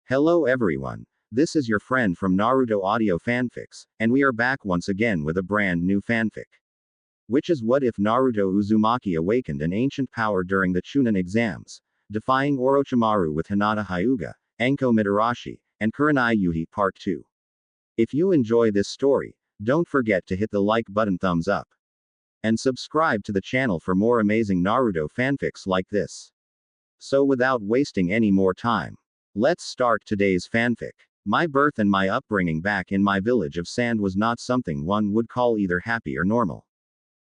Hello everyone. This is your friend from Naruto Audio Fanfics, and we are back once again with a brand new fanfic. Which is what if Naruto Uzumaki awakened an ancient power during the Chuunin exams, defying Orochimaru with Hinata Hyuga, Anko Mitarashi, and Kurenai Yuhi Part 2. If you enjoy this story, don't forget to hit the like button, thumbs up, and subscribe to the channel for more amazing Naruto fanfics like this. So without wasting any more time, let's start today's fanfic. My birth and my upbringing back in my village of sand was not something one would call either happy or normal.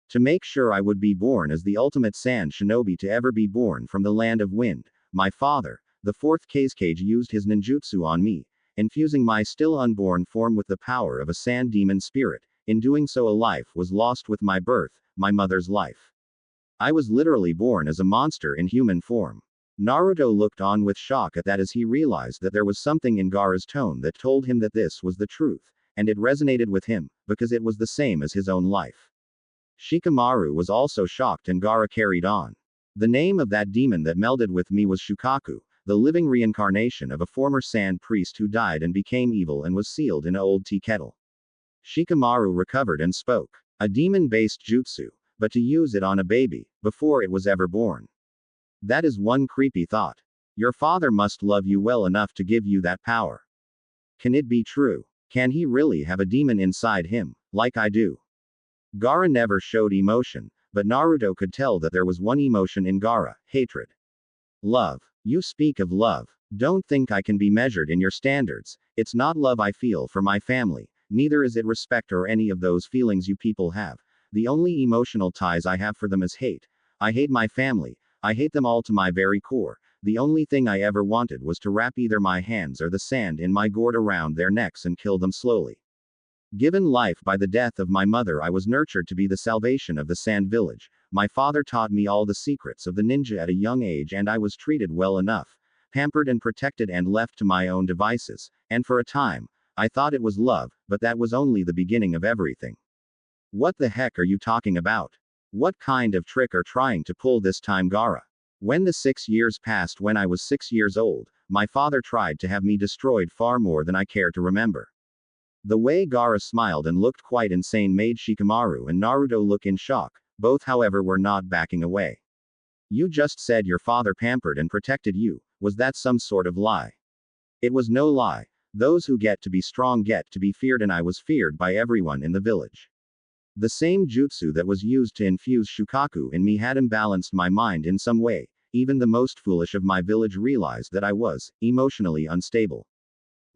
To make sure I would be born as the ultimate sand shinobi to ever be born from the land of wind, my father, the fourth Kazekage, used his ninjutsu on me, infusing my still unborn form with the power of a sand demon spirit. In doing so, a life was lost with my birth, my mother's life. I was literally born as a monster in human form. Naruto looked on with shock at that as he realized that there was something in Gaara's tone that told him that this was the truth, and it resonated with him, because it was the same as his own life. Shikamaru was also shocked, and Gaara carried on. The name of that demon that melded with me was Shukaku, the living reincarnation of a former sand priest who died and became evil and was sealed in an old tea kettle. Shikamaru recovered and spoke. A demon-based jutsu, but to use it on a baby, before it was ever born. That is one creepy thought. Your father must love you well enough to give you that power. Can it be true? Can he really have a demon inside him, like I do? Gaara never showed emotion, but Naruto could tell that there was one emotion in Gaara: hatred. Love. You speak of love. Don't think I can be measured in your standards. It's not love I feel for my family, neither is it respect or any of those feelings you people have. The only emotional ties I have for them is hate. I hate my family. I hate them all to my very core. The only thing I ever wanted was to wrap either my hands or the sand in my gourd around their necks and kill them slowly. Given life by the death of my mother, I was nurtured to be the salvation of the sand village. My father taught me all the secrets of the ninja at a young age, and I was treated well enough, pampered and protected and left to my own devices, and for a time, I thought it was love, but that was only the beginning of everything. What the heck are you talking about? What kind of trick are trying to pull this time, Gaara? When the 6 years passed, when I was 6 years old, my father tried to have me destroyed far more than I care to remember. The way Gaara smiled and looked quite insane made Shikamaru and Naruto look in shock. Both, however, were not backing away. You just said your father pampered and protected you. Was that some sort of lie? It was no lie. Those who get to be strong get to be feared, and I was feared by everyone in the village. The same jutsu that was used to infuse Shukaku in me had imbalanced my mind in some way. Even the most foolish of my village realized that I was emotionally unstable.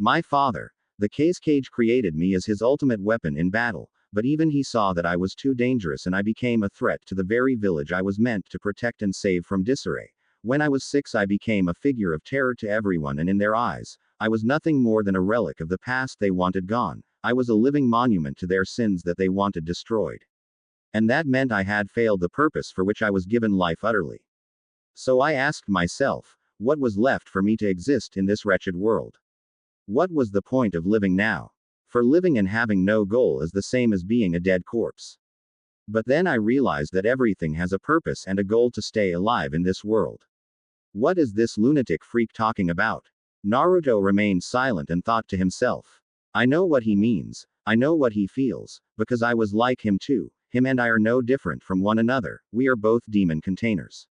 My father, the Kazekage, created me as his ultimate weapon in battle, but even he saw that I was too dangerous and I became a threat to the very village I was meant to protect and save from disarray. When I was 6, I became a figure of terror to everyone, and in their eyes, I was nothing more than a relic of the past they wanted gone. I was a living monument to their sins that they wanted destroyed. And that meant I had failed the purpose for which I was given life utterly. So I asked myself, what was left for me to exist in this wretched world? What was the point of living now? For living and having no goal is the same as being a dead corpse. But then I realized that everything has a purpose and a goal to stay alive in this world. What is this lunatic freak talking about? Naruto remained silent and thought to himself. I know what he means. I know what he feels, because I was like him too. Him and I are no different from one another. We are both demon containers.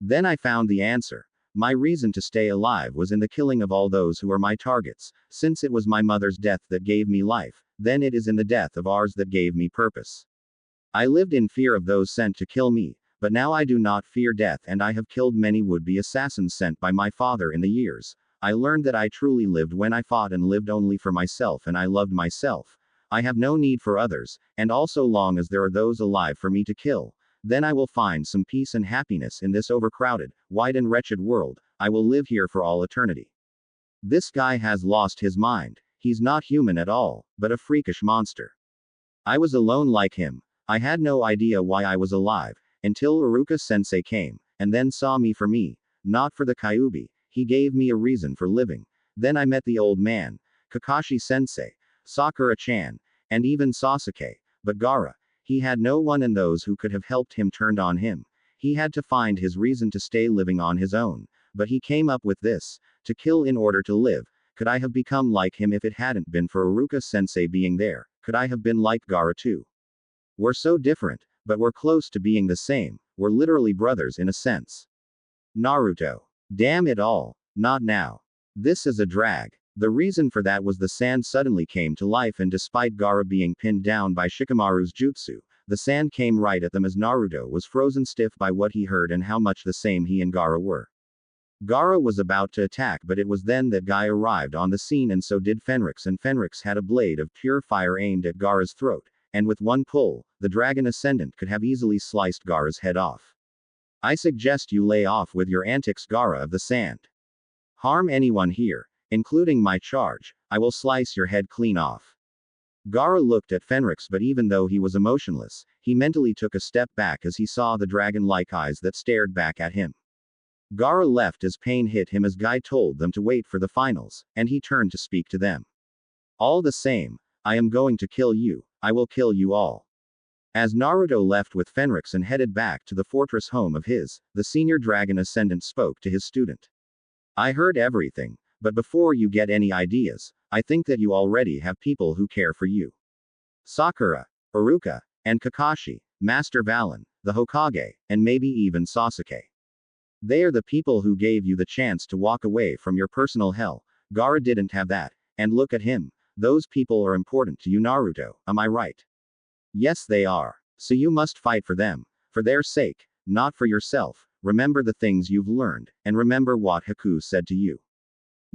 Then I found the answer. My reason to stay alive was in the killing of all those who are my targets. Since it was my mother's death that gave me life, then it is in the death of ours that gave me purpose. I lived in fear of those sent to kill me, but now I do not fear death, and I have killed many would-be assassins sent by my father in the years. I learned that I truly lived when I fought and lived only for myself, and I loved myself. I have no need for others, and also long as there are those alive for me to kill, then I will find some peace and happiness in this overcrowded, wide and wretched world. I will live here for all eternity. This guy has lost his mind. He's not human at all, but a freakish monster. I was alone like him. I had no idea why I was alive, until Iruka-sensei came, and then saw me for me, not for the Kyuubi. He gave me a reason for living. Then I met the old man, Kakashi-sensei, Sakura-chan, and even Sasuke, but Gaara, he had no one, and those who could have helped him turned on him. He had to find his reason to stay living on his own, but he came up with this: to kill in order to live. Could I have become like him if it hadn't been for Iruka-sensei being there? Could I have been like Gaara too? We're so different, but we're close to being the same. We're literally brothers in a sense. Naruto. Damn it all. Not now. This is a drag. The reason for that was the sand suddenly came to life, and despite Gaara being pinned down by Shikamaru's jutsu, the sand came right at them as Naruto was frozen stiff by what he heard and how much the same he and Gaara were. Gaara was about to attack, but it was then that Guy arrived on the scene, and so did Fenrix, and Fenrix had a blade of pure fire aimed at Gaara's throat, and with one pull, the Dragon Ascendant could have easily sliced Gaara's head off. I suggest you lay off with your antics, Gaara of the Sand. Harm anyone here, including my charge, I will slice your head clean off. Gaara looked at Fenrix, but even though he was emotionless, he mentally took a step back as he saw the dragon-like eyes that stared back at him. Gaara left as pain hit him as Guy told them to wait for the finals, and he turned to speak to them. All the same, I am going to kill you, I will kill you all. As Naruto left with Fenrix and headed back to the fortress home of his, the senior dragon ascendant spoke to his student. I heard everything, but before you get any ideas, I think that you already have people who care for you. Sakura, Iruka, and Kakashi, Master Valen, the Hokage, and maybe even Sasuke. They are the people who gave you the chance to walk away from your personal hell. Gaara didn't have that, and look at him. Those people are important to you, Naruto, am I right? Yes, they are. So you must fight for them. For their sake, not for yourself. Remember the things you've learned, and remember what Haku said to you.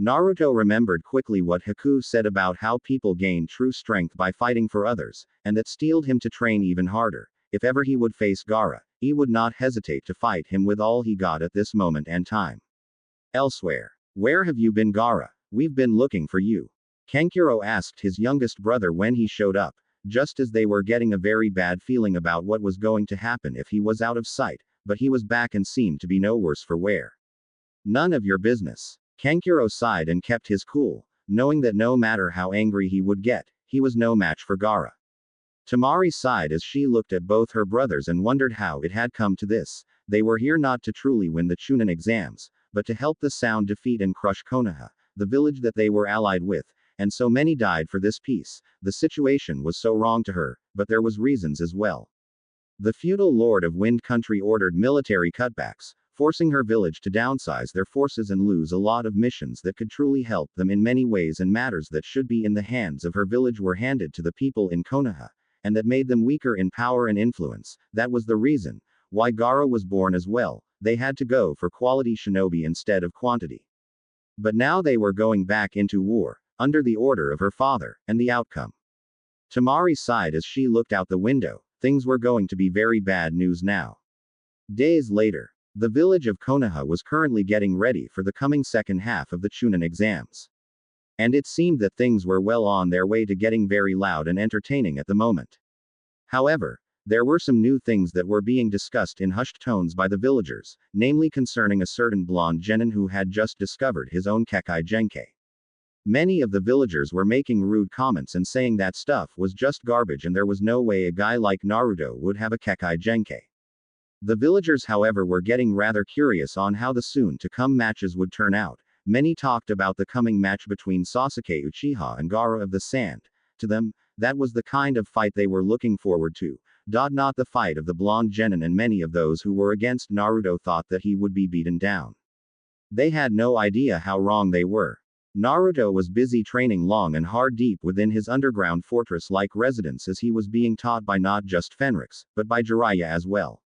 Naruto remembered quickly what Haku said about how people gain true strength by fighting for others, and that steeled him to train even harder. If ever he would face Gaara, he would not hesitate to fight him with all he got at this moment and time. Elsewhere. Where have you been, Gaara? We've been looking for you. Kankuro asked his youngest brother when he showed up, just as they were getting a very bad feeling about what was going to happen if he was out of sight, but he was back and seemed to be no worse for wear. None of your business. Kankuro sighed and kept his cool, knowing that no matter how angry he would get, he was no match for Gaara. Tamari sighed as she looked at both her brothers and wondered how it had come to this. They were here not to truly win the Chuunin exams, but to help the Sound defeat and crush Konoha, the village that they were allied with, and so many died for this peace. The situation was so wrong to her, but there was reasons as well. The feudal lord of Wind Country ordered military cutbacks, forcing her village to downsize their forces and lose a lot of missions that could truly help them in many ways, and matters that should be in the hands of her village were handed to the people in Konoha, and that made them weaker in power and influence. That was the reason why Gaara was born as well. They had to go for quality shinobi instead of quantity. But now they were going back into war, under the order of her father, and the outcome. Tamari sighed as she looked out the window. Things were going to be very bad news now. Days later, the village of Konoha was currently getting ready for the coming second half of the Chuunin exams. And it seemed that things were well on their way to getting very loud and entertaining at the moment. However, there were some new things that were being discussed in hushed tones by the villagers, namely concerning a certain blonde genin who had just discovered his own Kekai Genkai. Many of the villagers were making rude comments and saying that stuff was just garbage and there was no way a guy like Naruto would have a Kekai Genkai. The villagers, however, were getting rather curious on how the soon-to-come matches would turn out. Many talked about the coming match between Sasuke Uchiha and Gaara of the Sand. To them, that was the kind of fight they were looking forward to. Not the fight of the blonde genin, and many of those who were against Naruto thought that he would be beaten down. They had no idea how wrong they were. Naruto was busy training long and hard deep within his underground fortress-like residence, as he was being taught by not just Fenrix, but by Jiraiya as well.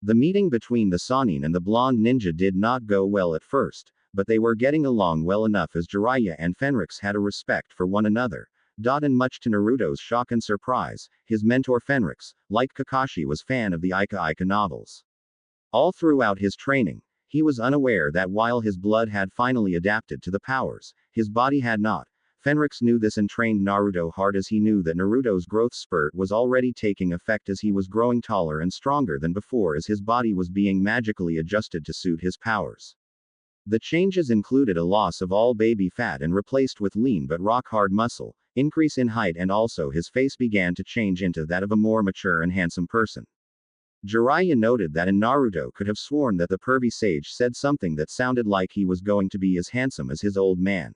The meeting between the Sannin and the blonde ninja did not go well at first, but they were getting along well enough as Jiraiya and Fenrix had a respect for one another. And much to Naruto's shock and surprise, his mentor Fenrix, like Kakashi, was fan of the Ika novels. All throughout his training, he was unaware that while his blood had finally adapted to the powers, his body had not. Fenrix knew this and trained Naruto hard, as he knew that Naruto's growth spurt was already taking effect as he was growing taller and stronger than before, as his body was being magically adjusted to suit his powers. The changes included a loss of all baby fat and replaced with lean but rock-hard muscle, increase in height, and also his face began to change into that of a more mature and handsome person. Jiraiya noted that, and Naruto could have sworn that the pervy sage said something that sounded like he was going to be as handsome as his old man.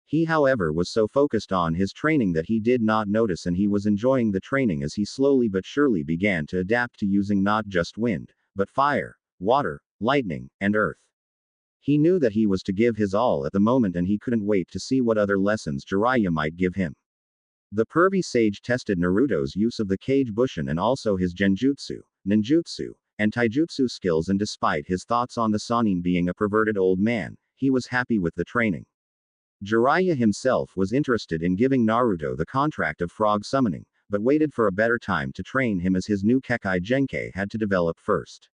He, however, was so focused on his training that he did not notice, and he was enjoying the training as he slowly but surely began to adapt to using not just wind, but fire, water, lightning, and earth. He knew that he was to give his all at the moment, and he couldn't wait to see what other lessons Jiraiya might give him. The pervy sage tested Naruto's use of the Kage Bushin and also his genjutsu, ninjutsu, and taijutsu skills, and despite his thoughts on the Sannin being a perverted old man, he was happy with the training. Jiraiya himself was interested in giving Naruto the contract of frog summoning, but waited for a better time to train him as his new Kekkei Genkai had to develop first.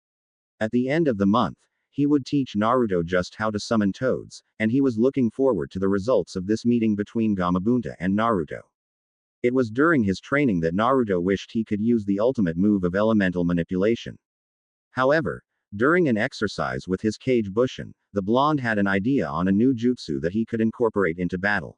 At the end of the month, he would teach Naruto just how to summon toads, and he was looking forward to the results of this meeting between Gamabunta and Naruto. It was during his training that Naruto wished he could use the ultimate move of elemental manipulation. However, during an exercise with his Kage Bushin, the blonde had an idea on a new jutsu that he could incorporate into battle.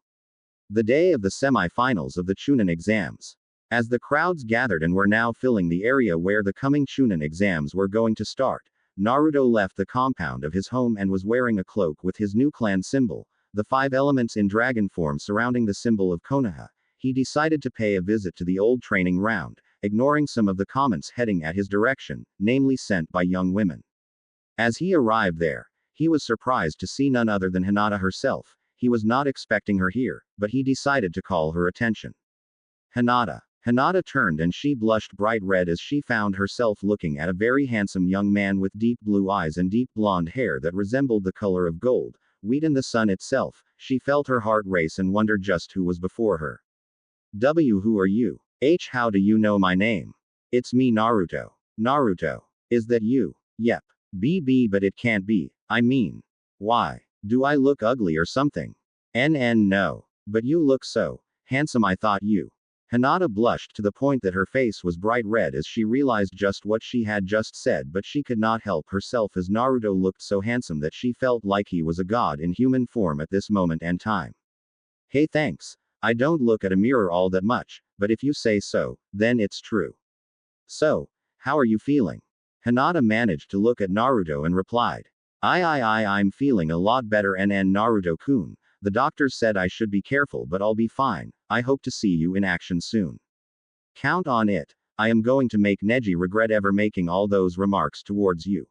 The day of the semi-finals of the Chuunin exams. As the crowds gathered and were now filling the area where the coming Chuunin exams were going to start, Naruto left the compound of his home and was wearing a cloak with his new clan symbol, the 5 elements in dragon form surrounding the symbol of Konoha. He decided to pay a visit to the old training ground, ignoring some of the comments heading at his direction, namely sent by young women. As he arrived there, he was surprised to see none other than Hinata herself. He was not expecting her here, but he decided to call her attention. Hinata. Hinata turned and she blushed bright red as she found herself looking at a very handsome young man with deep blue eyes and deep blonde hair that resembled the color of gold, wheat in the sun itself. She felt her heart race and wondered just who was before her. Who are you? How do you know my name? It's me, Naruto. Naruto. Is that you? Yep. But it can't be. I mean. Why? Do I look ugly or something? No. But you look so handsome, I thought you. Hinata blushed to the point that her face was bright red as she realized just what she had just said, but she could not help herself as Naruto looked so handsome that she felt like he was a god in human form at this moment and time. Hey, thanks. I don't look at a mirror all that much, but if you say so, then it's true. So, how are you feeling? Hinata managed to look at Naruto and replied. I'm feeling a lot better Naruto-kun. The doctors said I should be careful, but I'll be fine. I hope to see you in action soon. Count on it. I am going to make Neji regret ever making all those remarks towards you.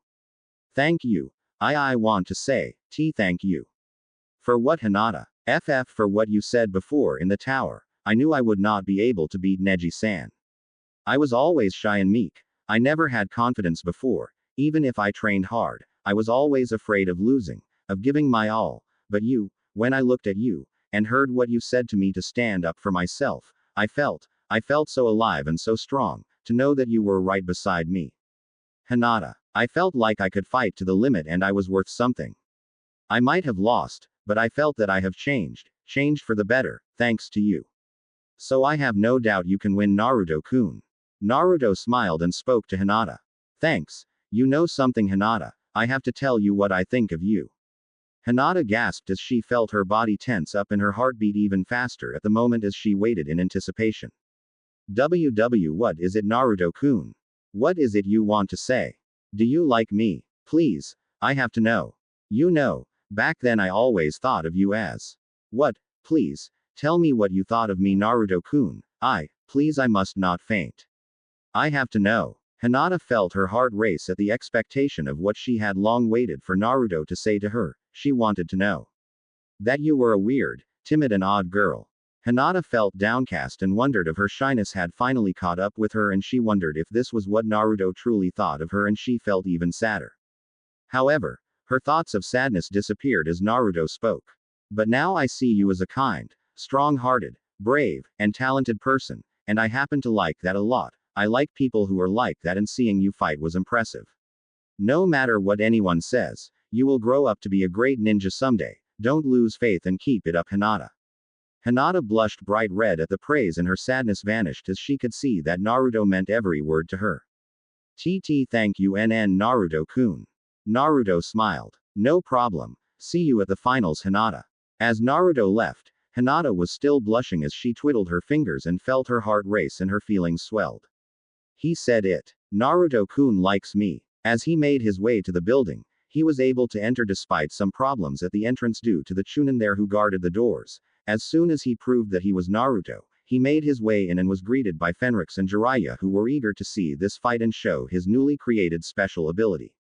Thank you. I want to say, thank you. For what, Hinata? For what you said before in the tower. I knew I would not be able to beat Neji-san. I was always shy and meek. I never had confidence before. Even if I trained hard, I was always afraid of losing, of giving my all. But you, when I looked at you, and heard what you said to me to stand up for myself, I felt so alive and so strong, to know that you were right beside me. Hinata. I felt like I could fight to the limit and I was worth something. I might have lost, but I felt that I have changed for the better, thanks to you. So I have no doubt you can win, Naruto-kun. Naruto smiled and spoke to Hinata. Thanks. You know something, Hinata? I have to tell you what I think of you. Hinata gasped as she felt her body tense up and her heart beat even faster at the moment as she waited in anticipation. What is it, Naruto-kun? What is it you want to say? Do you like me? Please. I have to know. You know, back then I always thought of you as. What? Please. Tell me what you thought of me, Naruto-kun. Please, I must not faint. I have to know. Hinata felt her heart race at the expectation of what she had long waited for Naruto to say to her. She wanted to know. That you were a weird, timid and odd girl. Hinata felt downcast and wondered if her shyness had finally caught up with her, and she wondered if this was what Naruto truly thought of her, and she felt even sadder. However, her thoughts of sadness disappeared as Naruto spoke. But now I see you as a kind, strong-hearted, brave, and talented person, and I happen to like that a lot. I like people who are like that, and seeing you fight was impressive. No matter what anyone says, you will grow up to be a great ninja someday. Don't lose faith and keep it up, Hinata. Hinata blushed bright red at the praise and her sadness vanished as she could see that Naruto meant every word to her. Thank you, Naruto-kun. Naruto smiled. No problem. See you at the finals, Hinata. As Naruto left, Hinata was still blushing as she twiddled her fingers and felt her heart race and her feelings swelled. He said it. Naruto-kun likes me. As he made his way to the building, he was able to enter despite some problems at the entrance due to the Chuunin there who guarded the doors, As soon as he proved that he was Naruto, he made his way in and was greeted by Fenrix and Jiraiya, who were eager to see this fight and show his newly created special ability.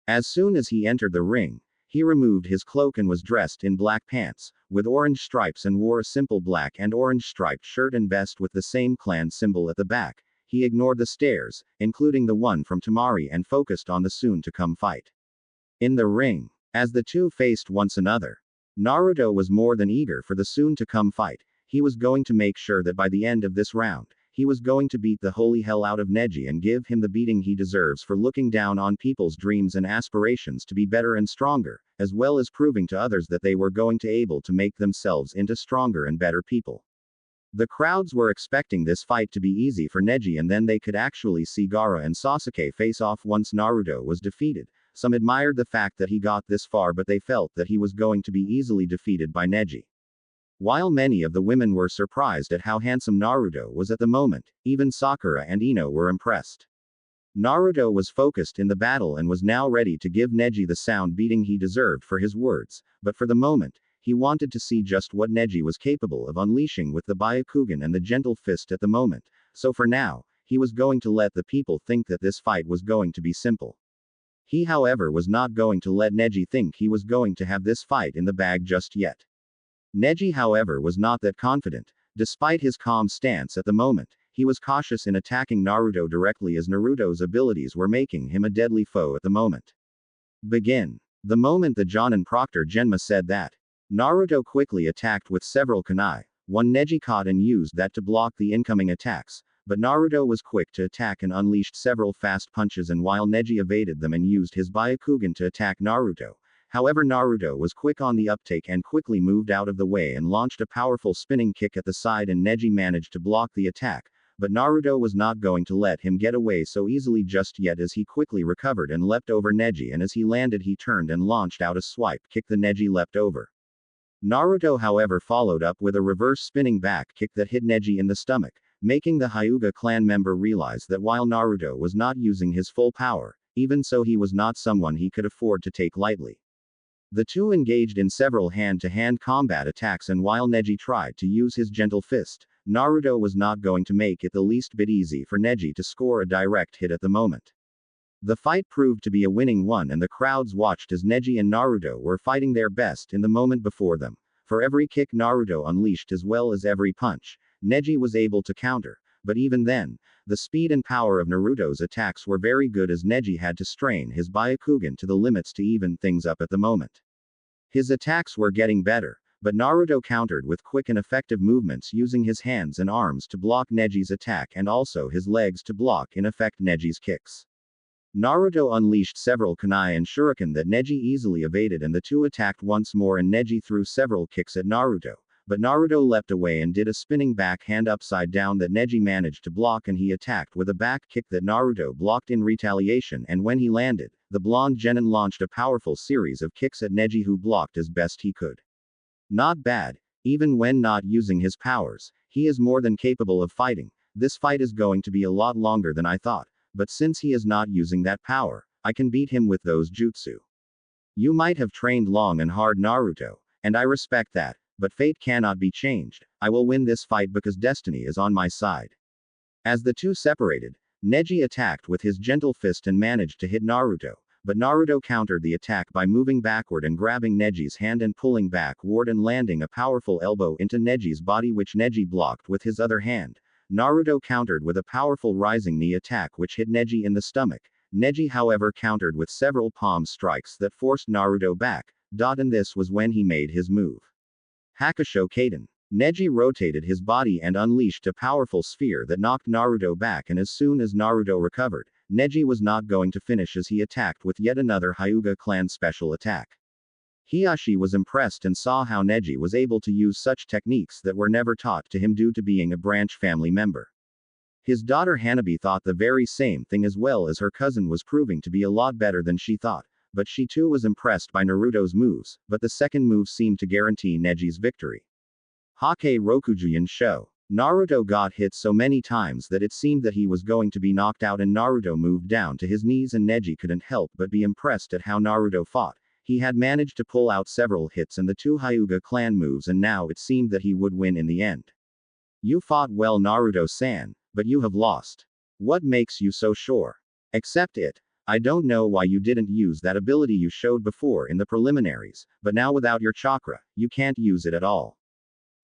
As soon as he entered the ring, he removed his cloak and was dressed in black pants, with orange stripes, and wore a simple black and orange striped shirt and vest with the same clan symbol at the back. He ignored the stares, including the one from Tamari, and focused on the soon-to-come fight. In the ring, as the two faced once another, Naruto was more than eager for the soon-to-come fight. He was going to make sure that by the end of this round, he was going to beat the holy hell out of Neji and give him the beating he deserves for looking down on people's dreams and aspirations to be better and stronger, as well as proving to others that they were going to able to make themselves into stronger and better people. The crowds were expecting this fight to be easy for Neji, and then they could actually see Gaara and Sasuke face off once Naruto was defeated. Some admired the fact that he got this far, but they felt that he was going to be easily defeated by Neji. While many of the women were surprised at how handsome Naruto was at the moment, even Sakura and Ino were impressed. Naruto was focused in the battle and was now ready to give Neji the sound beating he deserved for his words, but for the moment, he wanted to see just what Neji was capable of unleashing with the Byakugan and the gentle fist at the moment, so for now, he was going to let the people think that this fight was going to be simple. He, however, was not going to let Neji think he was going to have this fight in the bag just yet. Neji, however, was not that confident. Despite his calm stance at the moment, he was cautious in attacking Naruto directly, as Naruto's abilities were making him a deadly foe at the moment. Begin. The moment the Jonin Proctor Genma said that, Naruto quickly attacked with several kunai. One Neji caught and used that to block the incoming attacks, but Naruto was quick to attack and unleashed several fast punches, and while Neji evaded them and used his Byakugan to attack Naruto, however, Naruto was quick on the uptake and quickly moved out of the way and launched a powerful spinning kick at the side, and Neji managed to block the attack, but Naruto was not going to let him get away so easily just yet, as he quickly recovered and leapt over Neji, and as he landed he turned and launched out a swipe kick that Neji leapt over. Naruto, however, followed up with a reverse spinning back kick that hit Neji in the stomach, making the Hyuga clan member realize that while Naruto was not using his full power, even so he was not someone he could afford to take lightly. The two engaged in several hand-to-hand combat attacks, and while Neji tried to use his gentle fist, Naruto was not going to make it the least bit easy for Neji to score a direct hit at the moment. The fight proved to be a winning one, and the crowds watched as Neji and Naruto were fighting their best in the moment before them. For every kick Naruto unleashed as well as every punch, Neji was able to counter, but even then, the speed and power of Naruto's attacks were very good, as Neji had to strain his Byakugan to the limits to even things up at the moment. His attacks were getting better, but Naruto countered with quick and effective movements, using his hands and arms to block Neji's attack and also his legs to block in effect Neji's kicks. Naruto unleashed several kunai and shuriken that Neji easily evaded, and the two attacked once more, and Neji threw several kicks at Naruto, but Naruto leapt away and did a spinning backhand upside down that Neji managed to block, and he attacked with a back kick that Naruto blocked in retaliation, and when he landed, the blonde genin launched a powerful series of kicks at Neji, who blocked as best he could. Not bad. Even when not using his powers, he is more than capable of fighting. This fight is going to be a lot longer than I thought, but since he is not using that power, I can beat him with those jutsu. You might have trained long and hard, Naruto, and I respect that, but fate cannot be changed. I will win this fight because destiny is on my side. As the two separated, Neji attacked with his gentle fist and managed to hit Naruto, but Naruto countered the attack by moving backward and grabbing Neji's hand and pulling backward and landing a powerful elbow into Neji's body, which Neji blocked with his other hand. Naruto countered with a powerful rising knee attack which hit Neji in the stomach. Neji, however, countered with several palm strikes that forced Naruto back. And this was when he made his move. Hakusho Kaden. Neji rotated his body and unleashed a powerful sphere that knocked Naruto back, and as soon as Naruto recovered, Neji was not going to finish as he attacked with yet another Hyuga clan special attack. Hiashi was impressed and saw how Neji was able to use such techniques that were never taught to him due to being a branch family member. His daughter Hanabi thought the very same thing, as well as her cousin was proving to be a lot better than she thought, but she too was impressed by Naruto's moves, but the second move seemed to guarantee Neji's victory. Hake Rokujuyan Show. Naruto got hit so many times that it seemed that he was going to be knocked out, and Naruto moved down to his knees, and Neji couldn't help but be impressed at how Naruto fought. He had managed to pull out several hits and the two Hyuga clan moves, and now it seemed that he would win in the end. You fought well, Naruto-san, but you have lost. What makes you so sure? Accept it. I don't know why you didn't use that ability you showed before in the preliminaries, but now without your chakra, you can't use it at all.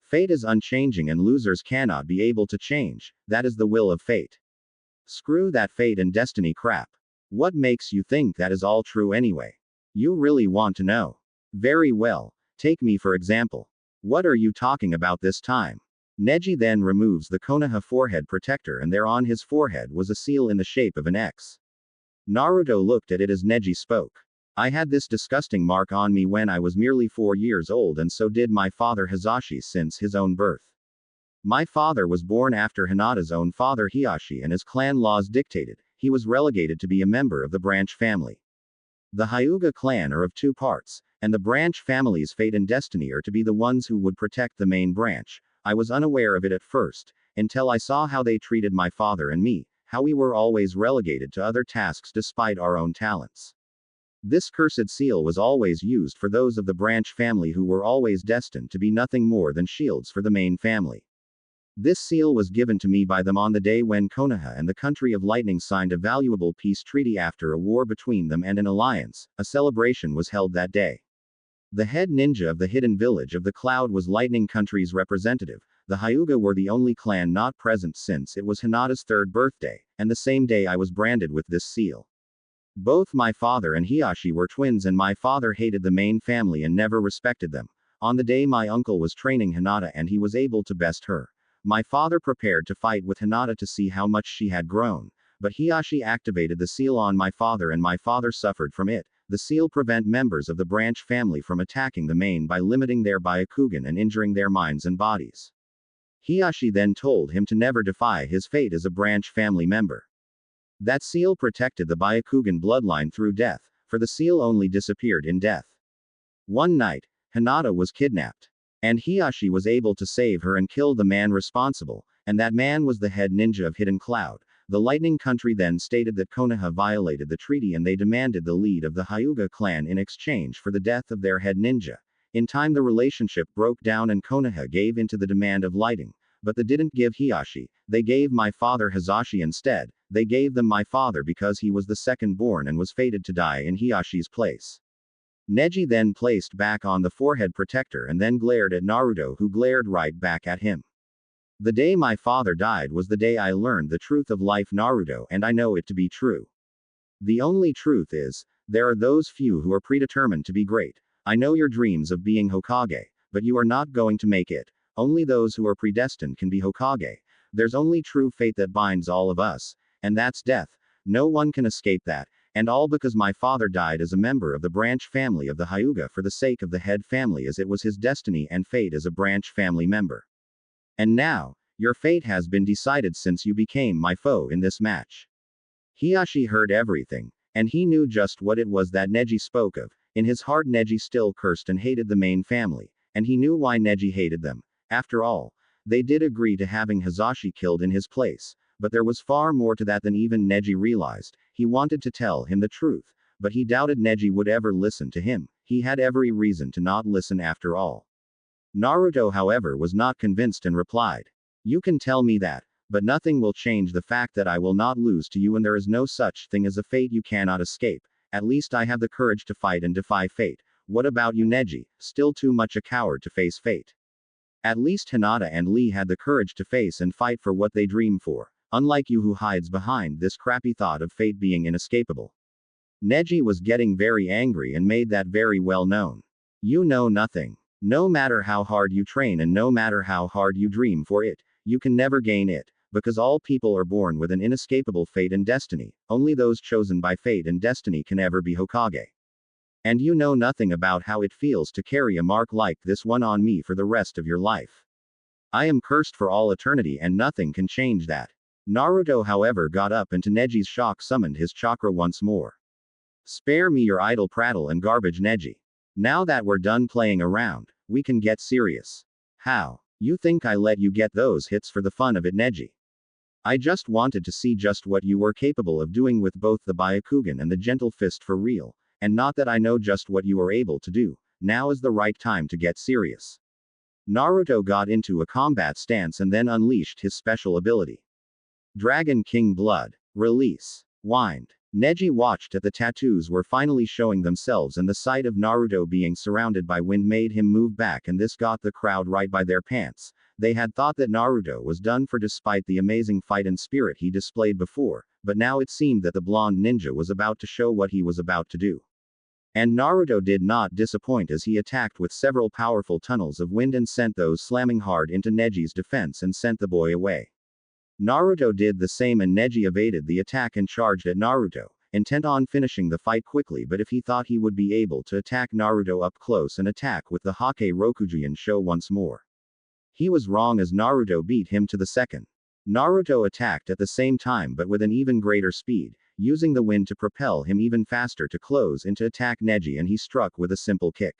Fate is unchanging and losers cannot be able to change, that is the will of fate. Screw that fate and destiny crap. What makes you think that is all true anyway? You really want to know? Very well, take me for example. What are you talking about this time? Neji then removes the Konoha forehead protector, and there on his forehead was a seal in the shape of an X. Naruto looked at it as Neji spoke. I had this disgusting mark on me when I was merely 4 years old, and so did my father Hisashi since his own birth. My father was born after Hinata's own father Hiashi, and as clan laws dictated, he was relegated to be a member of the branch family. The Hyuga clan are of 2 parts, and the branch family's fate and destiny are to be the ones who would protect the main branch. I was unaware of it at first, until I saw how they treated my father and me, how we were always relegated to other tasks despite our own talents. This cursed seal was always used for those of the branch family who were always destined to be nothing more than shields for the main family. This seal was given to me by them on the day when Konoha and the Country of Lightning signed a valuable peace treaty after a war between them and an alliance. A celebration was held that day. The head ninja of the hidden village of the Cloud was Lightning Country's representative. The Hyuga were the only clan not present since it was Hinata's 3rd birthday, and the same day I was branded with this seal. Both my father and Hiashi were twins, and my father hated the main family and never respected them. On the day my uncle was training Hinata and he was able to best her, my father prepared to fight with Hinata to see how much she had grown, but Hiashi activated the seal on my father and my father suffered from it. The seal prevent members of the branch family from attacking the main by limiting their Byakugan and injuring their minds and bodies. Hiashi then told him to never defy his fate as a branch family member. That seal protected the Byakugan bloodline through death, for the seal only disappeared in death. One night, Hinata was kidnapped. And Hiashi was able to save her and kill the man responsible, and that man was the head ninja of Hidden Cloud. The Lightning Country then stated that Konoha violated the treaty and they demanded the lead of the Hyuga clan in exchange for the death of their head ninja. In time the relationship broke down and Konoha gave in to the demand of Lightning, but they didn't give Hiashi, they gave my father Hisashi instead. They gave them my father because he was the second born and was fated to die in Hiashi's place. Neji then placed back on the forehead protector and then glared at Naruto, who glared right back at him. The day my father died was the day I learned the truth of life, Naruto, and I know it to be true. The only truth is, there are those few who are predetermined to be great. I know your dreams of being Hokage, but you are not going to make it. Only those who are predestined can be Hokage. There's only true fate that binds all of us, and that's death. No one can escape that. And all because my father died as a member of the branch family of the Hyuga for the sake of the head family, as it was his destiny and fate as a branch family member. And now, your fate has been decided since you became my foe in this match. Hiashi heard everything, and he knew just what it was that Neji spoke of. In his heart Neji still cursed and hated the main family, and he knew why Neji hated them. After all, they did agree to having Hisashi killed in his place. But there was far more to that than even Neji realized. He wanted to tell him the truth, but he doubted Neji would ever listen to him. He had every reason to not listen after all. Naruto, however, was not convinced and replied, "You can tell me that, but nothing will change the fact that I will not lose to you, and there is no such thing as a fate you cannot escape. At least I have the courage to fight and defy fate. What about you, Neji? Still too much a coward to face fate." At least Hinata and Lee had the courage to face and fight for what they dream for. Unlike you, who hides behind this crappy thought of fate being inescapable. Neji was getting very angry and made that very well known. You know nothing. No matter how hard you train and no matter how hard you dream for it, you can never gain it, because all people are born with an inescapable fate and destiny. Only those chosen by fate and destiny can ever be Hokage. And you know nothing about how it feels to carry a mark like this one on me for the rest of your life. I am cursed for all eternity and nothing can change that. Naruto, however, got up and to Neji's shock summoned his chakra once more. Spare me your idle prattle and garbage, Neji. Now that we're done playing around, we can get serious. How? You think I let you get those hits for the fun of it, Neji? I just wanted to see just what you were capable of doing with both the Byakugan and the gentle fist for real. and not that I know just what you are able to do. Now is the right time to get serious. Naruto got into a combat stance and then unleashed his special ability. Dragon King Blood. Release. Wind. Neji watched as the tattoos were finally showing themselves, and the sight of Naruto being surrounded by wind made him move back, and this got the crowd right by their pants. They had thought that Naruto was done for despite the amazing fight and spirit he displayed before, but now it seemed that the blonde ninja was about to show what he was about to do. And Naruto did not disappoint as he attacked with several powerful tunnels of wind and sent those slamming hard into Neji's defense and sent the boy away. Naruto did the same and Neji evaded the attack and charged at Naruto, intent on finishing the fight quickly, but if he thought he would be able to attack Naruto up close and attack with the Hake Rokujuin show once more. He was wrong as Naruto beat him to the second. Naruto attacked at the same time but with an even greater speed, using the wind to propel him even faster to close in to attack Neji, and he struck with a simple kick.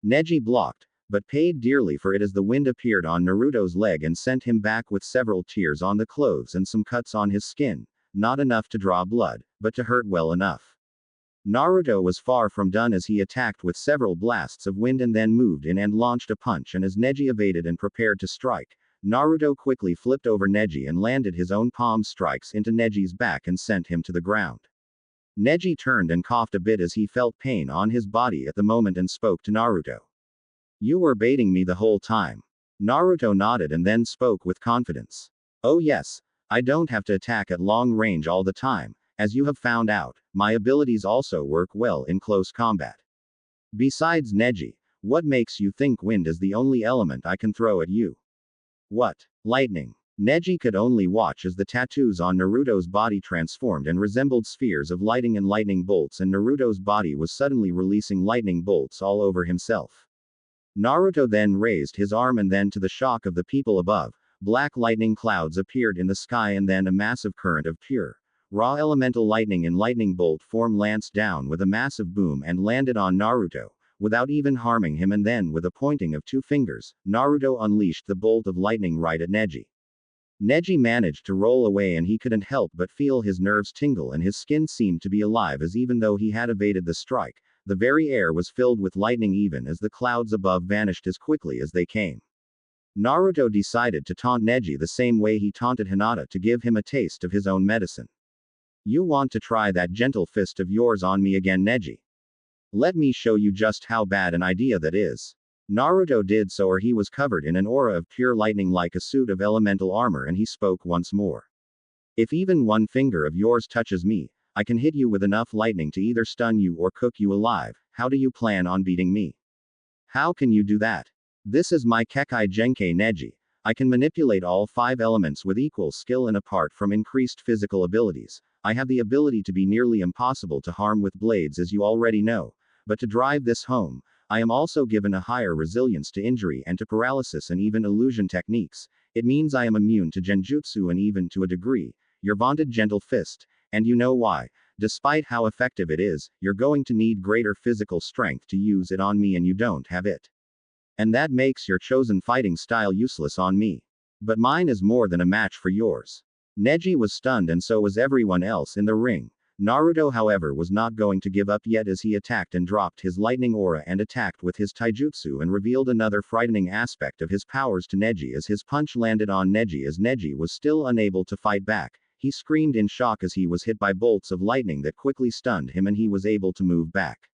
Neji blocked, but paid dearly for it as the wind appeared on Naruto's leg and sent him back with several tears on the clothes and some cuts on his skin, not enough to draw blood, but to hurt well enough. Naruto was far from done as he attacked with several blasts of wind and then moved in and launched a punch, and as Neji evaded and prepared to strike, Naruto quickly flipped over Neji and landed his own palm strikes into Neji's back and sent him to the ground. Neji turned and coughed a bit as he felt pain on his body at the moment and spoke to Naruto. "You were baiting me the whole time." Naruto nodded and then spoke with confidence. "Oh yes, I don't have to attack at long range all the time. As you have found out, my abilities also work well in close combat. Besides Neji, what makes you think wind is the only element I can throw at you?" "What? Lightning?" Neji could only watch as the tattoos on Naruto's body transformed and resembled spheres of lighting and lightning bolts, and Naruto's body was suddenly releasing lightning bolts all over himself. Naruto then raised his arm, and then to the shock of the people above, black lightning clouds appeared in the sky, and then a massive current of pure, raw elemental lightning in lightning bolt form lanced down with a massive boom and landed on Naruto, without even harming him, and then with a pointing of two fingers, Naruto unleashed the bolt of lightning right at Neji. Neji managed to roll away, and he couldn't help but feel his nerves tingle and his skin seemed to be alive, as even though he had evaded the strike, the very air was filled with lightning even as the clouds above vanished as quickly as they came. Naruto decided to taunt Neji the same way he taunted Hinata to give him a taste of his own medicine. "You want to try that gentle fist of yours on me again, Neji? Let me show you just how bad an idea that is." Naruto did so, or he was covered in an aura of pure lightning like a suit of elemental armor, and he spoke once more. "If even one finger of yours touches me, I can hit you with enough lightning to either stun you or cook you alive. How do you plan on beating me? How can you do that? This is my Kekai Genkai Neji. I can manipulate all 5 elements with equal skill, and apart from increased physical abilities, I have the ability to be nearly impossible to harm with blades, as you already know. But to drive this home, I am also given a higher resilience to injury and to paralysis and even illusion techniques. It means I am immune to genjutsu and even to a degree, your vaunted gentle fist. And you know why. Despite how effective it is, you're going to need greater physical strength to use it on me, and you don't have it. And that makes your chosen fighting style useless on me. But mine is more than a match for yours." Neji was stunned, and so was everyone else in the ring. Naruto, however, was not going to give up yet as he attacked and dropped his lightning aura and attacked with his taijutsu and revealed another frightening aspect of his powers to Neji as his punch landed on Neji. As Neji was still unable to fight back, he screamed in shock as he was hit by bolts of lightning that quickly stunned him, and he was able to move back.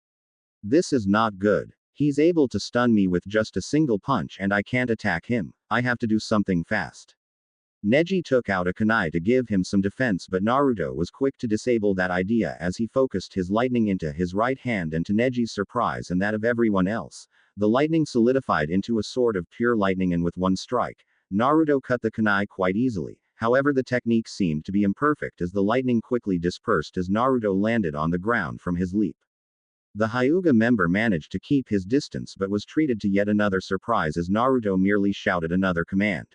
"This is not good. He's able to stun me with just a single punch and I can't attack him. I have to do something fast." Neji took out a kunai to give him some defense, but Naruto was quick to disable that idea as he focused his lightning into his right hand, and to Neji's surprise and that of everyone else, the lightning solidified into a sword of pure lightning, and with one strike, Naruto cut the kunai quite easily. However, the technique seemed to be imperfect as the lightning quickly dispersed as Naruto landed on the ground from his leap. The Hyuga member managed to keep his distance but was treated to yet another surprise as Naruto merely shouted another command.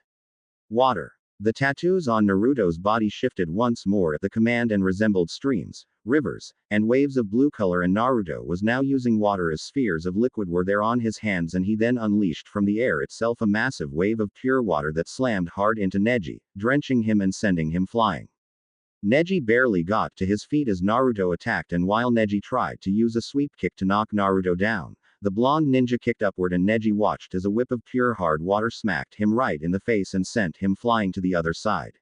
"Water." The tattoos on Naruto's body shifted once more at the command and resembled streams, rivers, and waves of blue color, and Naruto was now using water as spheres of liquid were there on his hands, and he then unleashed from the air itself a massive wave of pure water that slammed hard into Neji, drenching him and sending him flying. Neji barely got to his feet as Naruto attacked, and while Neji tried to use a sweep kick to knock Naruto down, the blonde ninja kicked upward and Neji watched as a whip of pure hard water smacked him right in the face and sent him flying to the other side.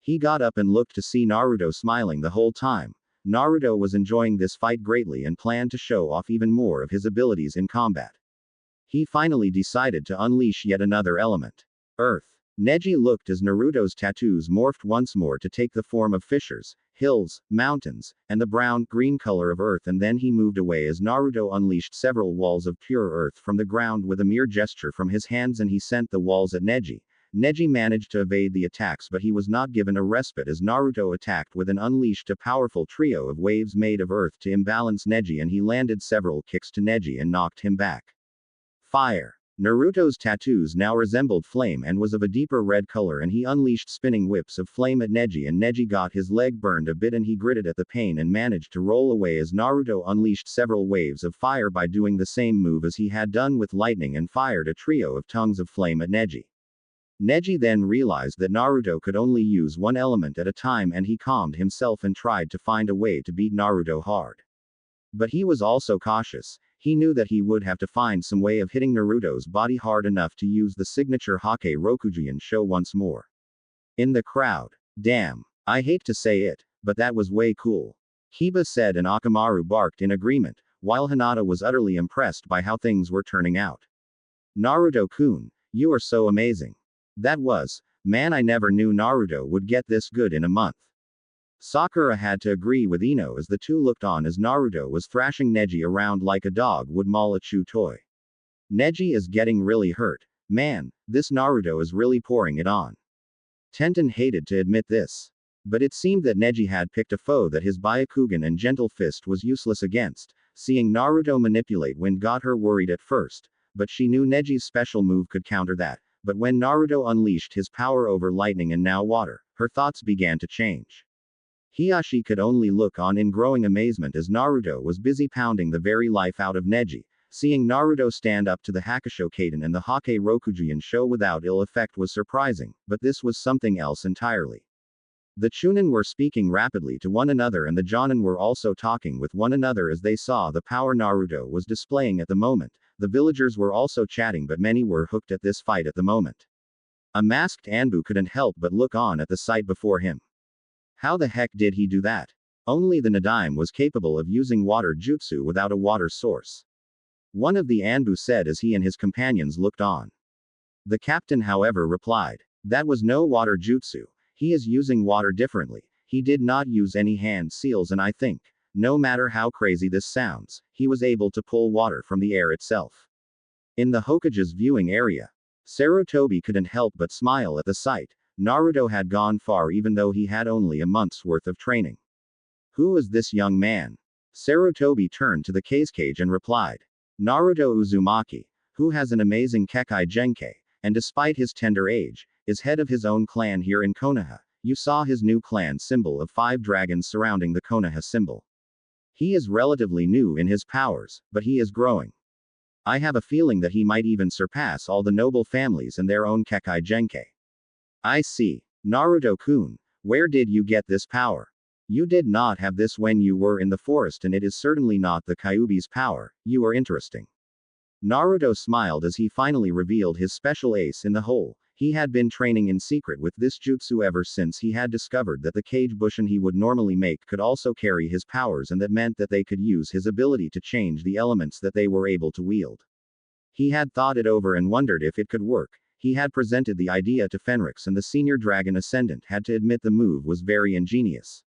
He got up and looked to see Naruto smiling the whole time. Naruto was enjoying this fight greatly and planned to show off even more of his abilities in combat. He finally decided to unleash yet another element. Earth. Neji looked as Naruto's tattoos morphed once more to take the form of fissures, hills, mountains, and the brown-green color of earth, and then he moved away as Naruto unleashed several walls of pure earth from the ground with a mere gesture from his hands, and he sent the walls at Neji. Neji managed to evade the attacks, but he was not given a respite as Naruto attacked with and unleashed a powerful trio of waves made of earth to imbalance Neji, and he landed several kicks to Neji and knocked him back. Fire. Naruto's tattoos now resembled flame and was of a deeper red color, and he unleashed spinning whips of flame at Neji, and Neji got his leg burned a bit and he gritted at the pain and managed to roll away as Naruto unleashed several waves of fire by doing the same move as he had done with lightning and fired a trio of tongues of flame at Neji. Neji then realized that Naruto could only use one element at a time, and he calmed himself and tried to find a way to beat Naruto hard. But he was also cautious. He knew that he would have to find some way of hitting Naruto's body hard enough to use the signature Hake Rokujuin show once more. In the crowd. Damn. I hate to say it, but that was way cool. Kiba said, and Akamaru barked in agreement, while Hinata was utterly impressed by how things were turning out. Naruto-kun, you are so amazing. That was, man, I never knew Naruto would get this good in a month. Sakura had to agree with Ino as the two looked on as Naruto was thrashing Neji around like a dog would maul a chew toy. Neji is getting really hurt. Man, this Naruto is really pouring it on. Tenten hated to admit this. But it seemed that Neji had picked a foe that his Byakugan and Gentle Fist was useless against. Seeing Naruto manipulate wind got her worried at first, but she knew Neji's special move could counter that. But when Naruto unleashed his power over lightning and now water, her thoughts began to change. Hiashi could only look on in growing amazement as Naruto was busy pounding the very life out of Neji. Seeing Naruto stand up to the Hakusho Kaden and the Hake Rokujuin show without ill effect was surprising, but this was something else entirely. The Chuunin were speaking rapidly to one another, and the Jonin were also talking with one another as they saw the power Naruto was displaying at the moment. The villagers were also chatting, but many were hooked at this fight at the moment. A masked Anbu couldn't help but look on at the sight before him. How the heck did he do that? Only the Nadaime was capable of using water jutsu without a water source. One of the Anbu said as he and his companions looked on. The captain, however, replied, "That was no water jutsu. He is using water differently. He did not use any hand seals, and I think, no matter how crazy this sounds, he was able to pull water from the air itself." In the Hokage's viewing area, Sarutobi couldn't help but smile at the sight. Naruto had gone far even though he had only a month's worth of training. Who is this young man? Sarutobi turned to the Kazekage and replied. Naruto Uzumaki, who has an amazing Kekai Genkai, and despite his tender age, is head of his own clan here in Konoha. You saw his new clan symbol of 5 dragons surrounding the Konoha symbol. He is relatively new in his powers, but he is growing. I have a feeling that he might even surpass all the noble families and their own Kekai Genkai. I see. Naruto-kun, where did you get this power? You did not have this when you were in the forest, and it is certainly not the Kyuubi's power. You are interesting. Naruto smiled as he finally revealed his special ace in the hole. He had been training in secret with this jutsu ever since he had discovered that the Kage Bushin he would normally make could also carry his powers, and that meant that they could use his ability to change the elements that they were able to wield. He had thought it over and wondered if it could work. He had presented the idea to Fenrix, and the senior dragon ascendant had to admit the move was very ingenious.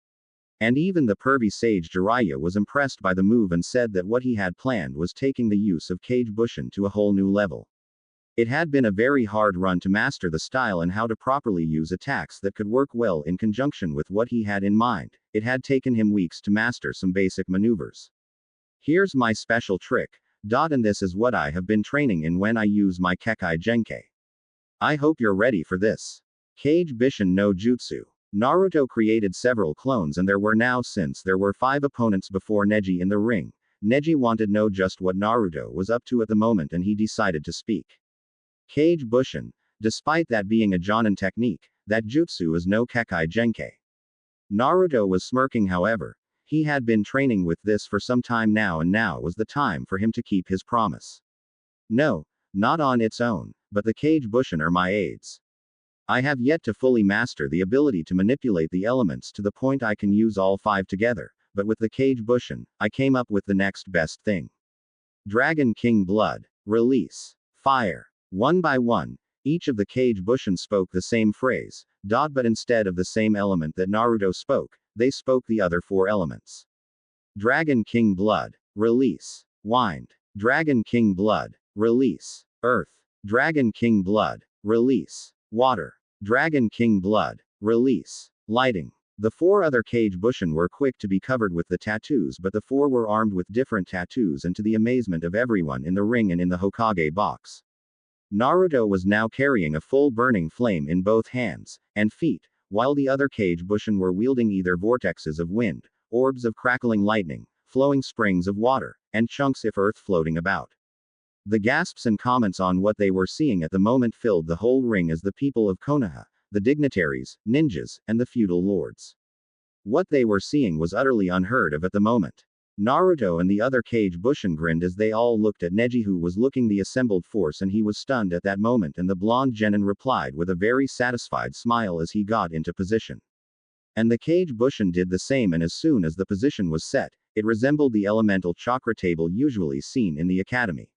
And even the pervy sage Jiraiya was impressed by the move and said that what he had planned was taking the use of Kage Bushin to a whole new level. It had been a very hard run to master the style and how to properly use attacks that could work well in conjunction with what he had in mind. It had taken him weeks to master some basic maneuvers. Here's my special trick. And this is what I have been training in when I use my Kekai Genkai. I hope you're ready for this. Kage Bushin no Jutsu. Naruto created several clones, and there were now, since there were 5 opponents before Neji in the ring, Neji wanted to know just what Naruto was up to at the moment, and he decided to speak. Kage Bushin. Despite that being a Jonin technique, that jutsu is no Kekai Genkai. Naruto was smirking however. He had been training with this for some time now and now was the time for him to keep his promise. No, not on its own, but the Kage Bushin are my aids. I have yet to fully master the ability to manipulate the elements to the point I can use all 5 together, but with the Kage Bushin, I came up with the next best thing. Dragon King Blood. Release. Fire. One by one, each of the Kage Bushin spoke the same phrase, but instead of the same element that Naruto spoke, they spoke the other 4 elements. Dragon King Blood. Release. Wind. Dragon King Blood. Release. Earth. Dragon King Blood. Release. Water. Dragon King Blood. Release. Lighting. The 4 other Kage Bushin were quick to be covered with the tattoos, but the 4 were armed with different tattoos, and to the amazement of everyone in the ring and in the Hokage box, Naruto was now carrying a full burning flame in both hands and feet, while the other Kage Bushin were wielding either vortexes of wind, orbs of crackling lightning, flowing springs of water, and chunks of earth floating about. The gasps and comments on what they were seeing at the moment filled the whole ring as the people of Konoha, the dignitaries, ninjas, and the feudal lords. What they were seeing was utterly unheard of at the moment. Naruto and the other Kage Bushin grinned as they all looked at Neji, who was looking the assembled force, and he was stunned at that moment, and the blonde genin replied with a very satisfied smile as he got into position. And the Kage Bushin did the same, and as soon as the position was set, it resembled the elemental chakra table usually seen in the academy.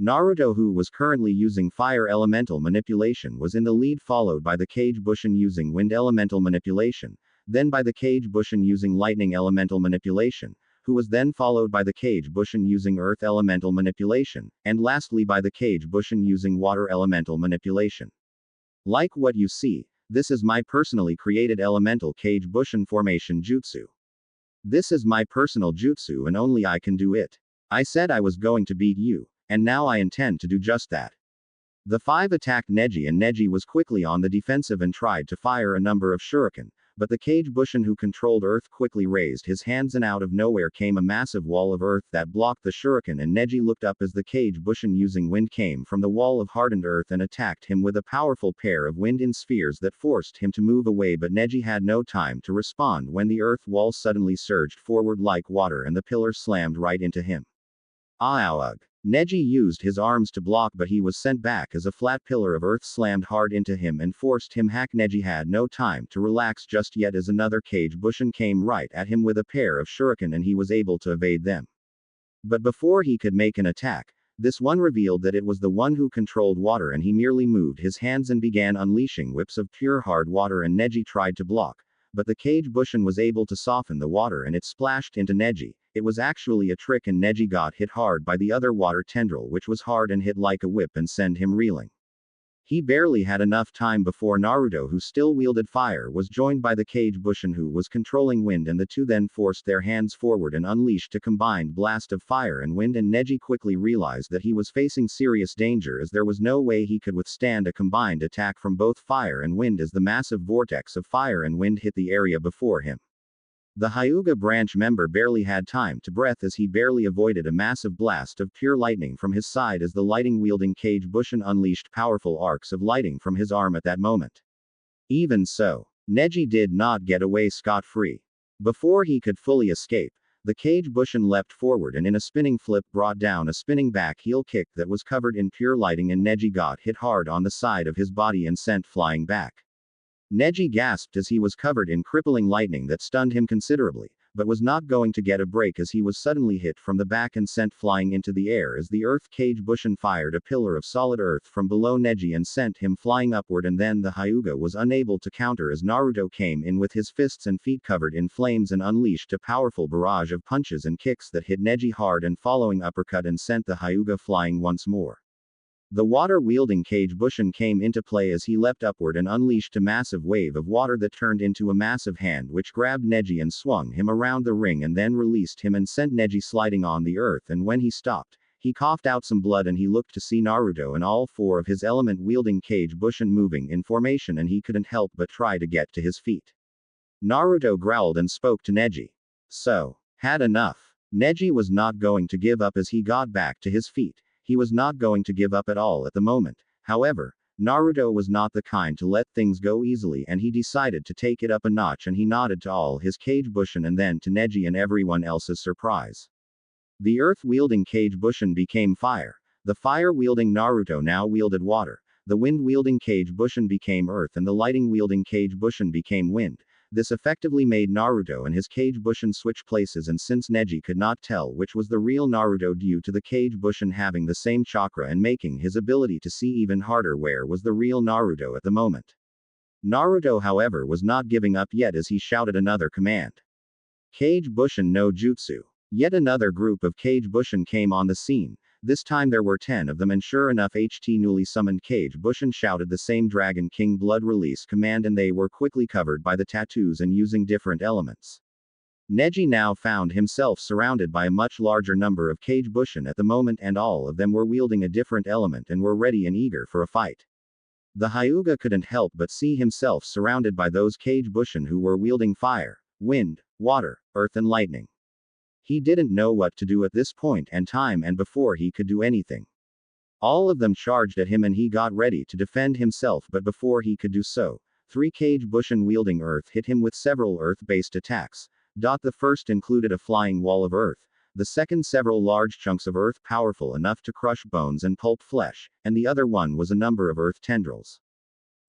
Naruto, who was currently using fire elemental manipulation, was in the lead, followed by the Kage Bushin using wind elemental manipulation, then by the Kage Bushin using lightning elemental manipulation, who was then followed by the Kage Bushin using earth elemental manipulation, and lastly by the Kage Bushin using water elemental manipulation. Like what you see, this is my personally created elemental Kage Bushin formation jutsu. This is my personal jutsu and only I can do it. I said I was going to beat you, and now I intend to do just that. The 5 attacked Neji, and Neji was quickly on the defensive and tried to fire a number of shuriken, but the Kage Bushin who controlled earth quickly raised his hands, and out of nowhere came a massive wall of earth that blocked the shuriken, and Neji looked up as the Kage Bushin using wind came from the wall of hardened earth and attacked him with a powerful pair of wind in spheres that forced him to move away, but Neji had no time to respond when the earth wall suddenly surged forward like water and the pillar slammed right into him. Ugh. Neji used his arms to block, but he was sent back as a flat pillar of earth slammed hard into him and forced him hack. Neji had no time to relax just yet as another Kage Bushin came right at him with a pair of shuriken, and he was able to evade them. But before he could make an attack, this one revealed that it was the one who controlled water, and he merely moved his hands and began unleashing whips of pure hard water, and Neji tried to block, but the Kage Bushin was able to soften the water and it splashed into Neji. It was actually a trick, and Neji got hit hard by the other water tendril, which was hard and hit like a whip and sent him reeling. He barely had enough time before Naruto, who still wielded fire, was joined by the Kage Bushin who was controlling wind, and the two then forced their hands forward and unleashed a combined blast of fire and wind, and Neji quickly realized that he was facing serious danger as there was no way he could withstand a combined attack from both fire and wind as the massive vortex of fire and wind hit the area before him. The Hyuga branch member barely had time to breathe as he barely avoided a massive blast of pure lightning from his side as the lighting-wielding Kage Bushin unleashed powerful arcs of lighting from his arm at that moment. Even so, Neji did not get away scot-free. Before he could fully escape, the Kage Bushin leapt forward and in a spinning flip brought down a spinning back heel kick that was covered in pure lighting, and Neji got hit hard on the side of his body and sent flying back. Neji gasped as he was covered in crippling lightning that stunned him considerably, but was not going to get a break as he was suddenly hit from the back and sent flying into the air as the earth Kage Bushin fired a pillar of solid earth from below Neji and sent him flying upward, and then the Hyuga was unable to counter as Naruto came in with his fists and feet covered in flames and unleashed a powerful barrage of punches and kicks that hit Neji hard and following uppercut and sent the Hyuga flying once more. The water-wielding Kage Bushin came into play as he leapt upward and unleashed a massive wave of water that turned into a massive hand which grabbed Neji and swung him around the ring and then released him and sent Neji sliding on the earth, and when he stopped, he coughed out some blood and he looked to see Naruto and all 4 of his element-wielding Kage Bushin moving in formation, and he couldn't help but try to get to his feet. Naruto growled and spoke to Neji. So, had enough. Neji was not going to give up as he got back to his feet. He was not going to give up at all at the moment. However, Naruto was not the kind to let things go easily, and he decided to take it up a notch, and he nodded to all his Kage Bushin and then to Neji and everyone else's surprise. The earth-wielding Kage Bushin became fire. The fire-wielding Naruto now wielded water. The wind-wielding Kage Bushin became earth, and the lighting-wielding Kage Bushin became wind. This effectively made Naruto and his Kage Bushin switch places, and since Neji could not tell which was the real Naruto due to the Kage Bushin having the same chakra and making his ability to see even harder where was the real Naruto at the moment. Naruto, however, was not giving up yet as he shouted another command. Kage Bushin no Jutsu. Yet another group of Kage Bushin came on the scene. This time there were 10 of them, and sure enough, newly summoned Kage Bushin shouted the same Dragon King blood release command, and they were quickly covered by the tattoos and using different elements. Neji now found himself surrounded by a much larger number of Kage Bushin at the moment, and all of them were wielding a different element and were ready and eager for a fight. The Hyuga couldn't help but see himself surrounded by those Kage Bushin who were wielding fire, wind, water, earth and lightning. He didn't know what to do at this point and time, and before he could do anything, all of them charged at him and he got ready to defend himself, but before he could do so, 3 Kage Bushin wielding earth hit him with several earth-based attacks. The first included a flying wall of earth, the second several large chunks of earth powerful enough to crush bones and pulp flesh, and the other one was a number of earth tendrils.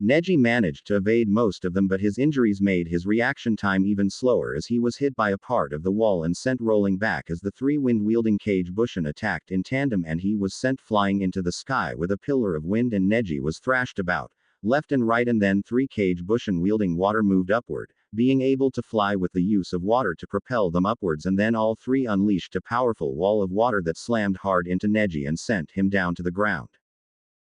Neji managed to evade most of them, but his injuries made his reaction time even slower as he was hit by a part of the wall and sent rolling back as the 3 wind-wielding Kage Bushin attacked in tandem, and he was sent flying into the sky with a pillar of wind, and Neji was thrashed about, left and right, and then 3 Kage Bushin wielding water moved upward, being able to fly with the use of water to propel them upwards, and then all 3 unleashed a powerful wall of water that slammed hard into Neji and sent him down to the ground.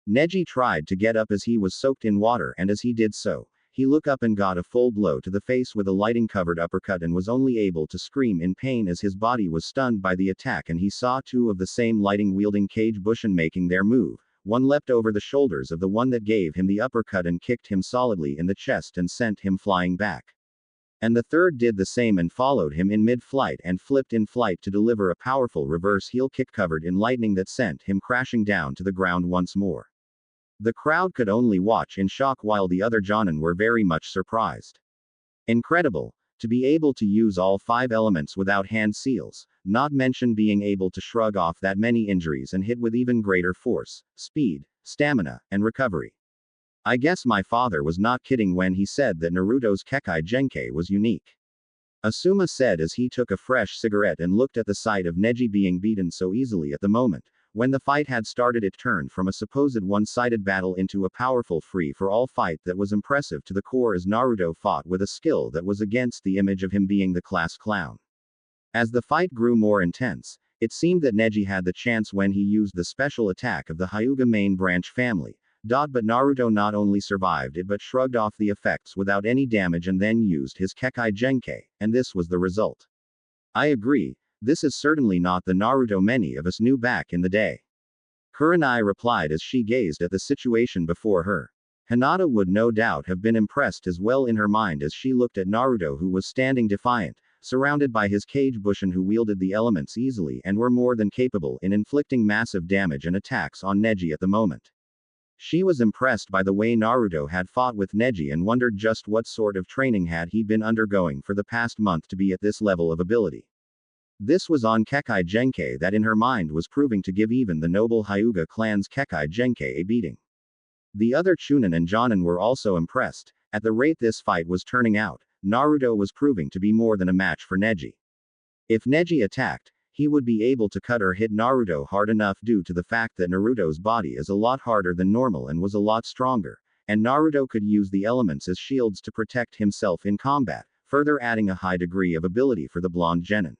Neji tried to get up as he was soaked in water, and as he did so, he looked up and got a full blow to the face with a lighting-covered uppercut and was only able to scream in pain as his body was stunned by the attack, and he saw 2 of the same lighting-wielding Kage Bushin making their move. One leapt over the shoulders of the one that gave him the uppercut and kicked him solidly in the chest and sent him flying back. And the third did the same and followed him in mid-flight and flipped in flight to deliver a powerful reverse heel kick covered in lightning that sent him crashing down to the ground once more. The crowd could only watch in shock while the other Jonin were very much surprised. Incredible. To be able to use all 5 elements without hand seals, not mention being able to shrug off that many injuries and hit with even greater force, speed, stamina, and recovery. I guess my father was not kidding when he said that Naruto's Kekkei Genkai was unique. Asuma said as he took a fresh cigarette and looked at the sight of Neji being beaten so easily at the moment. When the fight had started, it turned from a supposed one-sided battle into a powerful free-for-all fight that was impressive to the core as Naruto fought with a skill that was against the image of him being the class clown. As the fight grew more intense, it seemed that Neji had the chance when he used the special attack of the Hyuga main branch family. But Naruto not only survived it but shrugged off the effects without any damage and then used his Kekkei Genkai, and this was the result. I agree. This is certainly not the Naruto many of us knew back in the day. Kurenai replied as she gazed at the situation before her. Hinata would no doubt have been impressed as well in her mind as she looked at Naruto, who was standing defiant, surrounded by his Kage Bushin who wielded the elements easily and were more than capable in inflicting massive damage and attacks on Neji at the moment. She was impressed by the way Naruto had fought with Neji and wondered just what sort of training had he been undergoing for the past month to be at this level of ability. This was on Kekkei Genkai that in her mind was proving to give even the noble Hyuga clan's Kekkei Genkai a beating. The other Chuunin and Jonin were also impressed. At the rate this fight was turning out, Naruto was proving to be more than a match for Neji. If Neji attacked, he would be able to cut or hit Naruto hard enough due to the fact that Naruto's body is a lot harder than normal and was a lot stronger, and Naruto could use the elements as shields to protect himself in combat, further adding a high degree of ability for the blonde genin.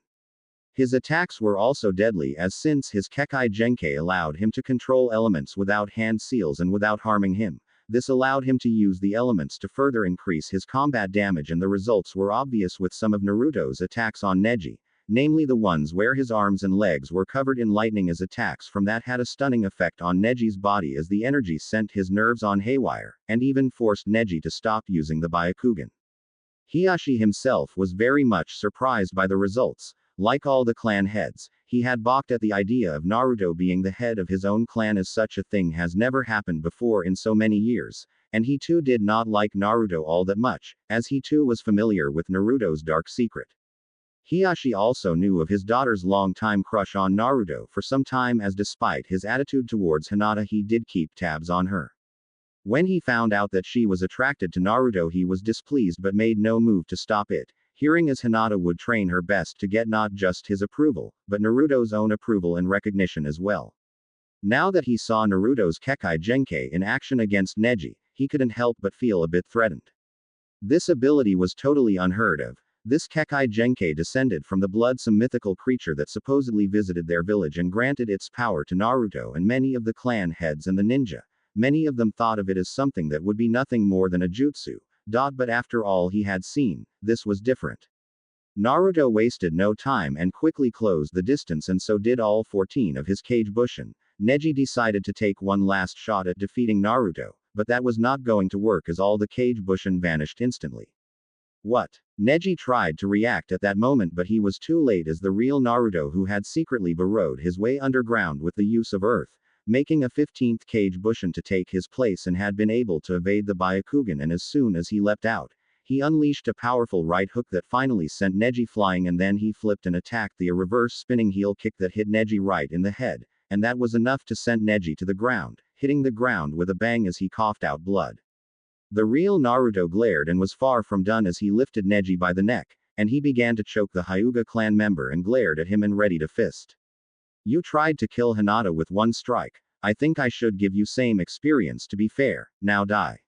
His attacks were also deadly as since his Kekkei Genkai allowed him to control elements without hand seals and without harming him, this allowed him to use the elements to further increase his combat damage, and the results were obvious with some of Naruto's attacks on Neji, namely the ones where his arms and legs were covered in lightning, as attacks from that had a stunning effect on Neji's body as the energy sent his nerves on haywire, and even forced Neji to stop using the Byakugan. Hiashi himself was very much surprised by the results. Like all the clan heads, he had balked at the idea of Naruto being the head of his own clan, as such a thing has never happened before in so many years, and he too did not like Naruto all that much, as he too was familiar with Naruto's dark secret. Hiashi also knew of his daughter's long-time crush on Naruto for some time, as despite his attitude towards Hinata he did keep tabs on her. When he found out that she was attracted to Naruto he was displeased but made no move to stop it, hearing as Hinata would train her best to get not just his approval, but Naruto's own approval and recognition as well. Now that he saw Naruto's Kekkei Genkai in action against Neji, he couldn't help but feel a bit threatened. This ability was totally unheard of. This Kekkei Genkai descended from the blood some mythical creature that supposedly visited their village and granted its power to Naruto and many of the clan heads and the ninja. Many of them thought of it as something that would be nothing more than a jutsu. But after all he had seen, this was different. Naruto wasted no time and quickly closed the distance, and so did all 14 of his Kage Bushin. Neji decided to take one last shot at defeating Naruto, but that was not going to work as all the Kage Bushin vanished instantly. What? Neji tried to react at that moment, but he was too late, as the real Naruto, who had secretly burrowed his way underground with the use of earth, making a 15th Kage Bushin to take his place, and had been able to evade the Byakugan, and as soon as he leapt out, he unleashed a powerful right hook that finally sent Neji flying, and then he flipped and attacked the reverse spinning heel kick that hit Neji right in the head, and that was enough to send Neji to the ground, hitting the ground with a bang as he coughed out blood. The real Naruto glared and was far from done as he lifted Neji by the neck, and he began to choke the Hyuga clan member and glared at him and ready to fist. You tried to kill Hinata with one strike. I think I should give you same experience to be fair, now die.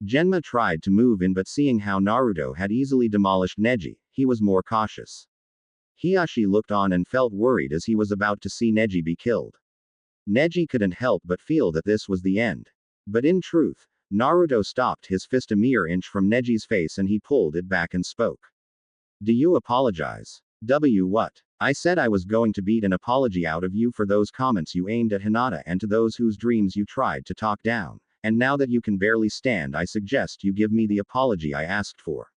Genma tried to move in, but seeing how Naruto had easily demolished Neji, he was more cautious. Hiashi looked on and felt worried as he was about to see Neji be killed. Neji couldn't help but feel that this was the end. But in truth, Naruto stopped his fist a mere inch from Neji's face and he pulled it back and spoke. Do you apologize? What? I said I was going to beat an apology out of you for those comments you aimed at Hinata and to those whose dreams you tried to talk down, and now that you can barely stand I suggest you give me the apology I asked for.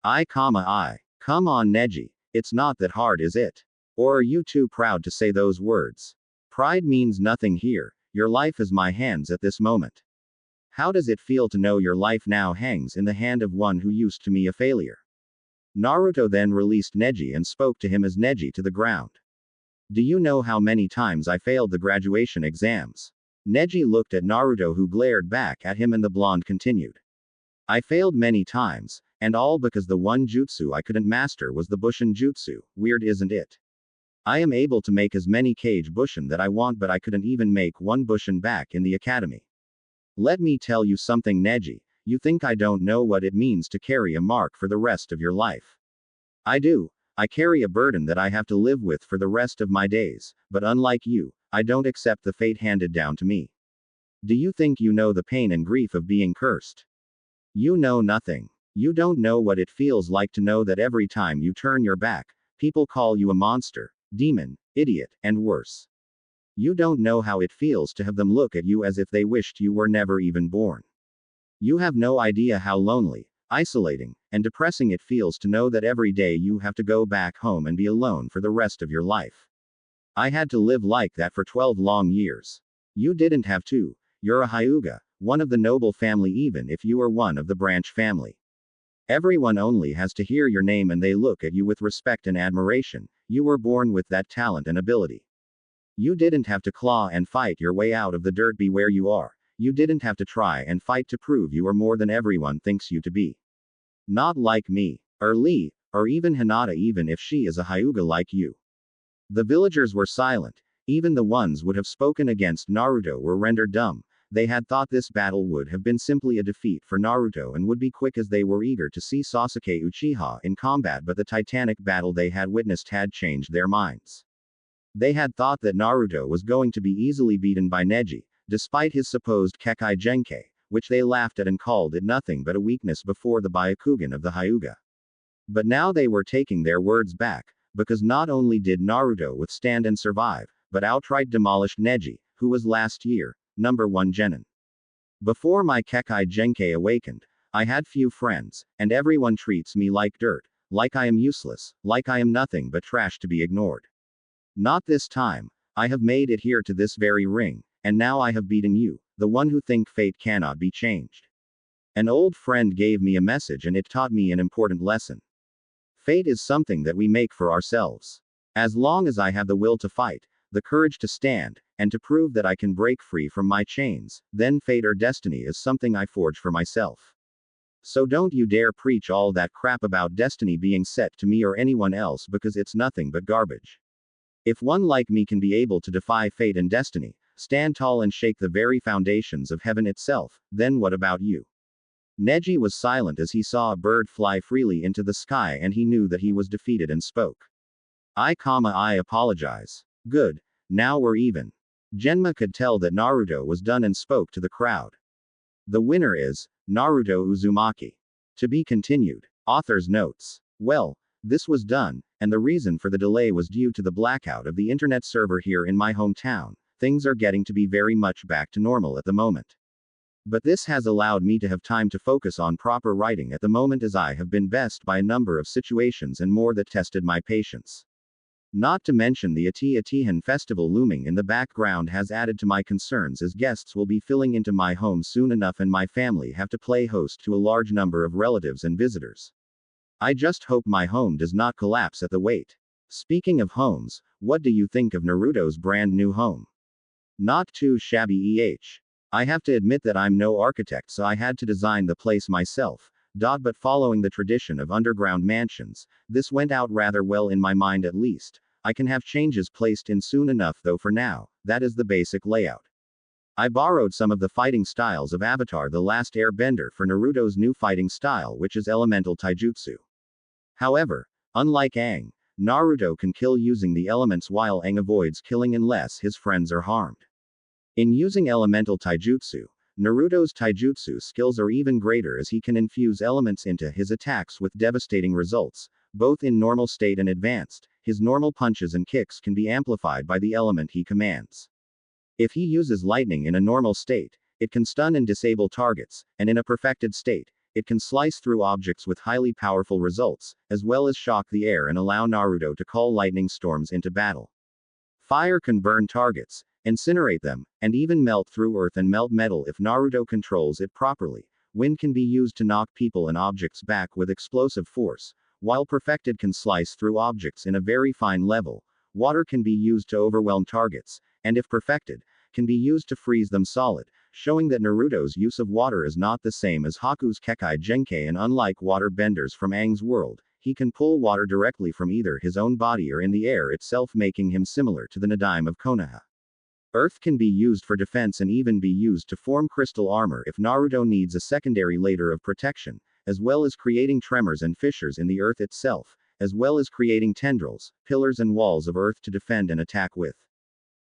Come on Neji, it's not that hard, is it? Or are you too proud to say those words? Pride means nothing here, your life is my hands at this moment. How does it feel to know your life now hangs in the hand of one who used to be a failure? Naruto then released Neji and spoke to him as Neji to the ground. Do you know how many times I failed the graduation exams? Neji looked at Naruto, who glared back at him, and the blonde continued. I failed many times, and all because the one jutsu I couldn't master was the Bushin jutsu. Weird, isn't it? I am able to make as many Kage Bushin that I want, but I couldn't even make one Bushin back in the academy. Let me tell you something, Neji, you think I don't know what it means to carry a mark for the rest of your life. I do. I carry a burden that I have to live with for the rest of my days, but unlike you, I don't accept the fate handed down to me. Do you think you know the pain and grief of being cursed? You know nothing. You don't know what it feels like to know that every time you turn your back, people call you a monster, demon, idiot, and worse. You don't know how it feels to have them look at you as if they wished you were never even born. You have no idea how lonely, isolating, and depressing it feels to know that every day you have to go back home and be alone for the rest of your life. I had to live like that for 12 long years. You didn't have to. You're a Hyuga, one of the noble family, even if you are one of the branch family. Everyone only has to hear your name and they look at you with respect and admiration. You were born with that talent and ability. You didn't have to claw and fight your way out of the dirt, be where you are. You didn't have to try and fight to prove you are more than everyone thinks you to be. Not like me, or Lee, or even Hinata, even if she is a Hyuga like you. The villagers were silent. Even the ones would have spoken against Naruto were rendered dumb. They had thought this battle would have been simply a defeat for Naruto and would be quick, as they were eager to see Sasuke Uchiha in combat, but the titanic battle they had witnessed had changed their minds. They had thought that Naruto was going to be easily beaten by Neji, despite his supposed Kekkei Genkai, which they laughed at and called it nothing but a weakness before the Byakugan of the Hyuga. But now they were taking their words back, because not only did Naruto withstand and survive, but outright demolished Neji, who was last year, #1 genin. Before my Kekkei Genkai awakened, I had few friends, and everyone treats me like dirt, like I am useless, like I am nothing but trash to be ignored. Not this time. I have made it here to this very ring, and now I have beaten you, the one who think fate cannot be changed. An old friend gave me a message and it taught me an important lesson. Fate is something that we make for ourselves. As long as I have the will to fight, the courage to stand, and to prove that I can break free from my chains, then fate or destiny is something I forge for myself. So don't you dare preach all that crap about destiny being set to me or anyone else, because it's nothing but garbage. If one like me can be able to defy fate and destiny, stand tall and shake the very foundations of heaven itself, then what about you? Neji was silent as he saw a bird fly freely into the sky and he knew that he was defeated and spoke. I apologize. Good. Now we're even. Genma could tell that Naruto was done and spoke to the crowd. The winner is Naruto Uzumaki. To be continued. Author's notes. Well, this was done, and the reason for the delay was due to the blackout of the internet server here in my hometown. Things are getting to be very much back to normal at the moment. But this has allowed me to have time to focus on proper writing at the moment, as I have been bested by a number of situations and more that tested my patience. Not to mention the Atihan festival looming in the background has added to my concerns, as guests will be filling into my home soon enough and my family have to play host to a large number of relatives and visitors. I just hope my home does not collapse at the wait. Speaking of homes, what do you think of Naruto's brand new home? Not too shabby I have to admit that I'm no architect, so I had to design the place myself. But following the tradition of underground mansions, this went out rather well in my mind at least. I can have changes placed in soon enough though for now, that is the basic layout. I borrowed some of the fighting styles of Avatar: The Last Airbender for Naruto's new fighting style, which is elemental taijutsu. However, unlike Aang, Naruto can kill using the elements while Aang avoids killing unless his friends are harmed. In using elemental taijutsu, Naruto's taijutsu skills are even greater, as he can infuse elements into his attacks with devastating results, both in normal state and advanced. His normal punches and kicks can be amplified by the element he commands. If he uses lightning in a normal state, it can stun and disable targets, and in a perfected state, it can slice through objects with highly powerful results, as well as shock the air and allow Naruto to call lightning storms into battle. Fire can burn targets, incinerate them, and even melt through earth and melt metal if Naruto controls it properly. Wind can be used to knock people and objects back with explosive force, while perfected can slice through objects in a very fine level. Water can be used to overwhelm targets, and if perfected, can be used to freeze them solid, showing that Naruto's use of water is not the same as Haku's Kekai Genkai, and unlike water benders from Aang's world, he can pull water directly from either his own body or in the air itself, making him similar to the Nadaime of Konoha. Earth can be used for defense and even be used to form crystal armor if Naruto needs a secondary layer of protection, as well as creating tremors and fissures in the earth itself, as well as creating tendrils, pillars and walls of earth to defend and attack with.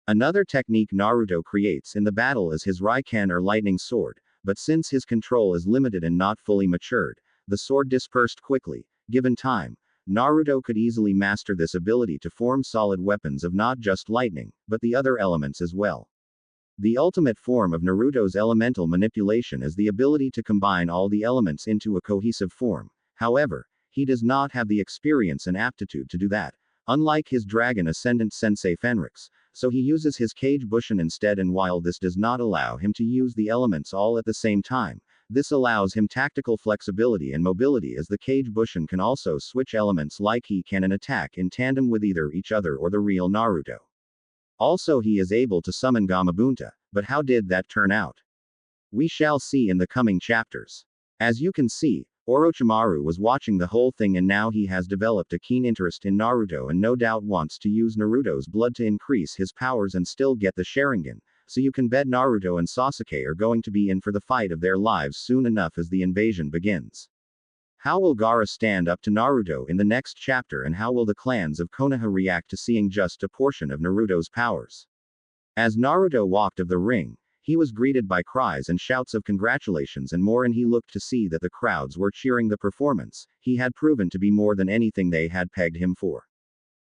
Another technique Naruto creates in the battle is his Raiken or lightning sword, but since his control is limited and not fully matured, the sword dispersed quickly. Given time, Naruto could easily master this ability to form solid weapons of not just lightning, but the other elements as well. The ultimate form of Naruto's elemental manipulation is the ability to combine all the elements into a cohesive form. However, he does not have the experience and aptitude to do that, unlike his dragon ascendant sensei Fenrix, so he uses his Kage Bushin instead, and while this does not allow him to use the elements all at the same time, this allows him tactical flexibility and mobility, as the Kage Bushin can also switch elements like he can and attack in tandem with either each other or the real Naruto. Also, he is able to summon Gamabunta, but how did that turn out? We shall see in the coming chapters. As you can see, Orochimaru was watching the whole thing, and now he has developed a keen interest in Naruto and no doubt wants to use Naruto's blood to increase his powers and still get the Sharingan, so you can bet Naruto and Sasuke are going to be in for the fight of their lives soon enough as the invasion begins. How will Gaara stand up to Naruto in the next chapter, and how will the clans of Konoha react to seeing just a portion of Naruto's powers? As Naruto walked of the ring, he was greeted by cries and shouts of congratulations and more, and he looked to see that the crowds were cheering the performance. He had proven to be more than anything they had pegged him for.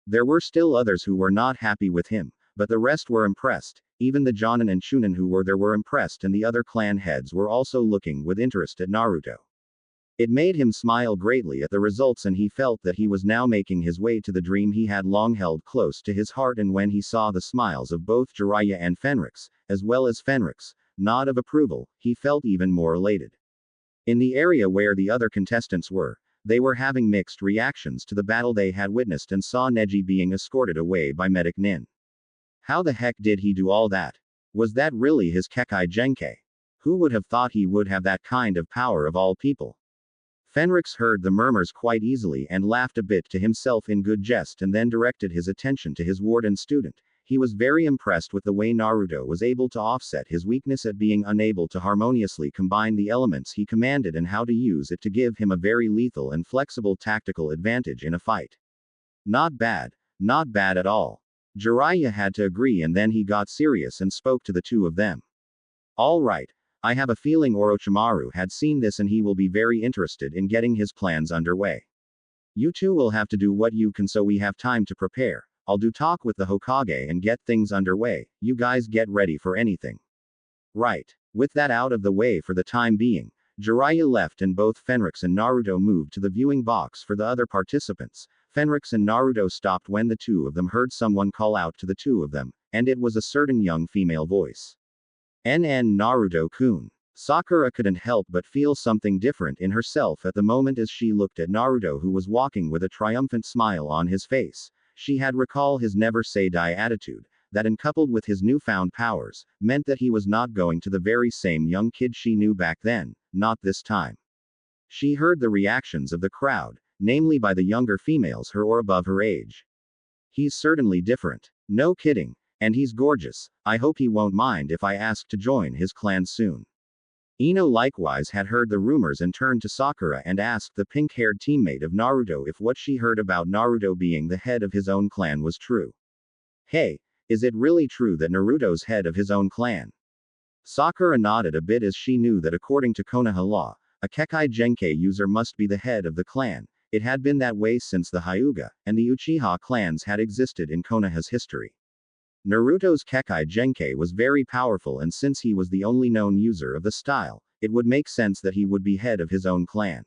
There were still others who were not happy with him, but the rest were impressed. Even the Jonin and Chuunin who were there were impressed, and the other clan heads were also looking with interest at Naruto. It made him smile greatly at the results, and he felt that he was now making his way to the dream he had long held close to his heart. And when he saw the smiles of both Jiraiya and Fenrix, as well as Fenrix, nod of approval, he felt even more elated. In the area where the other contestants were, they were having mixed reactions to the battle they had witnessed and saw Neji being escorted away by Medic Nin. How the heck did he do all that? Was that really his Kekai Genkai? Who would have thought he would have that kind of power of all people? Fenrix heard the murmurs quite easily and laughed a bit to himself in good jest, and then directed his attention to his ward and student. He was very impressed with the way Naruto was able to offset his weakness at being unable to harmoniously combine the elements he commanded, and how to use it to give him a very lethal and flexible tactical advantage in a fight. Not bad. Not bad at all. Jiraiya had to agree, and then he got serious and spoke to the two of them. All right. I have a feeling Orochimaru had seen this and he will be very interested in getting his plans underway. You two will have to do what you can so we have time to prepare. I'll do talk with the Hokage and get things underway. You guys get ready for anything. Right. With that out of the way for the time being, Jiraiya left and both Fenrix and Naruto moved to the viewing box for the other participants. Fenrix and Naruto stopped when the two of them heard someone call out to the two of them, and it was a certain young female voice. NN Naruto-kun. Sakura couldn't help but feel something different in herself at the moment as she looked at Naruto, who was walking with a triumphant smile on his face. She had recalled his never say die attitude, that and coupled with his newfound powers, meant that he was not going to the very same young kid she knew back then, not this time. She heard the reactions of the crowd, namely by the younger females her or above her age. He's certainly different. No kidding. And he's gorgeous. I hope he won't mind if I ask to join his clan soon. Ino likewise had heard the rumors and turned to Sakura and asked the pink-haired teammate of Naruto if what she heard about Naruto being the head of his own clan was true. Hey, is it really true that Naruto's head of his own clan? Sakura nodded a bit as she knew that according to Konoha law, a Kekai Genkai user must be the head of the clan. It had been that way since the Hyuga and the Uchiha clans had existed in Konoha's history. Naruto's Kekai Genkai was very powerful, and since he was the only known user of the style, it would make sense that he would be head of his own clan.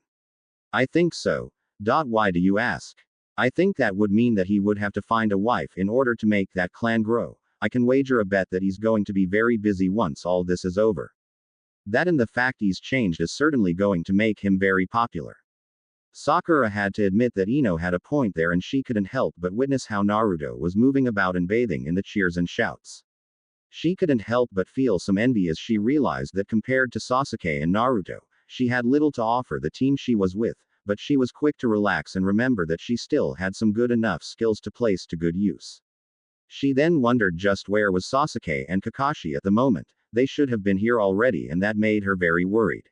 I think so. Why do you ask? I think that would mean that he would have to find a wife in order to make that clan grow. I can wager a bet that he's going to be very busy once all this is over. That and the fact he's changed is certainly going to make him very popular. Sakura had to admit that Ino had a point there, and she couldn't help but witness how Naruto was moving about and bathing in the cheers and shouts. She couldn't help but feel some envy as she realized that compared to Sasuke and Naruto, she had little to offer the team she was with, but she was quick to relax and remember that she still had some good enough skills to place to good use. She then wondered just where was Sasuke and Kakashi at the moment. They should have been here already, and that made her very worried.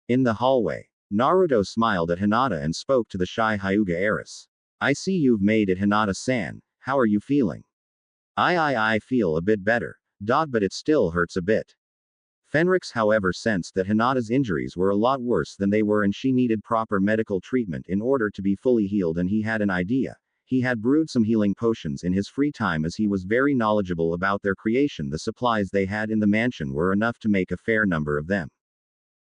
In the hallway, Naruto smiled at Hinata and spoke to the shy Hyuga heiress. I see you've made it, Hinata-san. How are you feeling? I feel a bit better. But it still hurts a bit. Fenrix however sensed that Hinata's injuries were a lot worse than they were, and she needed proper medical treatment in order to be fully healed, and he had an idea. He had brewed some healing potions in his free time as he was very knowledgeable about their creation. The supplies they had in the mansion were enough to make a fair number of them.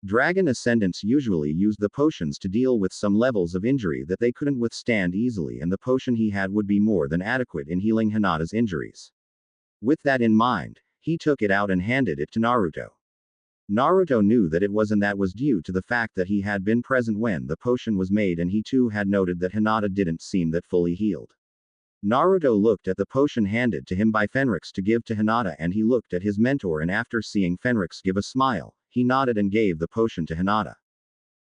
Dragon Ascendants usually used the potions to deal with some levels of injury that they couldn't withstand easily, and the potion he had would be more than adequate in healing Hinata's injuries. With that in mind, he took it out and handed it to Naruto. Naruto knew that it was, and that was due to the fact that he had been present when the potion was made, and he too had noted that Hinata didn't seem that fully healed. Naruto looked at the potion handed to him by Fenrix to give to Hinata, and he looked at his mentor, and after seeing Fenrix give a smile, he nodded and gave the potion to Hinata.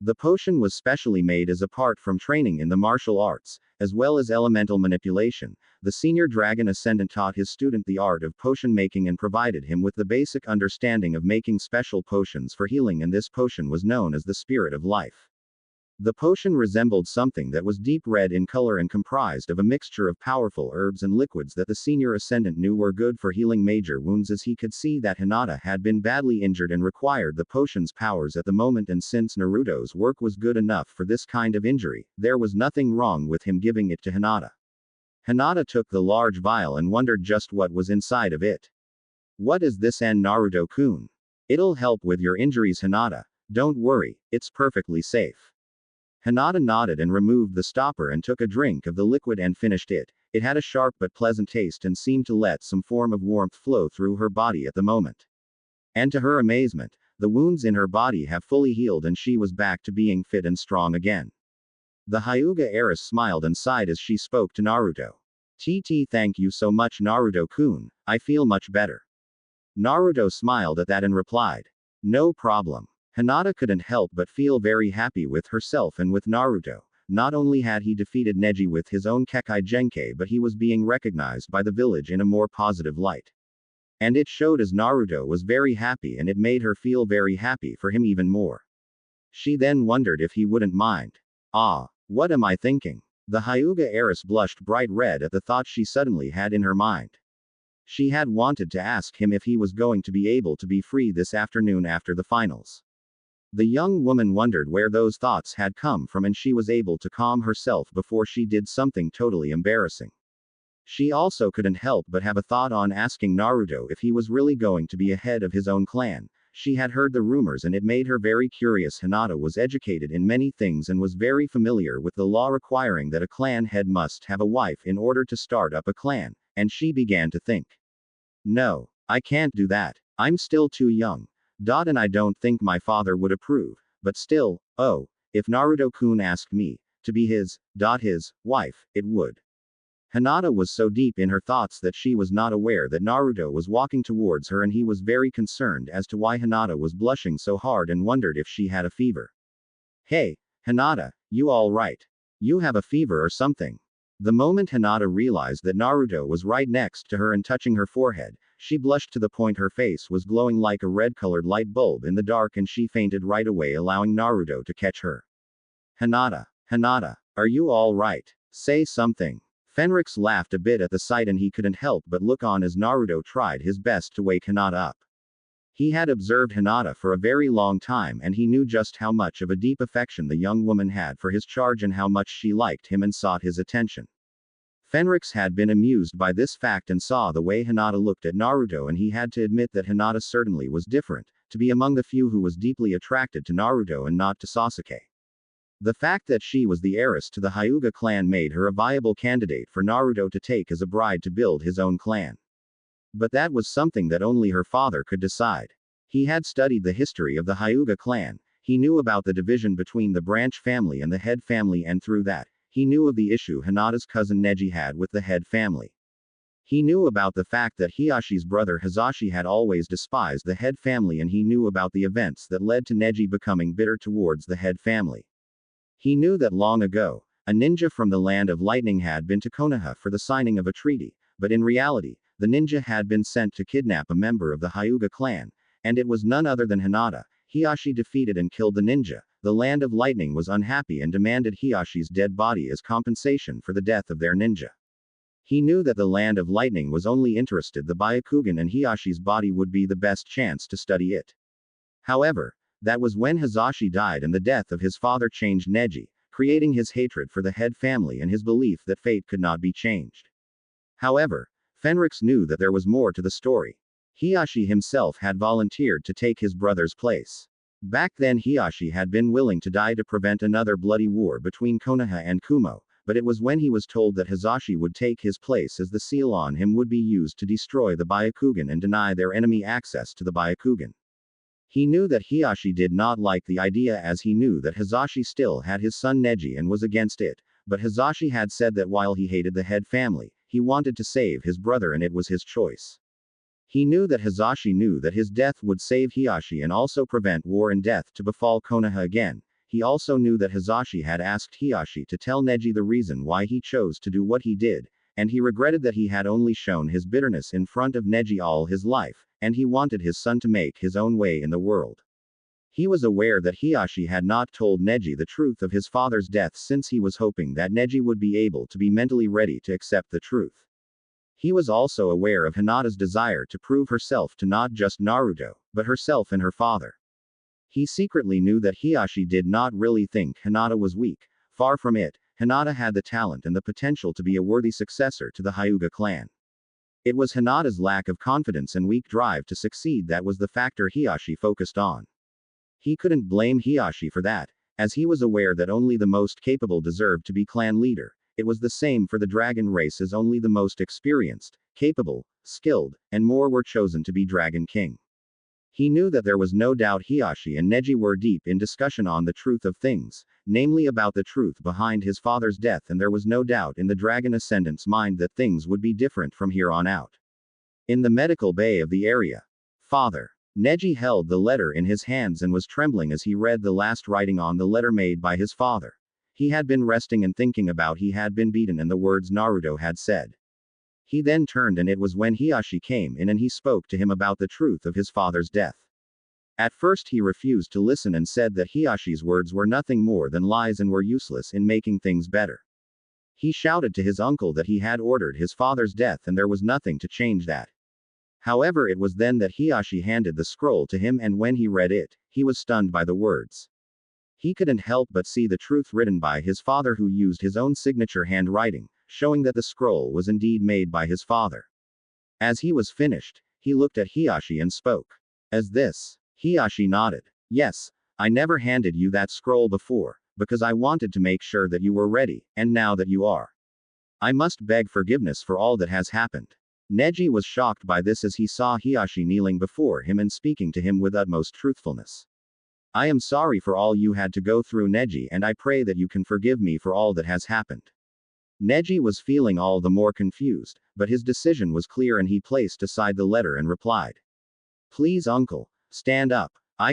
The potion was specially made as apart from training in the martial arts, as well as elemental manipulation. The senior Dragon Ascendant taught his student the art of potion making and provided him with the basic understanding of making special potions for healing, and this potion was known as the Spirit of Life. The potion resembled something that was deep red in color and comprised of a mixture of powerful herbs and liquids that the senior ascendant knew were good for healing major wounds, as he could see that Hinata had been badly injured and required the potion's powers at the moment, and since Naruto's work was good enough for this kind of injury, there was nothing wrong with him giving it to Hinata. Hinata took the large vial and wondered just what was inside of it. What is this, Naruto-kun? It'll help with your injuries, Hinata. Don't worry, it's perfectly safe. Hinata nodded and removed the stopper and took a drink of the liquid and finished it. It had a sharp but pleasant taste and seemed to let some form of warmth flow through her body at the moment. And to her amazement, the wounds in her body have fully healed and she was back to being fit and strong again. The Hyuga heiress smiled and sighed as she spoke to Naruto. Thank you so much Naruto-kun, I feel much better. Naruto smiled at that and replied. No problem. Hinata couldn't help but feel very happy with herself and with Naruto. Not only had he defeated Neji with his own Kekai Genkai, but he was being recognized by the village in a more positive light. And it showed as Naruto was very happy and it made her feel very happy for him even more. She then wondered if he wouldn't mind. Ah, what am I thinking? The Hyuga heiress blushed bright red at the thought she suddenly had in her mind. She had wanted to ask him if he was going to be able to be free this afternoon after the finals. The young woman wondered where those thoughts had come from and she was able to calm herself before she did something totally embarrassing. She also couldn't help but have a thought on asking Naruto if he was really going to be ahead of his own clan. She had heard the rumors and it made her very curious. Hinata was educated in many things and was very familiar with the law requiring that a clan head must have a wife in order to start up a clan, and she began to think. No, I can't do that. I'm still too young. And I don't think my father would approve, but still, oh, if Naruto-kun asked me to be his wife, it would. Hinata was so deep in her thoughts that she was not aware that Naruto was walking towards her and he was very concerned as to why Hinata was blushing so hard and wondered if she had a fever. Hey, Hinata, you all right? You have a fever or something? The moment Hinata realized that Naruto was right next to her and touching her forehead, she blushed to the point her face was glowing like a red-colored light bulb in the dark and she fainted right away, allowing Naruto to catch her. Hinata, are you all right? Say something. Fenrix laughed a bit at the sight and he couldn't help but look on as Naruto tried his best to wake Hinata up. He had observed Hinata for a very long time and he knew just how much of a deep affection the young woman had for his charge and how much she liked him and sought his attention. Fenrix had been amused by this fact and saw the way Hinata looked at Naruto and he had to admit that Hinata certainly was different, to be among the few who was deeply attracted to Naruto and not to Sasuke. The fact that she was the heiress to the Hyuga clan made her a viable candidate for Naruto to take as a bride to build his own clan. But that was something that only her father could decide. He had studied the history of the Hyuga clan, he knew about the division between the branch family and the head family, and through that, he knew of the issue Hinata's cousin Neji had with the head family. He knew about the fact that Hiyashi's brother Hisashi had always despised the head family, and he knew about the events that led to Neji becoming bitter towards the head family. He knew that long ago, a ninja from the land of lightning had been to Konoha for the signing of a treaty, but in reality, the ninja had been sent to kidnap a member of the Hyuga clan, and it was none other than Hinata. Hiyashi defeated and killed the ninja. The land of lightning was unhappy and demanded Hiyashi's dead body as compensation for the death of their ninja. He knew that the land of lightning was only interested the Byakugan and Hiyashi's body would be the best chance to study it. However, that was when Hisashi died and the death of his father changed Neji, creating his hatred for the head family and his belief that fate could not be changed. However, Fenrix knew that there was more to the story. Hiyashi himself had volunteered to take his brother's place. Back then Hiyashi had been willing to die to prevent another bloody war between Konoha and Kumo, but it was when he was told that Hisashi would take his place as the seal on him would be used to destroy the Byakugan and deny their enemy access to the Byakugan. He knew that Hiyashi did not like the idea, as he knew that Hisashi still had his son Neji and was against it, but Hisashi had said that while he hated the head family, he wanted to save his brother and it was his choice. He knew that Hisashi knew that his death would save Hiyashi and also prevent war and death to befall Konoha again. He also knew that Hisashi had asked Hiyashi to tell Neji the reason why he chose to do what he did, and he regretted that he had only shown his bitterness in front of Neji all his life, and he wanted his son to make his own way in the world. He was aware that Hiyashi had not told Neji the truth of his father's death since he was hoping that Neji would be able to be mentally ready to accept the truth. He was also aware of Hinata's desire to prove herself to not just Naruto, but herself and her father. He secretly knew that Hiyashi did not really think Hinata was weak. Far from it, Hinata had the talent and the potential to be a worthy successor to the Hyuga clan. It was Hinata's lack of confidence and weak drive to succeed that was the factor Hiyashi focused on. He couldn't blame Hiyashi for that. as he was aware that only the most capable deserved to be clan leader. It was the same for the dragon race, as only the most experienced, capable, skilled, and more were chosen to be Dragon King. He knew that there was no doubt Hiashi and Neji were deep in discussion on the truth of things, namely about the truth behind his father's death, and there was no doubt in the dragon ascendant's mind that things would be different from here on out. In the medical bay of the area. Father. Neji held the letter in his hands and was trembling as he read the last writing on the letter made by his father. He had been resting and thinking about he had been beaten and the words Naruto had said. He then turned, and it was when Hiashi came in and he spoke to him about the truth of his father's death. At first he refused to listen and said that Hiashi's words were nothing more than lies and were useless in making things better. He shouted to his uncle that he had ordered his father's death and there was nothing to change that. However, it was then that Hiashi handed the scroll to him, and when he read it, he was stunned by the words. He couldn't help but see the truth written by his father, who used his own signature handwriting, showing that the scroll was indeed made by his father. As he was finished, he looked at Hiashi and spoke. As this? Hiashi nodded. Yes, I never handed you that scroll before, because I wanted to make sure that you were ready, and now that you are. I must beg forgiveness for all that has happened. Neji was shocked by this as he saw Hiashi kneeling before him and speaking to him with utmost truthfulness. I am sorry for all you had to go through, Neji, and I pray that you can forgive me for all that has happened. Neji was feeling all the more confused, but his decision was clear and he placed aside the letter and replied. Please, uncle, stand up. I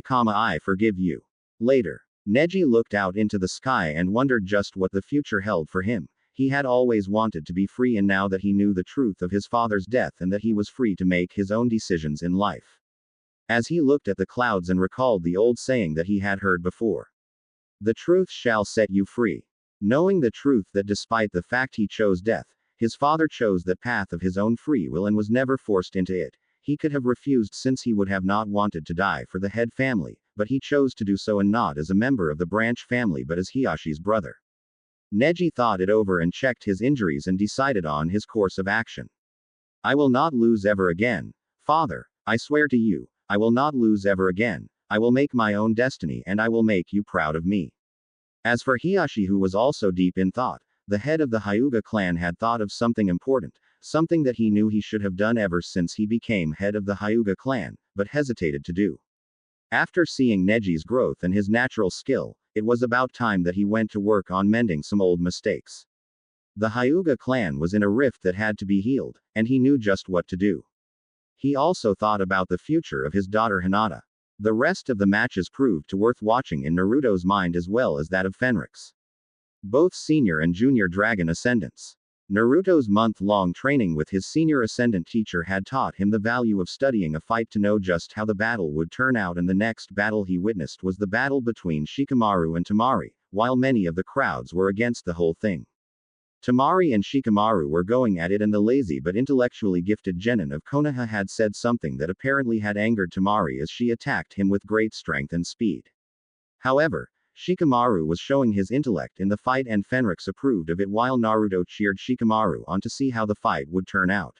forgive you. Later. Neji looked out into the sky and wondered just what the future held for him. He had always wanted to be free, and now that he knew the truth of his father's death and that he was free to make his own decisions in life. As he looked at the clouds and recalled the old saying that he had heard before. The truth shall set you free. Knowing the truth that despite the fact he chose death, his father chose that path of his own free will and was never forced into it. He could have refused, since he would have not wanted to die for the head family, but he chose to do so, and not as a member of the branch family but as Hiashi's brother. Neji thought it over and checked his injuries and decided on his course of action. I will not lose ever again. Father, I swear to you, I will not lose ever again. I will make my own destiny and I will make you proud of me. As for Hiashi, who was also deep in thought, the head of the Hyuga clan had thought of something important, something that he knew he should have done ever since he became head of the Hyuga clan, but hesitated to do. After seeing Neji's growth and his natural skill, it was about time that he went to work on mending some old mistakes. The Hyuga clan was in a rift that had to be healed, and he knew just what to do. He also thought about the future of his daughter Hinata. The rest of the matches proved to worth watching in Naruto's mind as well as that of Fenrix. Both senior and junior dragon ascendants. Naruto's month-long training with his senior ascendant teacher had taught him the value of studying a fight to know just how the battle would turn out, and the next battle he witnessed was the battle between Shikamaru and Temari, while many of the crowds were against the whole thing. Temari and Shikamaru were going at it, and the lazy but intellectually gifted genin of Konoha had said something that apparently had angered Temari as she attacked him with great strength and speed. However, Shikamaru was showing his intellect in the fight, and Fenrix approved of it while Naruto cheered Shikamaru on to see how the fight would turn out.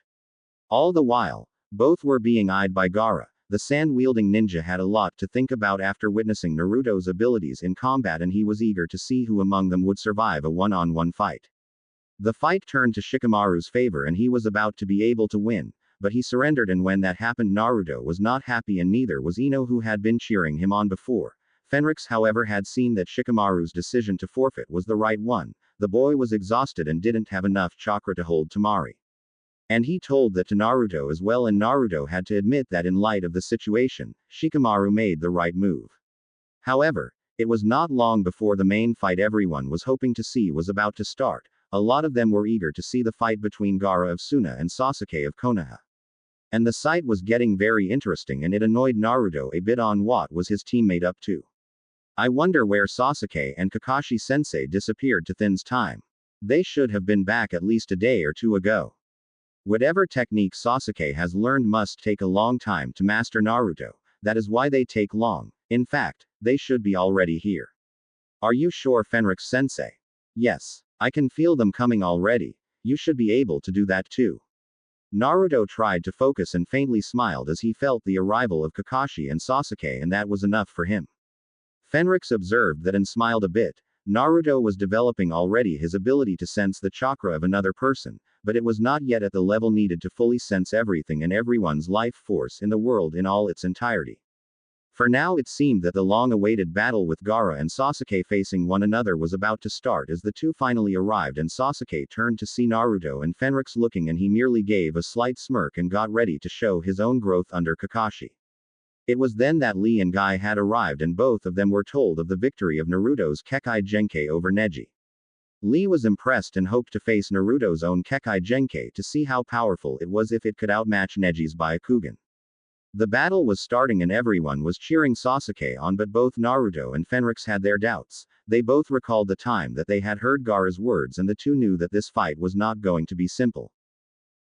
All the while, both were being eyed by Gaara. The sand-wielding ninja had a lot to think about after witnessing Naruto's abilities in combat, and he was eager to see who among them would survive a one-on-one fight. The fight turned to Shikamaru's favor and he was about to be able to win, but he surrendered, and when that happened Naruto was not happy, and neither was Ino, who had been cheering him on before. Fenrix, however, had seen that Shikamaru's decision to forfeit was the right one. The boy was exhausted and didn't have enough chakra to hold Temari. And he told that to Naruto as well, and Naruto had to admit that in light of the situation, Shikamaru made the right move. However, it was not long before the main fight everyone was hoping to see was about to start. A lot of them were eager to see the fight between Gaara of Suna and Sasuke of Konoha. And the sight was getting very interesting, and it annoyed Naruto a bit on what was his teammate up to. I wonder where Sasuke and Kakashi-sensei disappeared to Thin's time. They should have been back at least a day or two ago. Whatever technique Sasuke has learned must take a long time to master Naruto. That is why they take long. In fact, they should be already here. Are you sure, Fenrix-sensei? Yes. I can feel them coming already. You should be able to do that too. Naruto tried to focus and faintly smiled as he felt the arrival of Kakashi and Sasuke, and that was enough for him. Fenrix observed that and smiled a bit. Naruto was developing already his ability to sense the chakra of another person, but it was not yet at the level needed to fully sense everything and everyone's life force in the world in all its entirety. For now it seemed that the long-awaited battle with Gaara and Sasuke facing one another was about to start as the two finally arrived and Sasuke turned to see Naruto and Fenrix looking and he merely gave a slight smirk and got ready to show his own growth under Kakashi. It was then that Lee and Guy had arrived and both of them were told of the victory of Naruto's Kekkei Genkai over Neji. Lee was impressed and hoped to face Naruto's own Kekkei Genkai to see how powerful it was if it could outmatch Neji's Byakugan. The battle was starting and everyone was cheering Sasuke on, but both Naruto and Fenrix had their doubts. They both recalled the time that they had heard Gaara's words and the two knew that this fight was not going to be simple.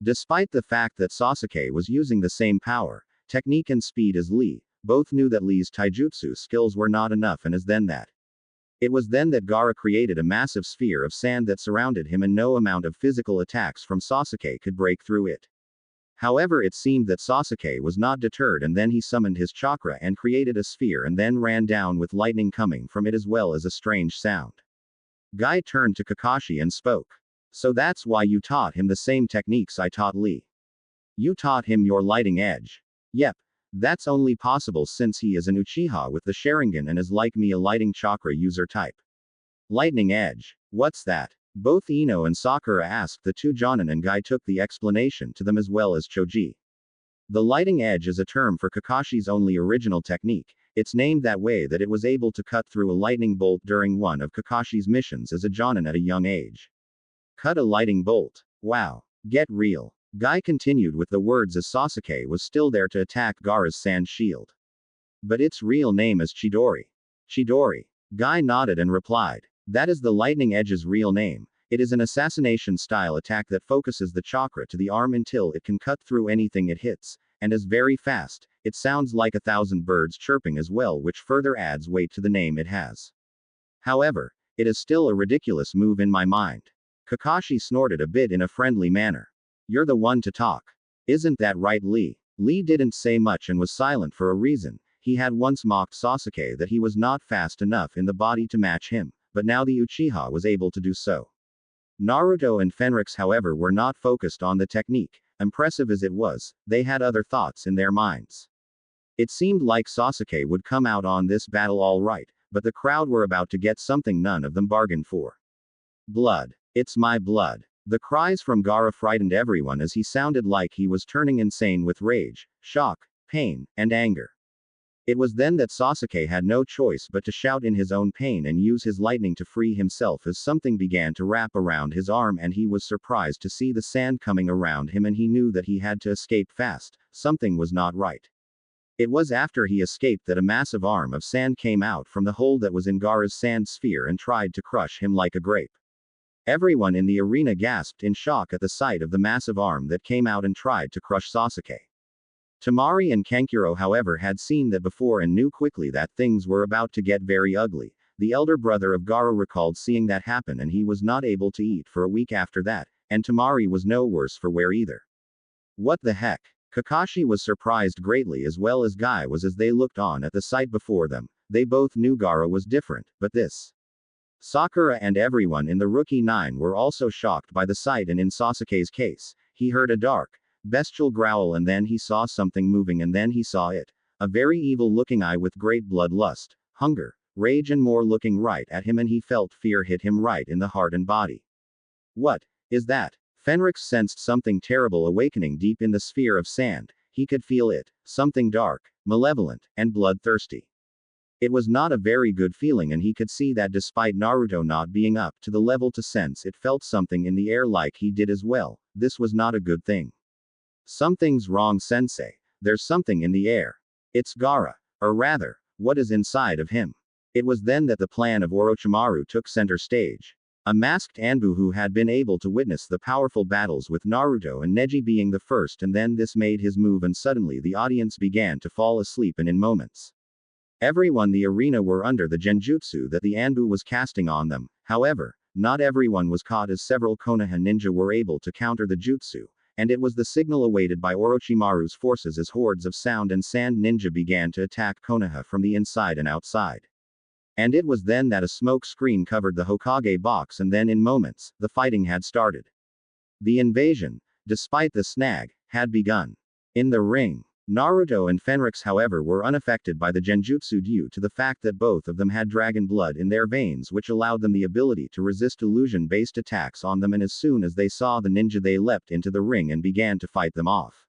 Despite the fact that Sasuke was using the same power, technique and speed as Lee, both knew that Lee's taijutsu skills were not enough and it was then that Gaara created a massive sphere of sand that surrounded him and no amount of physical attacks from Sasuke could break through it. However, it seemed that Sasuke was not deterred and then he summoned his chakra and created a sphere and then ran down with lightning coming from it as well as a strange sound. Guy turned to Kakashi and spoke. So that's why you taught him the same techniques I taught Lee. You taught him your lighting edge. Yep. That's only possible since he is an Uchiha with the Sharingan and is like me a lighting chakra user type. Lightning edge. What's that? Both Ino and Sakura asked the two Jonin and Guy took the explanation to them as well as Choji. The lighting edge is a term for Kakashi's only original technique. It's named that way that it was able to cut through a lightning bolt during one of Kakashi's missions as a Jonin at a young age. Cut a lighting bolt. Wow. Get real. Guy continued with the words as Sasuke was still there to attack Gaara's sand shield. But its real name is Chidori. Chidori. Guy nodded and replied. That is the lightning edge's real name. It is an assassination-style attack that focuses the chakra to the arm until it can cut through anything it hits, and is very fast. It sounds like 1,000 birds chirping as well, which further adds weight to the name it has. However, it is still a ridiculous move in my mind. Kakashi snorted a bit in a friendly manner. You're the one to talk. Isn't that right, Lee? Lee didn't say much and was silent for a reason. He had once mocked Sasuke that he was not fast enough in the body to match him, but now the Uchiha was able to do so. Naruto and Fenrix, however, were not focused on the technique. Impressive as it was, they had other thoughts in their minds. It seemed like Sasuke would come out on this battle all right, but the crowd were about to get something none of them bargained for. Blood. It's my blood. The cries from Gaara frightened everyone as he sounded like he was turning insane with rage, shock, pain, and anger. It was then that Sasuke had no choice but to shout in his own pain and use his lightning to free himself as something began to wrap around his arm and he was surprised to see the sand coming around him and he knew that he had to escape fast. Something was not right. It was after he escaped that a massive arm of sand came out from the hole that was in Gaara's sand sphere and tried to crush him like a grape. Everyone in the arena gasped in shock at the sight of the massive arm that came out and tried to crush Sasuke. Temari and Kankuro, however, had seen that before and knew quickly that things were about to get very ugly. The elder brother of Gaara recalled seeing that happen and he was not able to eat for a week after that, and Temari was no worse for wear either. What the heck? Kakashi was surprised greatly as well as Guy was as they looked on at the sight before them. They both knew Gaara was different, but this. Sakura and everyone in the Rookie 9 were also shocked by the sight, and in Sasuke's case, he heard a dark, bestial growl and then he saw something moving and then he saw it. A very evil-looking eye with great bloodlust, hunger, rage and more looking right at him and he felt fear hit him right in the heart and body. What is that? Fenrix sensed something terrible awakening deep in the sphere of sand. He could feel it, something dark, malevolent, and bloodthirsty. It was not a very good feeling and he could see that despite Naruto not being up to the level to sense it, felt something in the air like he did as well. This was not a good thing. Something's wrong, sensei. There's something in the air. It's Gaara. Or rather, what is inside of him. It was then that the plan of Orochimaru took center stage. A masked Anbu who had been able to witness the powerful battles with Naruto and Neji being the first, and then this made his move and suddenly the audience began to fall asleep and in moments. Everyone in the arena were under the genjutsu that the Anbu was casting on them. However, not everyone was caught as several Konoha ninja were able to counter the jutsu, and it was the signal awaited by Orochimaru's forces as hordes of sound and sand ninja began to attack Konoha from the inside and outside. And it was then that a smoke screen covered the Hokage box, and then in moments, the fighting had started. The invasion, despite the snag, had begun. In the ring, Naruto and Fenrix, however, were unaffected by the genjutsu due to the fact that both of them had dragon blood in their veins, which allowed them the ability to resist illusion-based attacks on them, and as soon as they saw the ninja, they leapt into the ring and began to fight them off.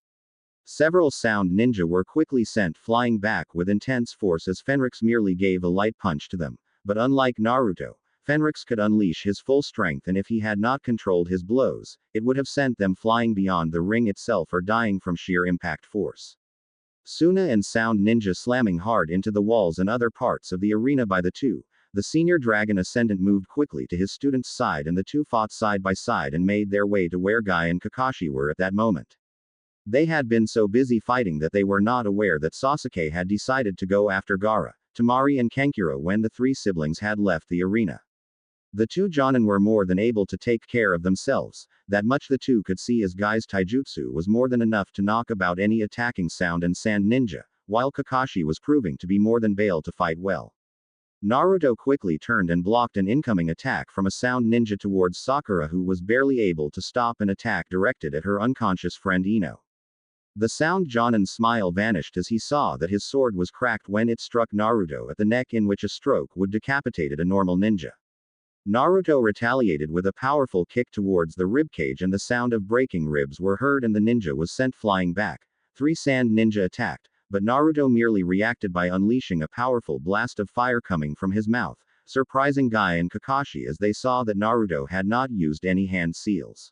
Several sound ninja were quickly sent flying back with intense force as Fenrix merely gave a light punch to them, but unlike Naruto, Fenrix could unleash his full strength, and if he had not controlled his blows, it would have sent them flying beyond the ring itself or dying from sheer impact force. Suna and Sound Ninja slamming hard into the walls and other parts of the arena by the two, the senior dragon ascendant moved quickly to his student's side, and the two fought side by side and made their way to where Guy and Kakashi were at that moment. They had been so busy fighting that they were not aware that Sasuke had decided to go after Gaara, Temari and Kankuro when the three siblings had left the arena. The two Jonin were more than able to take care of themselves, that much the two could see, as Guy's taijutsu was more than enough to knock about any attacking Sound and Sand ninja, while Kakashi was proving to be more than able to fight well. Naruto quickly turned and blocked an incoming attack from a Sound ninja towards Sakura, who was barely able to stop an attack directed at her unconscious friend Ino. The Sound Jonin's smile vanished as he saw that his sword was cracked when it struck Naruto at the neck, in which a stroke would decapitated a normal ninja. Naruto retaliated with a powerful kick towards the ribcage, and the sound of breaking ribs were heard and the ninja was sent flying back. Three Sand ninja attacked, but Naruto merely reacted by unleashing a powerful blast of fire coming from his mouth, surprising Guy and Kakashi as they saw that Naruto had not used any hand seals.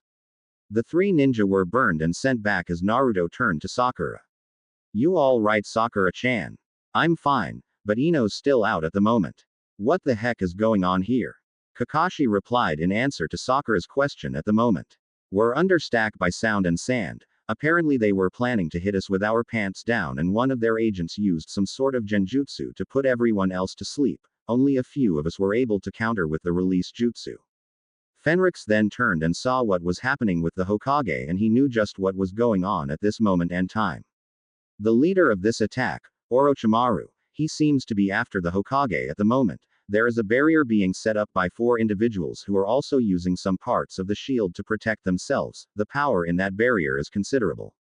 The three ninja were burned and sent back as Naruto turned to Sakura. "You all right, Sakura-chan?" "I'm fine, but Ino's still out at the moment." "What the heck is going on here?" Kakashi replied in answer to Sakura's question. "At the moment, we're understacked by Sound and Sand. Apparently they were planning to hit us with our pants down, and one of their agents used some sort of genjutsu to put everyone else to sleep. Only a few of us were able to counter with the release jutsu." Fenrix then turned and saw what was happening with the Hokage, and he knew just what was going on at this moment and time. The leader of this attack, Orochimaru, he seems to be after the Hokage at the moment. There is a barrier being set up by four individuals who are also using some parts of the shield to protect themselves. The power in that barrier is considerable.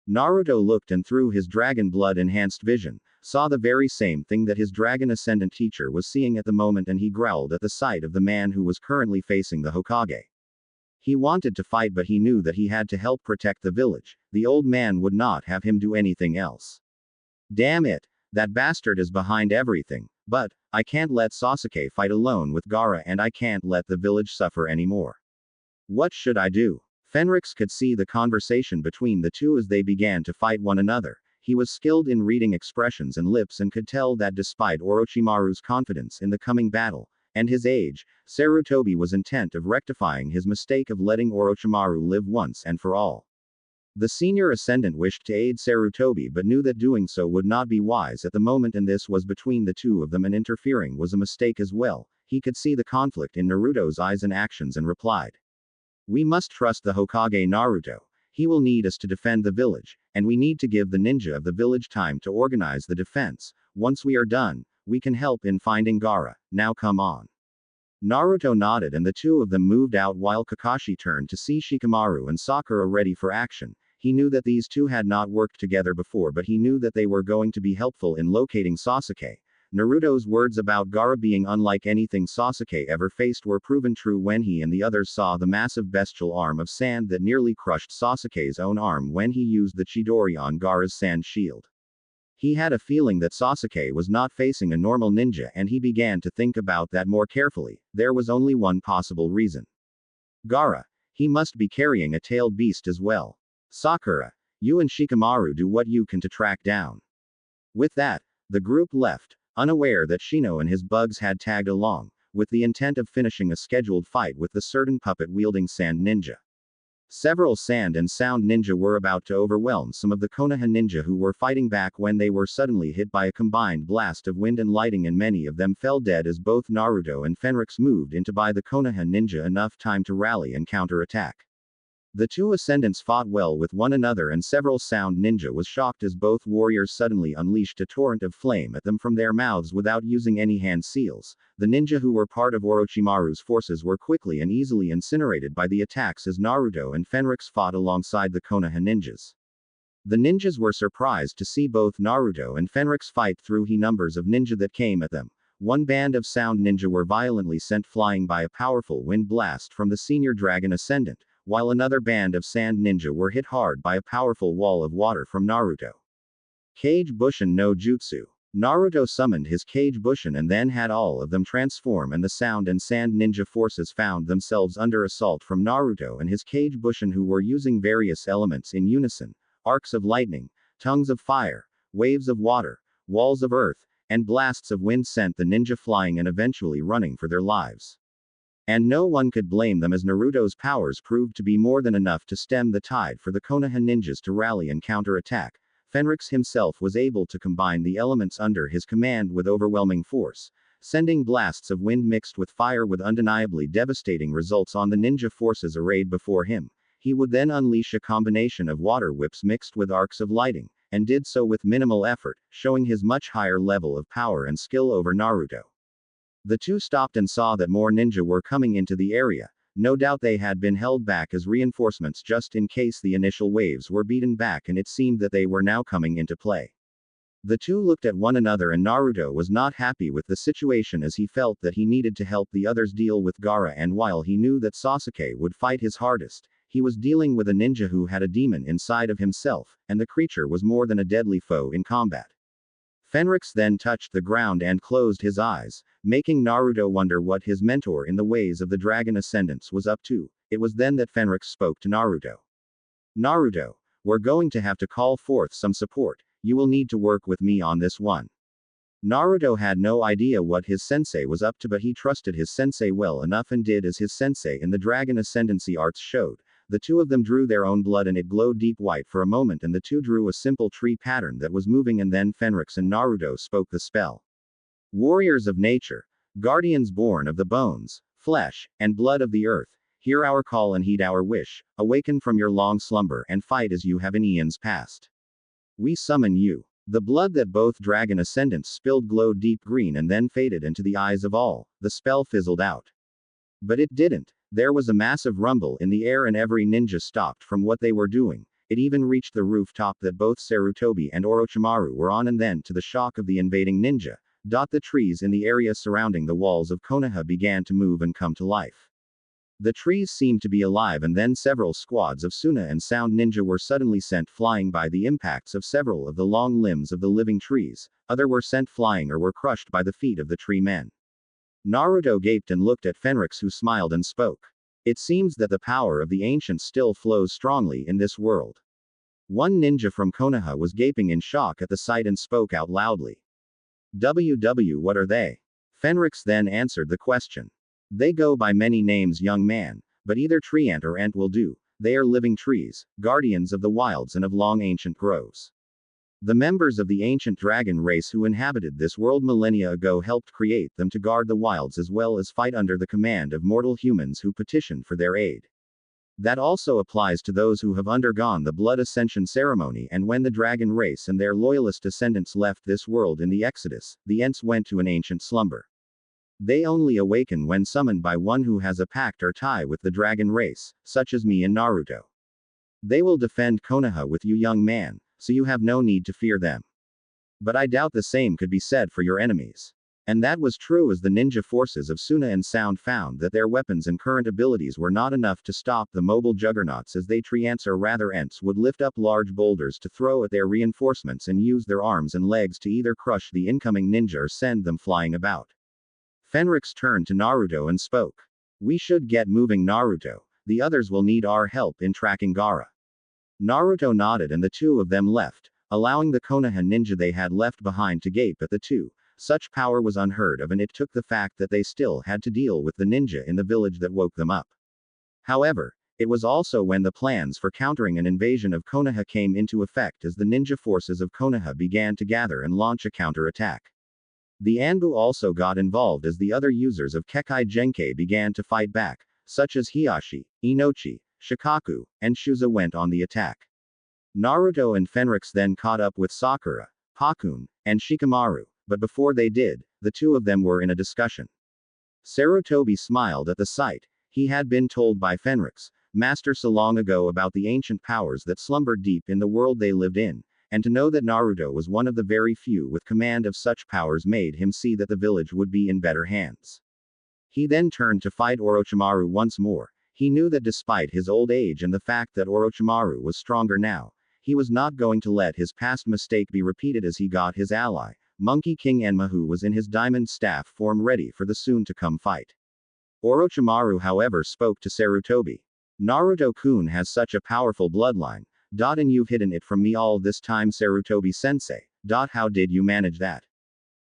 Naruto looked, and through his dragon blood enhanced vision, saw the very same thing that his dragon ascendant teacher was seeing at the moment, and he growled at the sight of the man who was currently facing the Hokage. He wanted to fight, but he knew that he had to help protect the village. The old man would not have him do anything else. "Damn it, that bastard is behind everything. But I can't let Sasuke fight alone with Gaara, and I can't let the village suffer anymore. What should I do?" Fenrix could see the conversation between the two as they began to fight one another. He was skilled in reading expressions and lips and could tell that despite Orochimaru's confidence in the coming battle, and his age, Sarutobi was intent of rectifying his mistake of letting Orochimaru live once and for all. The senior ascendant wished to aid Sarutobi but knew that doing so would not be wise at the moment, and this was between the two of them, and interfering was a mistake as well. He could see the conflict in Naruto's eyes and actions and replied, "We must trust the Hokage Naruto. He will need us to defend the village, and we need to give the ninja of the village time to organize the defense. Once we are done, we can help in finding Gaara. Now come on." Naruto nodded, and the two of them moved out while Kakashi turned to see Shikamaru and Sakura ready for action. He knew that these two had not worked together before, but he knew that they were going to be helpful in locating Sasuke. Naruto's words about Gaara being unlike anything Sasuke ever faced were proven true when he and the others saw the massive bestial arm of sand that nearly crushed Sasuke's own arm when he used the Chidori on Gaara's sand shield. He had a feeling that Sasuke was not facing a normal ninja, and he began to think about that more carefully. There was only one possible reason. Gaara. He must be carrying a tailed beast as well. "Sakura, you and Shikamaru do what you can to track down." With that, the group left, unaware that Shino and his bugs had tagged along, with the intent of finishing a scheduled fight with the certain puppet-wielding Sand Ninja. Several Sand and Sound Ninja were about to overwhelm some of the Konoha Ninja who were fighting back when they were suddenly hit by a combined blast of wind and lightning, and many of them fell dead as both Naruto and Fenrix moved in to buy the Konoha Ninja enough time to rally and counterattack. The two ascendants fought well with one another, and several sound ninja was shocked as both warriors suddenly unleashed a torrent of flame at them from their mouths without using any hand seals. The ninja who were part of Orochimaru's forces were quickly and easily incinerated by the attacks as Naruto and Fenrix fought alongside the Konoha ninjas. The ninjas were surprised to see both Naruto and Fenrix fight through the numbers of ninja that came at them. One band of sound ninja were violently sent flying by a powerful wind blast from the senior dragon ascendant, while another band of sand ninja were hit hard by a powerful wall of water from Naruto. Kage Bushin no Jutsu. Naruto summoned his Kage Bushin and then had all of them transform, and the sound and sand ninja forces found themselves under assault from Naruto and his Kage Bushin, who were using various elements in unison: arcs of lightning, tongues of fire, waves of water, walls of earth, and blasts of wind sent the ninja flying and eventually running for their lives. And no one could blame them, as Naruto's powers proved to be more than enough to stem the tide for the Konoha ninjas to rally and counterattack. Fenrix himself was able to combine the elements under his command with overwhelming force, sending blasts of wind mixed with fire with undeniably devastating results on the ninja forces arrayed before him. He would then unleash a combination of water whips mixed with arcs of lighting, and did so with minimal effort, showing his much higher level of power and skill over Naruto. The two stopped and saw that more ninja were coming into the area. No doubt they had been held back as reinforcements just in case the initial waves were beaten back, and it seemed that they were now coming into play. The two looked at one another, and Naruto was not happy with the situation as he felt that he needed to help the others deal with Gaara, and while he knew that Sasuke would fight his hardest, he was dealing with a ninja who had a demon inside of himself, and the creature was more than a deadly foe in combat. Fenrix then touched the ground and closed his eyes, making Naruto wonder what his mentor in the ways of the dragon ascendants was up to. It was then that Fenrix spoke to Naruto. Naruto, we're going to have to call forth some support. You will need to work with me on this one. Naruto had no idea what his sensei was up to, but he trusted his sensei well enough and did as his sensei in the dragon ascendancy arts showed. The two of them drew their own blood and it glowed deep white for a moment, and the two drew a simple tree pattern that was moving, and then Fenrix and Naruto spoke the spell. Warriors of nature, guardians born of the bones, flesh, and blood of the earth, hear our call and heed our wish. Awaken from your long slumber and fight as you have in eons past. We summon you. The blood that both dragon ascendants spilled glowed deep green and then faded into the eyes of all. The spell fizzled out. But it didn't. There was a massive rumble in the air and every ninja stopped from what they were doing. It even reached the rooftop that both Sarutobi and Orochimaru were on, and then, to the shock of the invading ninja, the trees in the area surrounding the walls of Konoha began to move and come to life. The trees seemed to be alive, and then several squads of Suna and Sound ninja were suddenly sent flying by the impacts of several of the long limbs of the living trees. Others were sent flying or were crushed by the feet of the tree men. Naruto gaped and looked at Fenrix, who smiled and spoke. It seems that the power of the ancients still flows strongly in this world. One ninja from Konoha was gaping in shock at the sight and spoke out loudly. What are they? Fenrix then answered the question. They go by many names, young man, but either tree ant or ant will do. They are living trees, guardians of the wilds and of long ancient groves. The members of the ancient dragon race who inhabited this world millennia ago helped create them to guard the wilds as well as fight under the command of mortal humans who petitioned for their aid. That also applies to those who have undergone the blood ascension ceremony, and when the dragon race and their loyalist descendants left this world in the Exodus, the Ents went to an ancient slumber. They only awaken when summoned by one who has a pact or tie with the dragon race, such as me and Naruto. They will defend Konoha with you, young man, so you have no need to fear them. But I doubt the same could be said for your enemies. And that was true, as the ninja forces of Suna and Sound found that their weapons and current abilities were not enough to stop the mobile juggernauts, as they tree ants, or rather ents, would lift up large boulders to throw at their reinforcements and use their arms and legs to either crush the incoming ninja or send them flying about. Fenrix turned to Naruto and spoke. We should get moving, Naruto. The others will need our help in tracking Gaara. Naruto nodded and the two of them left, allowing the Konoha ninja they had left behind to gape at the two. Such power was unheard of, and it took the fact that they still had to deal with the ninja in the village that woke them up. However, it was also when the plans for countering an invasion of Konoha came into effect, as the ninja forces of Konoha began to gather and launch a counterattack. The Anbu also got involved as the other users of Kekkei Genkai began to fight back, such as Hiashi, Inochi, Shikaku, and Shuza went on the attack. Naruto and Fenrix then caught up with Sakura, Pakun, and Shikamaru, but before they did, the two of them were in a discussion. Sarutobi smiled at the sight. He had been told by Fenrix, master so long ago about the ancient powers that slumbered deep in the world they lived in, and to know that Naruto was one of the very few with command of such powers made him see that the village would be in better hands. He then turned to fight Orochimaru once more. He knew that despite his old age and the fact that Orochimaru was stronger now, he was not going to let his past mistake be repeated as he got his ally, Monkey King Enma, who was in his diamond staff form ready for the soon-to-come fight. Orochimaru however spoke to Sarutobi. Naruto-kun has such a powerful bloodline, and you've hidden it from me all this time, Sarutobi-sensei. How did you manage that?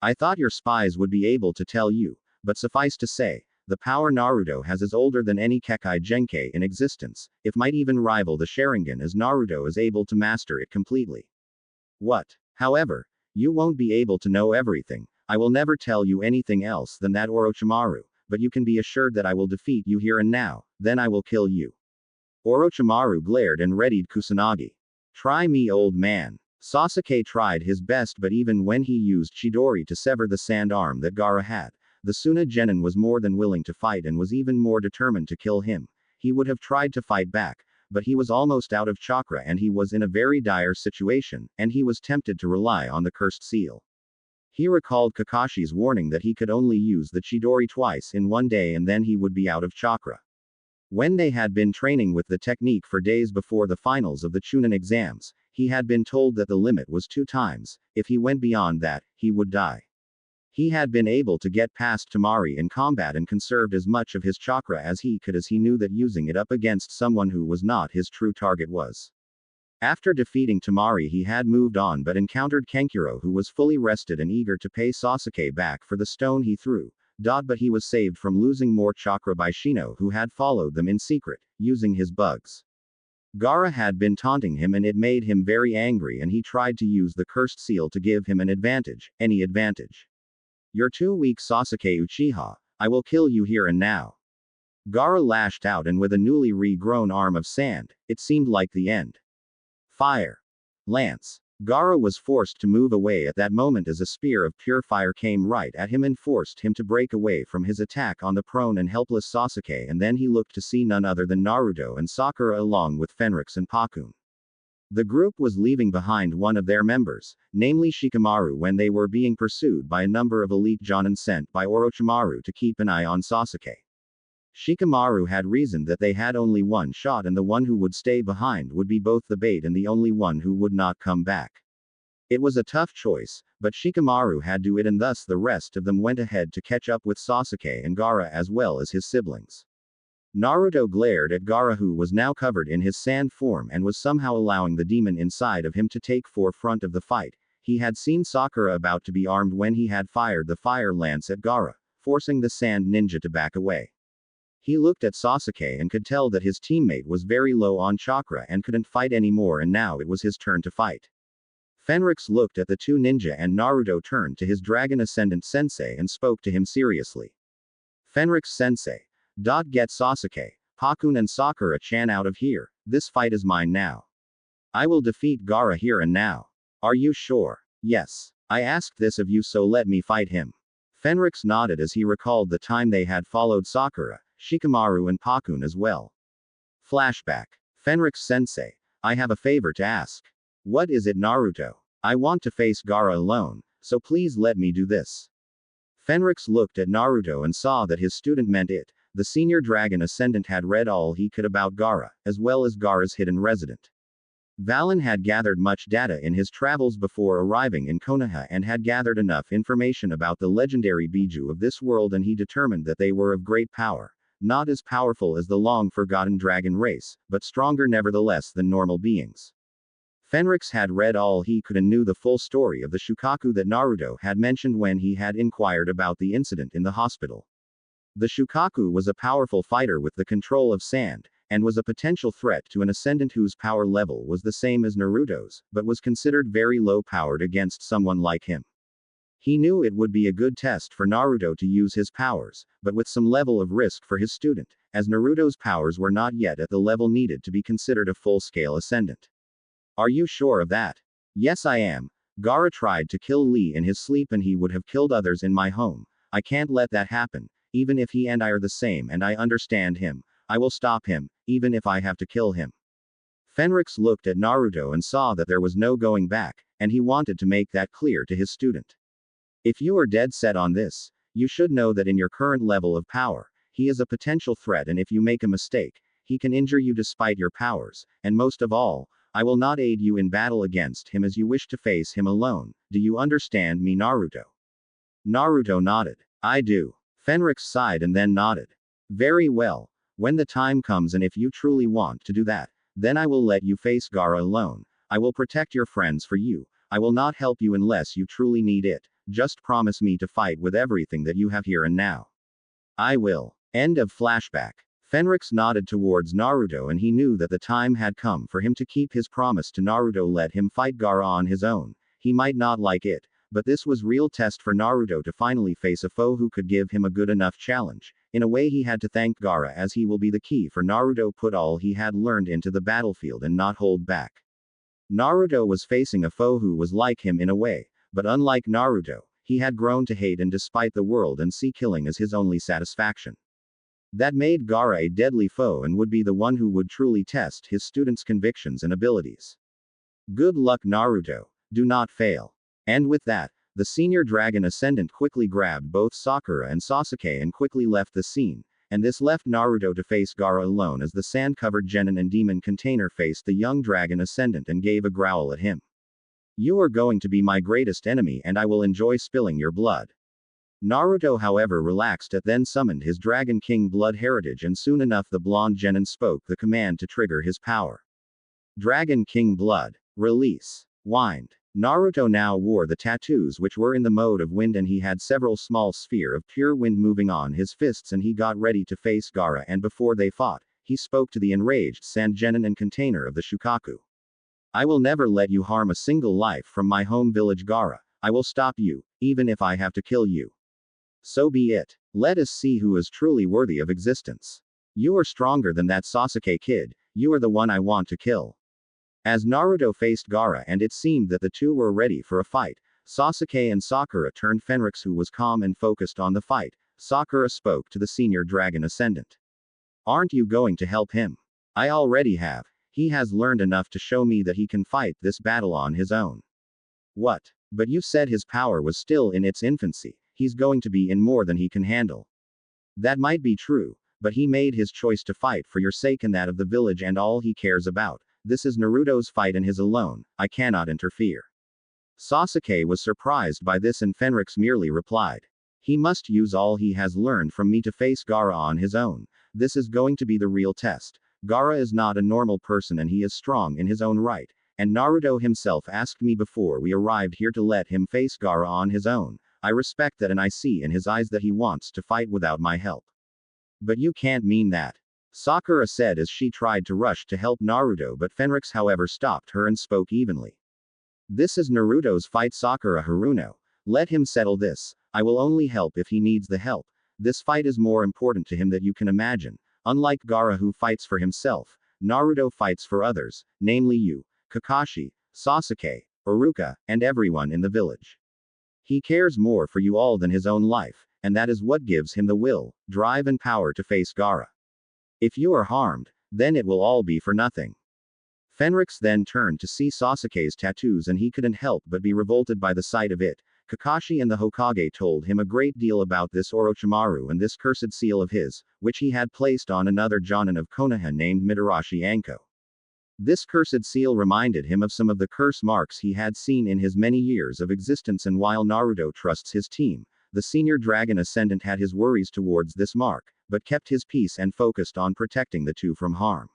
I thought your spies would be able to tell you, but suffice to say, the power Naruto has is older than any Kekkei Genkai in existence, it might even rival the Sharingan as Naruto is able to master it completely. What? However, you won't be able to know everything. I will never tell you anything else than that, Orochimaru, but you can be assured that I will defeat you here and now, then I will kill you. Orochimaru glared and readied Kusanagi. Try me, old man. Sasuke tried his best, but even when he used Chidori to sever the sand arm that Gaara had, the Suna Genin was more than willing to fight and was even more determined to kill him. He would have tried to fight back, but he was almost out of chakra and he was in a very dire situation, and he was tempted to rely on the cursed seal. He recalled Kakashi's warning that he could only use the Chidori twice in one day and then he would be out of chakra. When they had been training with the technique for days before the finals of the Chuunin exams, he had been told that the limit was 2 times, if he went beyond that, he would die. He had been able to get past Tamari in combat and conserved as much of his chakra as he could, as he knew that using it up against someone who was not his true target was. After defeating Tamari he had moved on but encountered Kenkuro, who was fully rested and eager to pay Sasuke back for the stone he threw. But he was saved from losing more chakra by Shino, who had followed them in secret, using his bugs. Gaara had been taunting him and it made him very angry, and he tried to use the cursed seal to give him an advantage, any advantage. You're too weak, Sasuke Uchiha. I will kill you here and now. Gaara lashed out, and with a newly regrown arm of sand, it seemed like the end. Fire. Lance. Gaara was forced to move away at that moment as a spear of pure fire came right at him and forced him to break away from his attack on the prone and helpless Sasuke, and then he looked to see none other than Naruto and Sakura along with Fenrix and Pakun. The group was leaving behind one of their members, namely Shikamaru, when they were being pursued by a number of elite Jonin sent by Orochimaru to keep an eye on Sasuke. Shikamaru had reasoned that they had only one shot and the one who would stay behind would be both the bait and the only one who would not come back. It was a tough choice, but Shikamaru had to it, and thus the rest of them went ahead to catch up with Sasuke and Gaara as well as his siblings. Naruto glared at Gaara, who was now covered in his sand form and was somehow allowing the demon inside of him to take forefront of the fight. He had seen Sakura about to be armed when he had fired the fire lance at Gaara, forcing the sand ninja to back away. He looked at Sasuke and could tell that his teammate was very low on chakra and couldn't fight anymore, and now it was his turn to fight. Fenrix looked at the two ninja and Naruto turned to his Dragon Ascendant sensei and spoke to him seriously. Fenrix sensei. Get Sasuke, Pakun and Sakura-chan out of here. This fight is mine now. I will defeat Gaara here and now. Are you sure? Yes. I asked this of you, so let me fight him. Fenrix nodded as he recalled the time they had followed Sakura, Shikamaru and Pakun as well. Flashback. Fenrix sensei. I have a favor to ask. What is it, Naruto? I want to face Gaara alone, so please let me do this. Fenrix looked at Naruto and saw that his student meant it. The senior Dragon Ascendant had read all he could about Gaara, as well as Gaara's hidden resident. Valen had gathered much data in his travels before arriving in Konoha and had gathered enough information about the legendary Biju of this world, and he determined that they were of great power, not as powerful as the long-forgotten dragon race, but stronger nevertheless than normal beings. Fenrix had read all he could and knew the full story of the Shukaku that Naruto had mentioned when he had inquired about the incident in the hospital. The Shukaku was a powerful fighter with the control of sand, and was a potential threat to an ascendant whose power level was the same as Naruto's, but was considered very low-powered against someone like him. He knew it would be a good test for Naruto to use his powers, but with some level of risk for his student, as Naruto's powers were not yet at the level needed to be considered a full-scale ascendant. Are you sure of that? Yes, I am. Gaara tried to kill Lee in his sleep and he would have killed others in my home. I can't let that happen, even if he and I are the same and I understand him. I will stop him, even if I have to kill him. Fenrix looked at Naruto and saw that there was no going back, and he wanted to make that clear to his student. If you are dead set on this, you should know that in your current level of power, he is a potential threat, and if you make a mistake, he can injure you despite your powers, and most of all, I will not aid you in battle against him as you wish to face him alone. Do you understand me, Naruto? Naruto nodded. I do. Fenrix sighed and then nodded. Very well. When the time comes and if you truly want to do that, then I will let you face Gaara alone. I will protect your friends for you. I will not help you unless you truly need it. Just promise me to fight with everything that you have here and now. I will. End of flashback. Fenrix nodded towards Naruto and he knew that the time had come for him to keep his promise to Naruto. Let him fight Gaara on his own. He might not like it, but this was real test for Naruto to finally face a foe who could give him a good enough challenge. In a way he had to thank Gaara, as he will be the key for Naruto put all he had learned into the battlefield and not hold back. Naruto was facing a foe who was like him in a way, but unlike Naruto, he had grown to hate and despite the world and see killing as his only satisfaction. That made Gaara a deadly foe and would be the one who would truly test his students' convictions and abilities. Good luck, Naruto. Do not fail. And with that, the senior dragon ascendant quickly grabbed both Sakura and Sasuke and quickly left the scene, and this left Naruto to face Gaara alone as the sand-covered genin and demon container faced the young dragon ascendant and gave a growl at him. You are going to be my greatest enemy and I will enjoy spilling your blood. Naruto however relaxed and then summoned his Dragon King blood heritage, and soon enough the blonde genin spoke the command to trigger his power. Dragon King blood. Release. Wind. Naruto now wore the tattoos which were in the mode of wind and he had several small sphere of pure wind moving on his fists and he got ready to face Gaara, and before they fought, he spoke to the enraged sand genin and container of the Shukaku. I will never let you harm a single life from my home village, Gaara. I will stop you, even if I have to kill you. So be it. Let us see who is truly worthy of existence. You are stronger than that Sasuke kid. You are the one I want to kill. As Naruto faced Gaara and it seemed that the two were ready for a fight, Sasuke and Sakura turned. Fenrix, who was calm and focused on the fight, Sakura spoke to the senior dragon ascendant. Aren't you going to help him? I already have. He has learned enough to show me that he can fight this battle on his own. What? But you said his power was still in its infancy. He's going to be in more than he can handle. That might be true, but he made his choice to fight for your sake and that of the village and all he cares about. This is Naruto's fight and his alone. I cannot interfere. Sasuke was surprised by this and Fenrix merely replied. He must use all he has learned from me to face Gaara on his own. This is going to be the real test. Gaara is not a normal person and he is strong in his own right, and Naruto himself asked me before we arrived here to let him face Gaara on his own. I respect that and I see in his eyes that he wants to fight without my help. But you can't mean that. Sakura said as she tried to rush to help Naruto, but Fenrix however stopped her and spoke evenly. This is Naruto's fight, Sakura Haruno. Let him settle this. I will only help if he needs the help. This fight is more important to him than you can imagine. Unlike Gaara who fights for himself, Naruto fights for others, namely you, Kakashi, Sasuke, Iruka, and everyone in the village. He cares more for you all than his own life, and that is what gives him the will, drive and power to face Gaara. If you are harmed, then it will all be for nothing. Fenrix then turned to see Sasuke's tattoos and he couldn't help but be revolted by the sight of it. Kakashi and the Hokage told him a great deal about this Orochimaru and this cursed seal of his, which he had placed on another Jonin of Konoha named Mitarashi Anko. This cursed seal reminded him of some of the curse marks he had seen in his many years of existence, and while Naruto trusts his team, the senior dragon ascendant had his worries towards this mark, but kept his peace and focused on protecting the two from harm.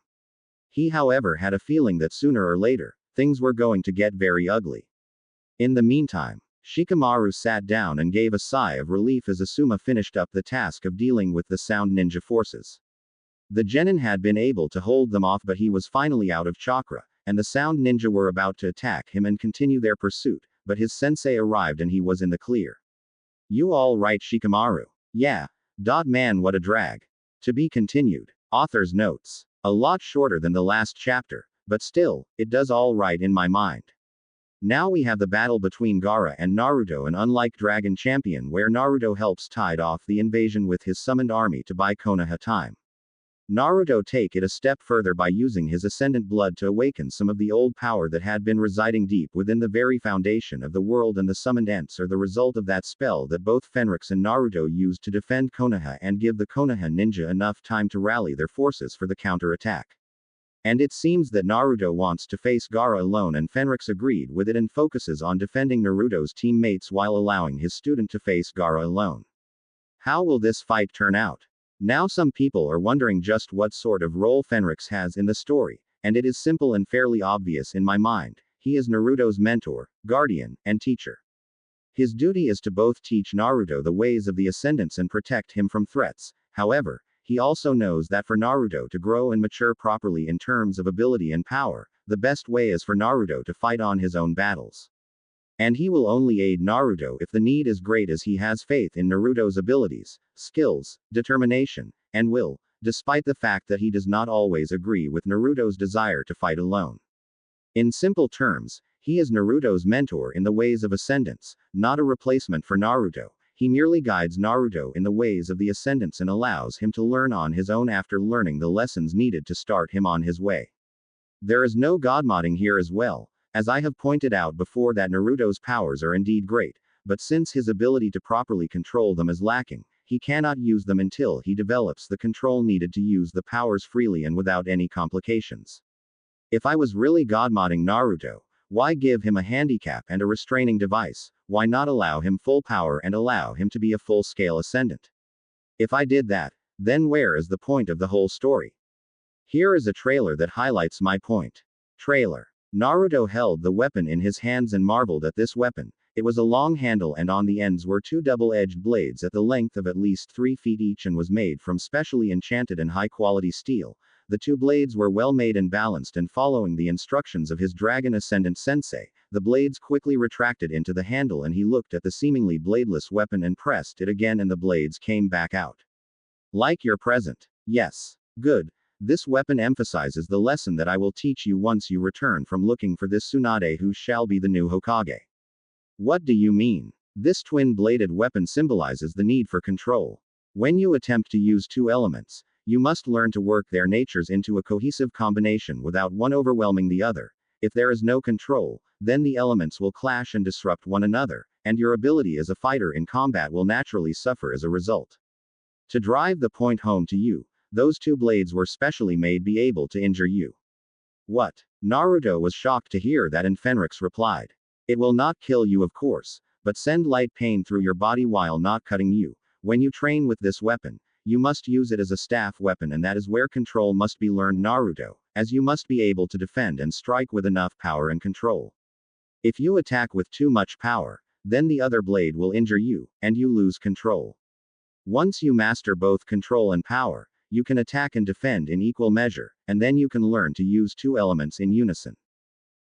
He however had a feeling that sooner or later, things were going to get very ugly. In the meantime, Shikamaru sat down and gave a sigh of relief as Asuma finished up the task of dealing with the sound ninja forces. The genin had been able to hold them off, but he was finally out of chakra, and the sound ninja were about to attack him and continue their pursuit, but his sensei arrived and he was in the clear. You all right, Shikamaru? Yeah. Man, what a drag. To be continued. Author's notes. A lot shorter than the last chapter, but still, it does all right in my mind. Now we have the battle between Gaara and Naruto, and unlike Dragon Champion where Naruto helps tide off the invasion with his summoned army to buy Konoha time. Naruto take it a step further by using his ascendant blood to awaken some of the old power that had been residing deep within the very foundation of the world, and the summoned Ents are the result of that spell that both Fenrix and Naruto used to defend Konoha and give the Konoha ninja enough time to rally their forces for the counter-attack. And it seems that Naruto wants to face Gaara alone, and Fenrix agreed with it and focuses on defending Naruto's teammates while allowing his student to face Gaara alone. How will this fight turn out? Now some people are wondering just what sort of role Fenrix has in the story, and it is simple and fairly obvious in my mind. He is Naruto's mentor, guardian, and teacher. His duty is to both teach Naruto the ways of the Ascendants and protect him from threats. However, he also knows that for Naruto to grow and mature properly in terms of ability and power, the best way is for Naruto to fight on his own battles. And he will only aid Naruto if the need is great, as he has faith in Naruto's abilities, skills, determination, and will, despite the fact that he does not always agree with Naruto's desire to fight alone. In simple terms, he is Naruto's mentor in the ways of Ascendants, not a replacement for Naruto. He merely guides Naruto in the ways of the Ascendants and allows him to learn on his own after learning the lessons needed to start him on his way. There is no godmodding here as well, as I have pointed out before that Naruto's powers are indeed great, but since his ability to properly control them is lacking, he cannot use them until he develops the control needed to use the powers freely and without any complications. If I was really godmodding Naruto, why give him a handicap and a restraining device? Why not allow him full power and allow him to be a full-scale ascendant? If I did that, then where is the point of the whole story? Here is a trailer that highlights my point. Trailer. Naruto held the weapon in his hands and marveled at this weapon. It was a long handle and on the ends were two double-edged blades at the length of at least 3 feet each and was made from specially enchanted and high-quality steel. The two blades were well made and balanced, and following the instructions of his Dragon Ascendant sensei, the blades quickly retracted into the handle and he looked at the seemingly bladeless weapon and pressed it again and the blades came back out. Like your present. Yes. Good. This weapon emphasizes the lesson that I will teach you once you return from looking for this Tsunade who shall be the new Hokage. What do you mean? This twin-bladed weapon symbolizes the need for control. When you attempt to use two elements, you must learn to work their natures into a cohesive combination without one overwhelming the other. If there is no control, then the elements will clash and disrupt one another, and your ability as a fighter in combat will naturally suffer as a result. To drive the point home to you, those two blades were specially made be able to injure you. What? Naruto was shocked to hear that, and Fenrix replied. It will not kill you, of course, but send light pain through your body while not cutting you. When you train with this weapon, you must use it as a staff weapon, and that is where control must be learned, Naruto, as you must be able to defend and strike with enough power and control. If you attack with too much power, then the other blade will injure you, and you lose control. Once you master both control and power, you can attack and defend in equal measure, and then you can learn to use two elements in unison.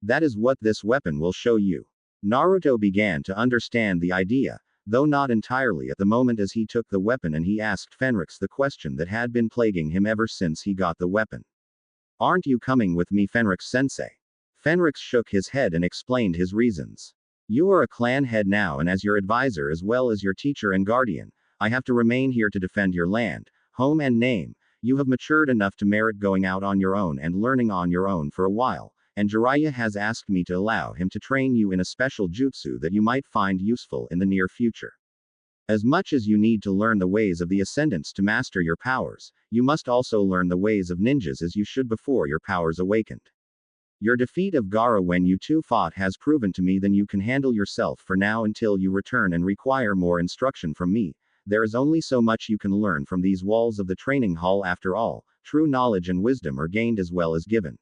That is what this weapon will show you. Naruto began to understand the idea, though not entirely at the moment, as he took the weapon and he asked Fenrix the question that had been plaguing him ever since he got the weapon. Aren't you coming with me, Fenrix-sensei? Fenrix shook his head and explained his reasons. You are a clan head now, and as your advisor as well as your teacher and guardian, I have to remain here to defend your land, home and name. You have matured enough to merit going out on your own and learning on your own for a while, and Jiraiya has asked me to allow him to train you in a special jutsu that you might find useful in the near future. As much as you need to learn the ways of the Ascendants to master your powers, you must also learn the ways of ninjas as you should before your powers awakened. Your defeat of Gaara when you two fought has proven to me that you can handle yourself for now until you return and require more instruction from me. There is only so much you can learn from these walls of the training hall after all. True knowledge and wisdom are gained as well as given.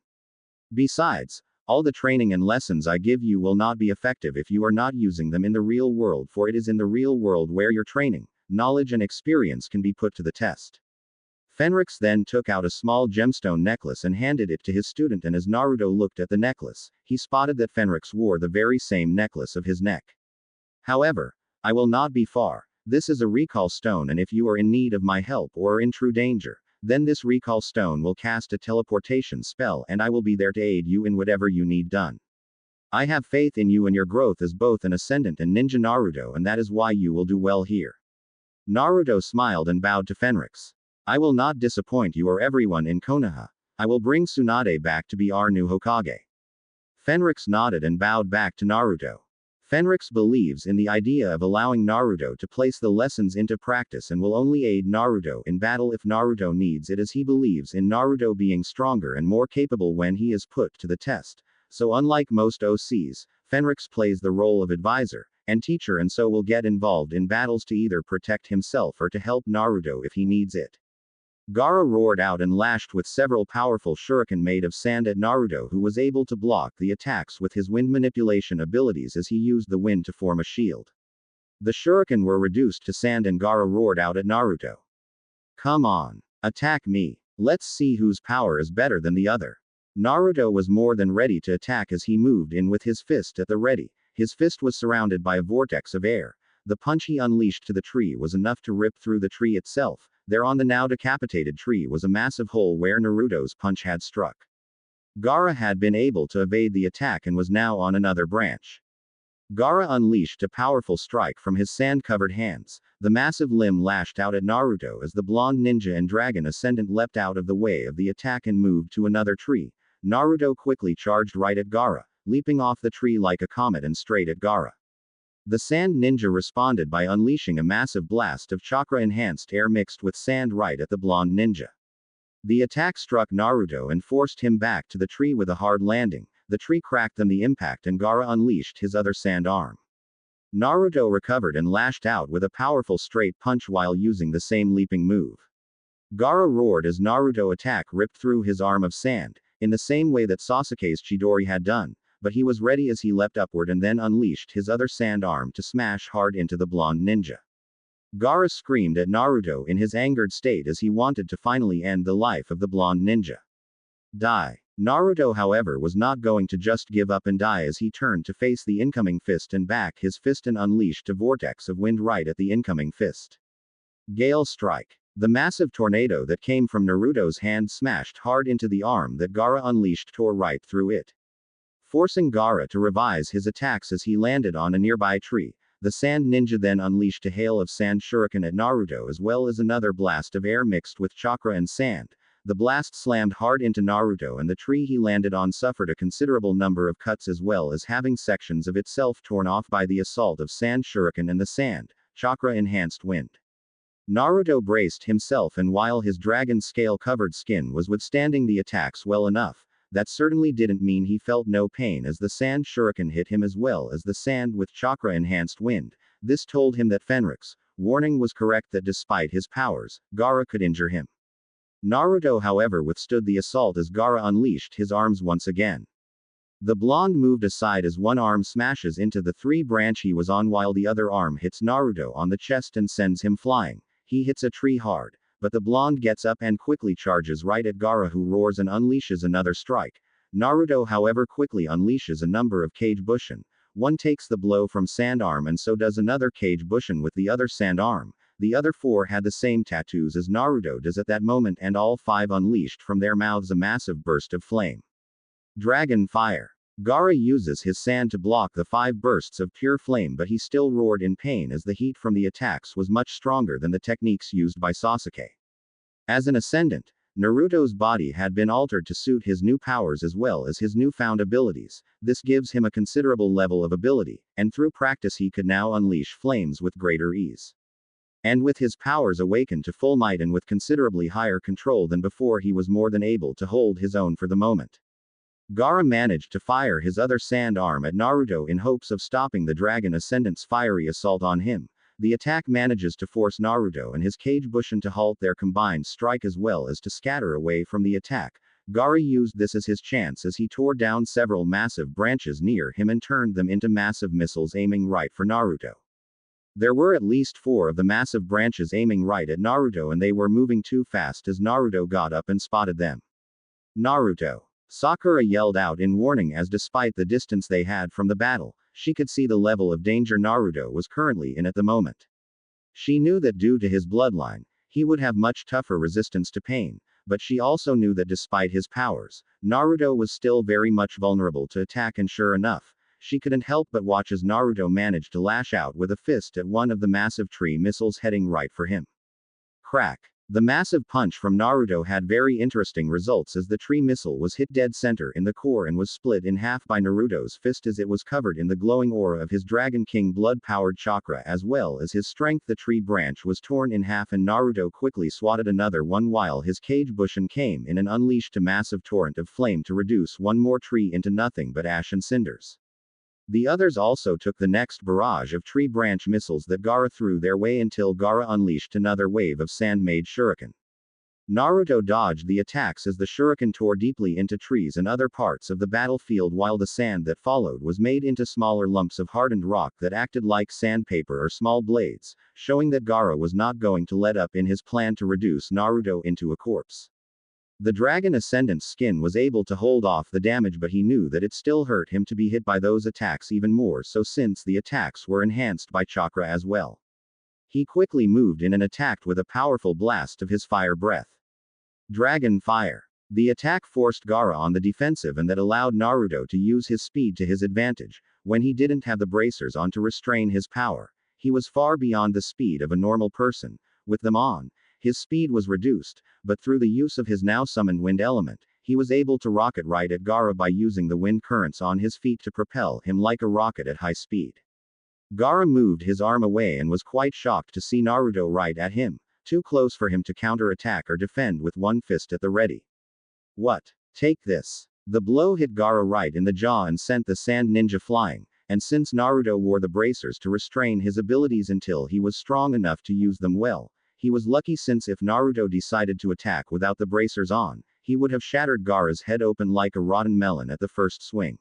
Besides, all the training and lessons I give you will not be effective if you are not using them in the real world, for it is in the real world where your training, knowledge and experience can be put to the test. Fenrix then took out a small gemstone necklace and handed it to his student, and as Naruto looked at the necklace, he spotted that Fenrix wore the very same necklace of his neck. However, I will not be far. This is a recall stone, and if you are in need of my help or are in true danger, then this recall stone will cast a teleportation spell and I will be there to aid you in whatever you need done. I have faith in you and your growth as both an ascendant and ninja Naruto, and that is why you will do well here. Naruto smiled and bowed to Fenrix. I will not disappoint you or everyone in Konoha. I will bring Tsunade back to be our new Hokage. Fenrix nodded and bowed back to Naruto. Fenrix believes in the idea of allowing Naruto to place the lessons into practice and will only aid Naruto in battle if Naruto needs it, as he believes in Naruto being stronger and more capable when he is put to the test. So unlike most OCs, Fenrix plays the role of advisor and teacher, and so will get involved in battles to either protect himself or to help Naruto if he needs it. Gaara roared out and lashed with several powerful shuriken made of sand at Naruto, who was able to block the attacks with his wind manipulation abilities as he used the wind to form a shield. The shuriken were reduced to sand and Gaara roared out at Naruto. Come on. Attack me. Let's see whose power is better than the other. Naruto was more than ready to attack as he moved in with his fist at the ready. His fist was surrounded by a vortex of air. The punch he unleashed to the tree was enough to rip through the tree itself. There on the now decapitated tree was a massive hole where Naruto's punch had struck. Gaara had been able to evade the attack and was now on another branch. Gaara unleashed a powerful strike from his sand-covered hands. The massive limb lashed out at Naruto as the blonde ninja and dragon ascendant leapt out of the way of the attack and moved to another tree. Naruto quickly charged right at Gaara, leaping off the tree like a comet and straight at Gaara. The sand ninja responded by unleashing a massive blast of chakra-enhanced air mixed with sand right at the blonde ninja. The attack struck Naruto and forced him back to the tree with a hard landing. The tree cracked on the impact and Gaara unleashed his other sand arm. Naruto recovered and lashed out with a powerful straight punch while using the same leaping move. Gaara roared as Naruto attack ripped through his arm of sand, in the same way that Sasuke's Chidori had done. But he was ready as he leapt upward and then unleashed his other sand arm to smash hard into the blonde ninja. Gaara screamed at Naruto in his angered state as he wanted to finally end the life of the blonde ninja. Die. Naruto, however, was not going to just give up and die as he turned to face the incoming fist and back his fist and unleashed a vortex of wind right at the incoming fist. Gale Strike. The massive tornado that came from Naruto's hand smashed hard into the arm that Gaara unleashed, tore right through it, forcing Gaara to revise his attacks as he landed on a nearby tree. The sand ninja then unleashed a hail of sand shuriken at Naruto as well as another blast of air mixed with chakra and sand. The blast slammed hard into Naruto and the tree he landed on suffered a considerable number of cuts as well as having sections of itself torn off by the assault of sand shuriken and the sand, chakra-enhanced wind. Naruto braced himself, and while his dragon scale-covered skin was withstanding the attacks well enough, that certainly didn't mean he felt no pain as the sand shuriken hit him as well as the sand with chakra-enhanced wind. This told him that Fenrix's warning was correct, that despite his powers, Gaara could injure him. Naruto, however, withstood the assault as Gaara unleashed his arms once again. The blonde moved aside as one arm smashes into the tree branch he was on while the other arm hits Naruto on the chest and sends him flying. He hits a tree hard, but the blonde gets up and quickly charges right at Gaara, who roars and unleashes another strike. Naruto, however, quickly unleashes a number of Kage Bushin. One takes the blow from Sand Arm and so does another Kage Bushin with the other Sand Arm. The other four had the same tattoos as Naruto does at that moment, and all five unleashed from their mouths a massive burst of flame. Dragon Fire. Gaara uses his sand to block the 5 bursts of pure flame, but he still roared in pain as the heat from the attacks was much stronger than the techniques used by Sasuke. As an ascendant, Naruto's body had been altered to suit his new powers as well as his newfound abilities. This gives him a considerable level of ability, and through practice he could now unleash flames with greater ease. And with his powers awakened to full might and with considerably higher control than before, he was more than able to hold his own for the moment. Gaara managed to fire his other sand arm at Naruto in hopes of stopping the Dragon Ascendant's fiery assault on him. The attack manages to force Naruto and his Kage Bushin to halt their combined strike as well as to scatter away from the attack. Gaara used this as his chance as he tore down several massive branches near him and turned them into massive missiles aiming right for Naruto. There were at least 4 of the massive branches aiming right at Naruto, and they were moving too fast as Naruto got up and spotted them. Naruto! Sakura yelled out in warning, as despite the distance they had from the battle, she could see the level of danger Naruto was currently in at the moment. She knew that due to his bloodline, he would have much tougher resistance to pain, but she also knew that despite his powers, Naruto was still very much vulnerable to attack, and sure enough, she couldn't help but watch as Naruto managed to lash out with a fist at one of the massive tree missiles heading right for him. Crack! The massive punch from Naruto had very interesting results, as the tree missile was hit dead center in the core and was split in half by Naruto's fist as it was covered in the glowing aura of his Dragon King blood-powered chakra as well as his strength. The tree branch was torn in half and Naruto quickly swatted another one while his Kage Bushin came in and unleashed a massive torrent of flame to reduce one more tree into nothing but ash and cinders. The others also took the next barrage of tree branch missiles that Gaara threw their way until Gaara unleashed another wave of sand-made shuriken. Naruto dodged the attacks as the shuriken tore deeply into trees and other parts of the battlefield, while the sand that followed was made into smaller lumps of hardened rock that acted like sandpaper or small blades, showing that Gaara was not going to let up in his plan to reduce Naruto into a corpse. The Dragon Ascendant's skin was able to hold off the damage, but he knew that it still hurt him to be hit by those attacks even more so, since the attacks were enhanced by chakra as well. He quickly moved in and attacked with a powerful blast of his fire breath. Dragon Fire. The attack forced Gaara on the defensive, and that allowed Naruto to use his speed to his advantage. When he didn't have the bracers on to restrain his power, he was far beyond the speed of a normal person. With them on, his speed was reduced, but through the use of his now summoned wind element, he was able to rocket right at Gaara by using the wind currents on his feet to propel him like a rocket at high speed. Gaara moved his arm away and was quite shocked to see Naruto right at him, too close for him to counter-attack or defend with one fist at the ready. What? Take this. The blow hit Gaara right in the jaw and sent the sand ninja flying, and since Naruto wore the bracers to restrain his abilities until he was strong enough to use them well, he was lucky, since if Naruto decided to attack without the bracers on, he would have shattered Gaara's head open like a rotten melon at the first swing.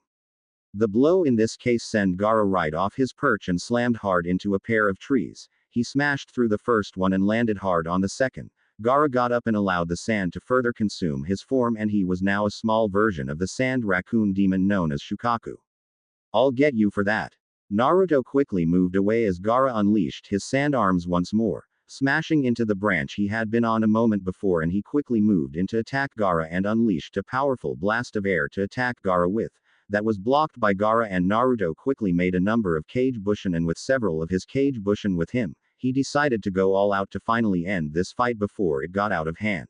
The blow in this case sent Gaara right off his perch and slammed hard into a pair of trees. He smashed through the first one and landed hard on the second. Gaara got up and allowed the sand to further consume his form, and he was now a small version of the sand raccoon demon known as Shukaku. I'll get you for that. Naruto quickly moved away as Gaara unleashed his sand arms once more, smashing into the branch he had been on a moment before, and he quickly moved in to attack Gaara and unleashed a powerful blast of air to attack Gaara with. That was blocked by Gaara, and Naruto quickly made a number of Kage Bushin, and with several of his Kage Bushin with him, he decided to go all out to finally end this fight before it got out of hand.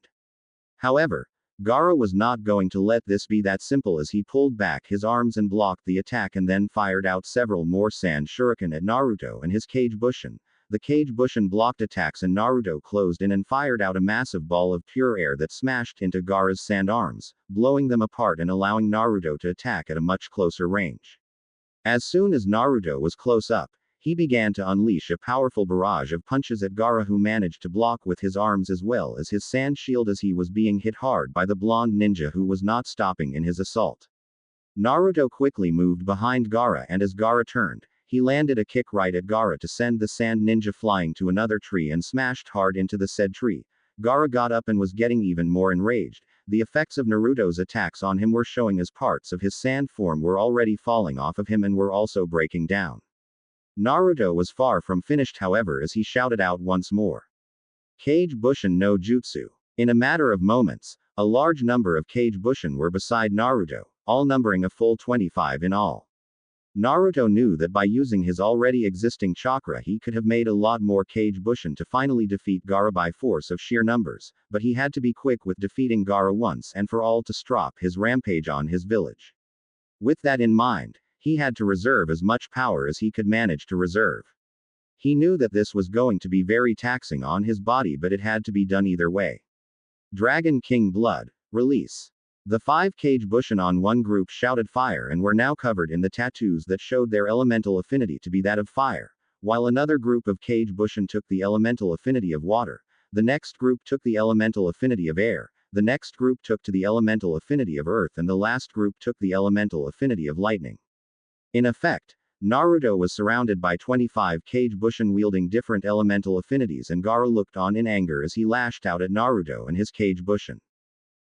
However, Gaara was not going to let this be that simple, as he pulled back his arms and blocked the attack and then fired out several more sand shuriken at Naruto and his Kage Bushin. The Kage Bushin blocked attacks and Naruto closed in and fired out a massive ball of pure air that smashed into Gaara's sand arms, blowing them apart and allowing Naruto to attack at a much closer range. As soon as Naruto was close up, he began to unleash a powerful barrage of punches at Gaara, who managed to block with his arms as well as his sand shield as he was being hit hard by the blonde ninja, who was not stopping in his assault. Naruto quickly moved behind Gaara, and as Gaara turned, he landed a kick right at Gaara to send the sand ninja flying to another tree and smashed hard into the said tree. Gaara got up and was getting even more enraged. The effects of Naruto's attacks on him were showing, as parts of his sand form were already falling off of him and were also breaking down. Naruto was far from finished, however, as he shouted out once more, Kage Bushin no Jutsu. In a matter of moments, a large number of Kage Bushin were beside Naruto, all numbering a full 25 in all. Naruto knew that by using his already existing chakra he could have made a lot more Kage Bushin to finally defeat Gaara by force of sheer numbers, but he had to be quick with defeating Gaara once and for all to stop his rampage on his village. With that in mind, he had to reserve as much power as he could manage to reserve. He knew that this was going to be very taxing on his body, but it had to be done either way. Dragon King Blood. Release. The 5 Kage Bushin on one group shouted fire and were now covered in the tattoos that showed their elemental affinity to be that of fire, while another group of Kage Bushin took the elemental affinity of water, the next group took the elemental affinity of air, the next group took to the elemental affinity of earth, and the last group took the elemental affinity of lightning. In effect, Naruto was surrounded by 25 Kage Bushin wielding different elemental affinities, and Gaara looked on in anger as he lashed out at Naruto and his Kage Bushin.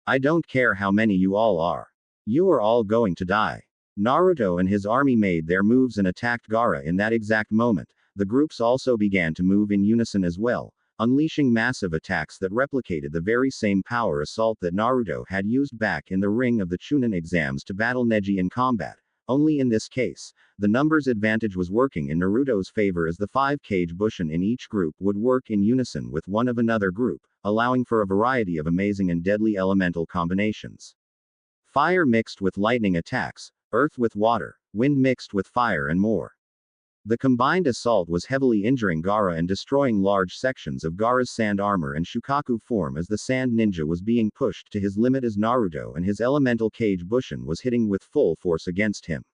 I don't care how many you all are. You are all going to die. Naruto and his army made their moves and attacked Gaara in that exact moment. The groups also began to move in unison as well, unleashing massive attacks that replicated the very same power assault that Naruto had used back in the ring of the Chuunin exams to battle Neji in combat. Only in this case, the numbers advantage was working in Naruto's favor, as the 5 Kage Bushin in each group would work in unison with one of another group, allowing for a variety of amazing and deadly elemental combinations. Fire mixed with lightning attacks, earth with water, wind mixed with fire, and more. The combined assault was heavily injuring Gaara and destroying large sections of Gaara's sand armor and Shukaku form as the sand ninja was being pushed to his limit, as Naruto and his elemental Kage Bushin was hitting with full force against him.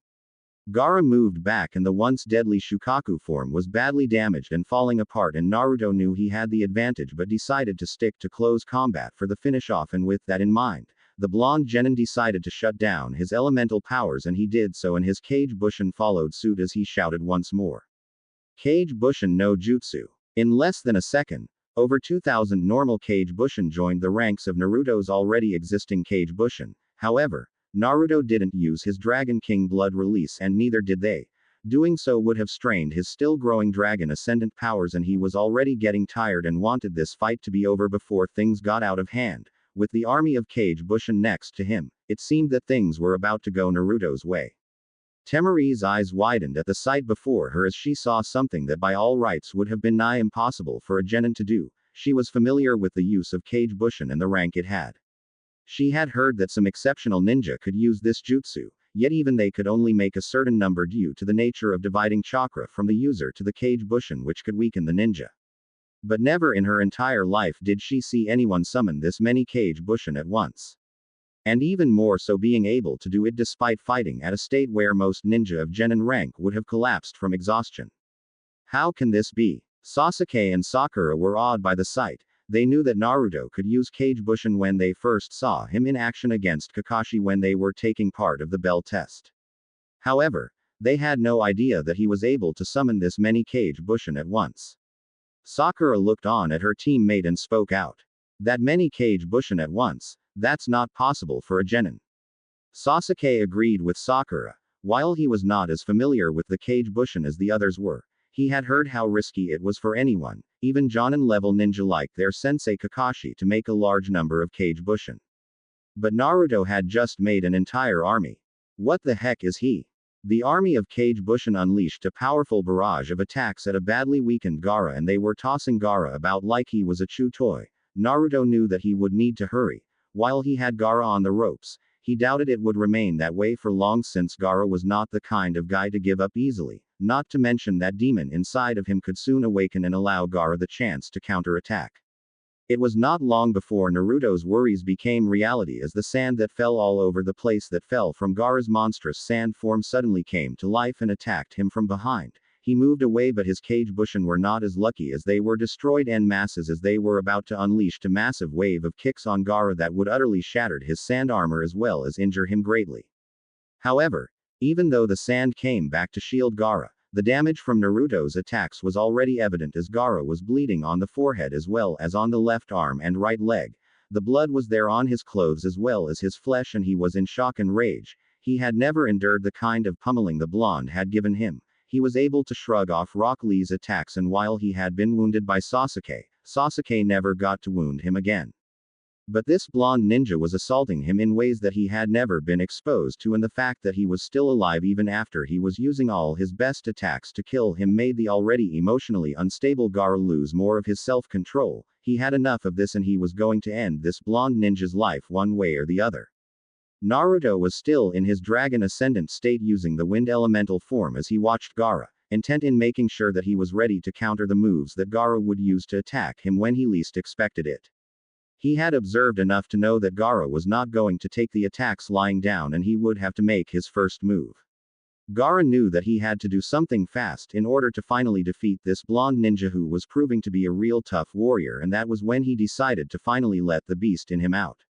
Gaara moved back and the once deadly Shukaku form was badly damaged and falling apart, and Naruto knew he had the advantage but decided to stick to close combat for the finish off, and with that in mind, the blonde genin decided to shut down his elemental powers, and he did so, and his Kage Bushin followed suit as he shouted once more. Kage Bushin no Jutsu. In less than a second, over 2,000 normal Kage Bushin joined the ranks of Naruto's already existing Kage Bushin. However, Naruto didn't use his Dragon King blood release, and neither did they. Doing so would have strained his still growing Dragon Ascendant powers, and he was already getting tired and wanted this fight to be over before things got out of hand. With the army of Kage Bushin next to him, it seemed that things were about to go Naruto's way. Temari's eyes widened at the sight before her as she saw something that by all rights would have been nigh impossible for a genin to do. She was familiar with the use of Kage Bushin and the rank it had. She had heard that some exceptional ninja could use this jutsu, yet even they could only make a certain number due to the nature of dividing chakra from the user to the Kage Bushin, which could weaken the ninja. But never in her entire life did she see anyone summon this many Kage Bushin at once. And even more so being able to do it despite fighting at a state where most ninja of genin rank would have collapsed from exhaustion. How can this be? Sasuke and Sakura were awed by the sight. They knew that Naruto could use Kage Bushin when they first saw him in action against Kakashi when they were taking part of the Bell test. However, they had no idea that he was able to summon this many Kage Bushin at once. Sakura looked on at her teammate and spoke out. That many Kage Bushin at once? That's not possible for a genin. Sasuke agreed with Sakura. While he was not as familiar with the Kage Bushin as the others were, he had heard how risky it was for anyone, even Jonin-level ninja like their sensei Kakashi, to make a large number of Kage Bushin. But Naruto had just made an entire army. What the heck is he? The army of Kage Bushin unleashed a powerful barrage of attacks at a badly weakened Gaara, and they were tossing Gaara about like he was a chew toy. Naruto knew that he would need to hurry. While he had Gaara on the ropes, he doubted it would remain that way for long, since Gaara was not the kind of guy to give up easily, not to mention that demon inside of him could soon awaken and allow Gaara the chance to counterattack. It was not long before Naruto's worries became reality, as the sand that fell all over the place that fell from Gaara's monstrous sand form suddenly came to life and attacked him from behind. He moved away, but his Kage Bushin were not as lucky, as they were destroyed en masses as they were about to unleash a massive wave of kicks on Gaara that would utterly shatter his sand armor as well as injure him greatly. However, even though the sand came back to shield Gaara, the damage from Naruto's attacks was already evident, as Gaara was bleeding on the forehead as well as on the left arm and right leg. The blood was there on his clothes as well as his flesh, and he was in shock and rage. He had never endured the kind of pummeling the blonde had given him. He was able to shrug off Rock Lee's attacks, and while he had been wounded by Sasuke, Sasuke never got to wound him again. But this blonde ninja was assaulting him in ways that he had never been exposed to, and the fact that he was still alive even after he was using all his best attacks to kill him made the already emotionally unstable Gaara lose more of his self-control. He had enough of this, and he was going to end this blonde ninja's life one way or the other. Naruto was still in his Dragon Ascendant state, using the Wind Elemental form as he watched Gaara, intent in making sure that he was ready to counter the moves that Gaara would use to attack him when he least expected it. He had observed enough to know that Gaara was not going to take the attacks lying down, and he would have to make his first move. Gaara knew that he had to do something fast in order to finally defeat this blonde ninja who was proving to be a real tough warrior, and that was when he decided to finally let the beast in him out.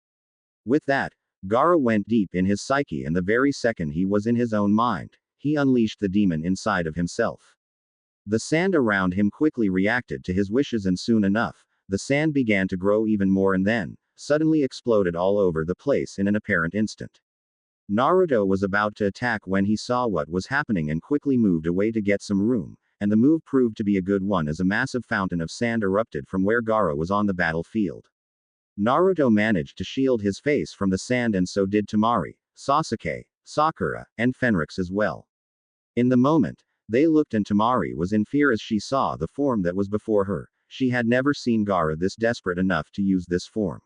With that, Gaara went deep in his psyche, and the very second he was in his own mind, he unleashed the demon inside of himself. The sand around him quickly reacted to his wishes, and soon enough, the sand began to grow even more and then, suddenly exploded all over the place in an apparent instant. Naruto was about to attack when he saw what was happening and quickly moved away to get some room, and the move proved to be a good one as a massive fountain of sand erupted from where Gaara was on the battlefield. Naruto managed to shield his face from the sand, and so did Temari, Sasuke, Sakura, and Fenrix as well. In the moment, they looked, and Temari was in fear as she saw the form that was before her. She had never seen Gaara this desperate enough to use this form.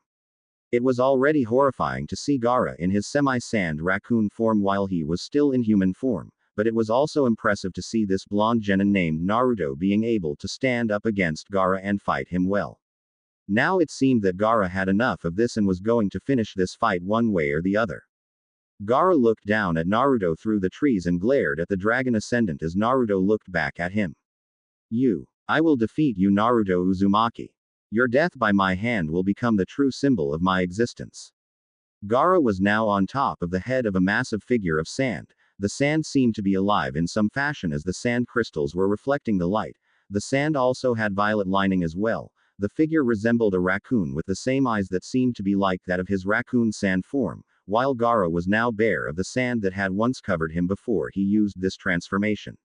It was already horrifying to see Gaara in his semi-sand raccoon form while he was still in human form, but it was also impressive to see this blonde genin named Naruto being able to stand up against Gaara and fight him well. Now it seemed that Gaara had enough of this and was going to finish this fight one way or the other. Gaara looked down at Naruto through the trees and glared at the dragon ascendant as Naruto looked back at him. I will defeat you, Naruto Uzumaki. Your death by my hand will become the true symbol of my existence. Gaara was now on top of the head of a massive figure of sand. The sand seemed to be alive in some fashion as the sand crystals were reflecting the light. The sand also had violet lining as well. The figure resembled a raccoon with the same eyes that seemed to be like that of his raccoon sand form, while Gaara was now bare of the sand that had once covered him before he used this transformation.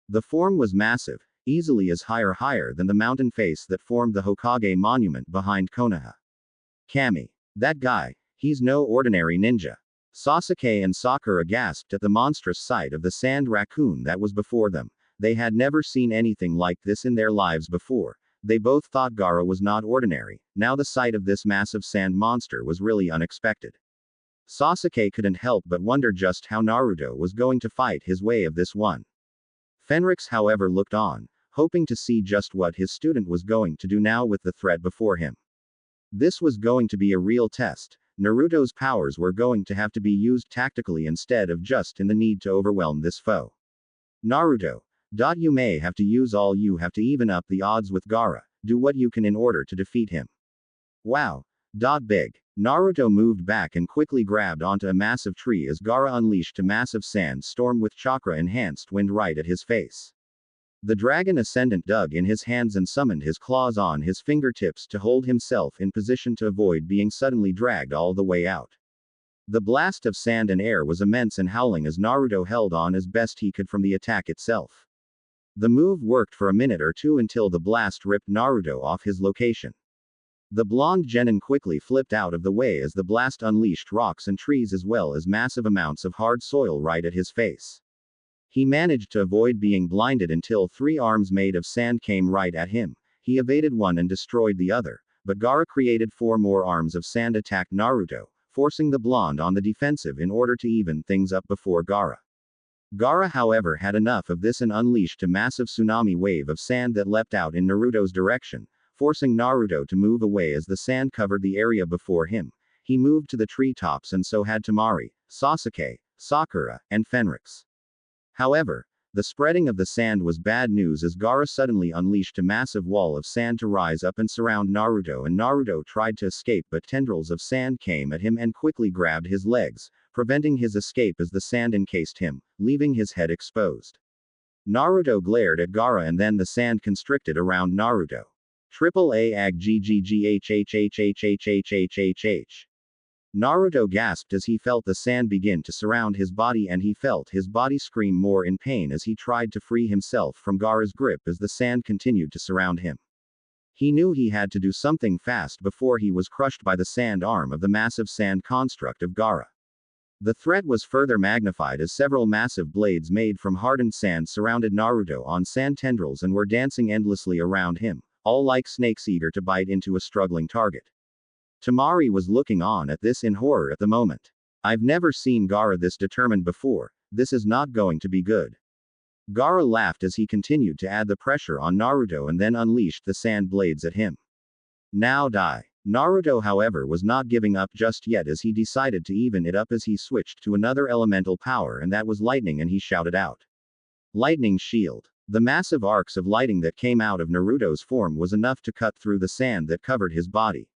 The form was massive, easily as higher than the mountain face that formed the Hokage monument behind Konoha. Kami. That guy, he's no ordinary ninja. Sasuke and Sakura gasped at the monstrous sight of the sand raccoon that was before them. They had never seen anything like this in their lives before. They both thought Gaara was not ordinary. Now the sight of this massive sand monster was really unexpected. Sasuke couldn't help but wonder just how Naruto was going to fight his way of this one. Fenrix, however, looked on, hoping to see just what his student was going to do now with the threat before him. This was going to be a real test. Naruto's powers were going to have to be used tactically instead of just in the need to overwhelm this foe. Naruto. You may have to use all you have to even up the odds with Gaara. Do what you can in order to defeat him. Wow. Big. Naruto moved back and quickly grabbed onto a massive tree as Gaara unleashed a massive sand storm with chakra-enhanced wind right at his face. The dragon ascendant dug in his hands and summoned his claws on his fingertips to hold himself in position to avoid being suddenly dragged all the way out. The blast of sand and air was immense and howling as Naruto held on as best he could from the attack itself. The move worked for a minute or two until the blast ripped Naruto off his location. The blonde genin quickly flipped out of the way as the blast unleashed rocks and trees as well as massive amounts of hard soil right at his face. He managed to avoid being blinded until 3 arms made of sand came right at him. He evaded one and destroyed the other, but Gaara created 4 more arms of sand attacked Naruto, forcing the blonde on the defensive in order to even things up before Gaara. Gaara, however, had enough of this and unleashed a massive tsunami wave of sand that leapt out in Naruto's direction, forcing Naruto to move away as the sand covered the area before him. He moved to the treetops and so had Temari, Sasuke, Sakura, and Fenrix. However, the spreading of the sand was bad news as Gaara suddenly unleashed a massive wall of sand to rise up and surround Naruto, and Naruto tried to escape but tendrils of sand came at him and quickly grabbed his legs, preventing his escape as the sand encased him, leaving his head exposed. Naruto glared at Gaara and then the sand constricted around Naruto. AAA ag GGGHHHHHHHH. Naruto gasped as he felt the sand begin to surround his body and he felt his body scream more in pain as he tried to free himself from Gaara's grip as the sand continued to surround him. He knew he had to do something fast before he was crushed by the sand arm of the massive sand construct of Gaara. The threat was further magnified as several massive blades made from hardened sand surrounded Naruto on sand tendrils and were dancing endlessly around him, all like snakes eager to bite into a struggling target. Temari was looking on at this in horror at the moment. I've never seen Gaara this determined before. This is not going to be good. Gaara laughed as he continued to add the pressure on Naruto and then unleashed the sand blades at him. Now die. Naruto, however, was not giving up just yet as he decided to even it up as he switched to another elemental power, and that was lightning, and he shouted out. Lightning shield. The massive arcs of lighting that came out of Naruto's form was enough to cut through the sand that covered his body.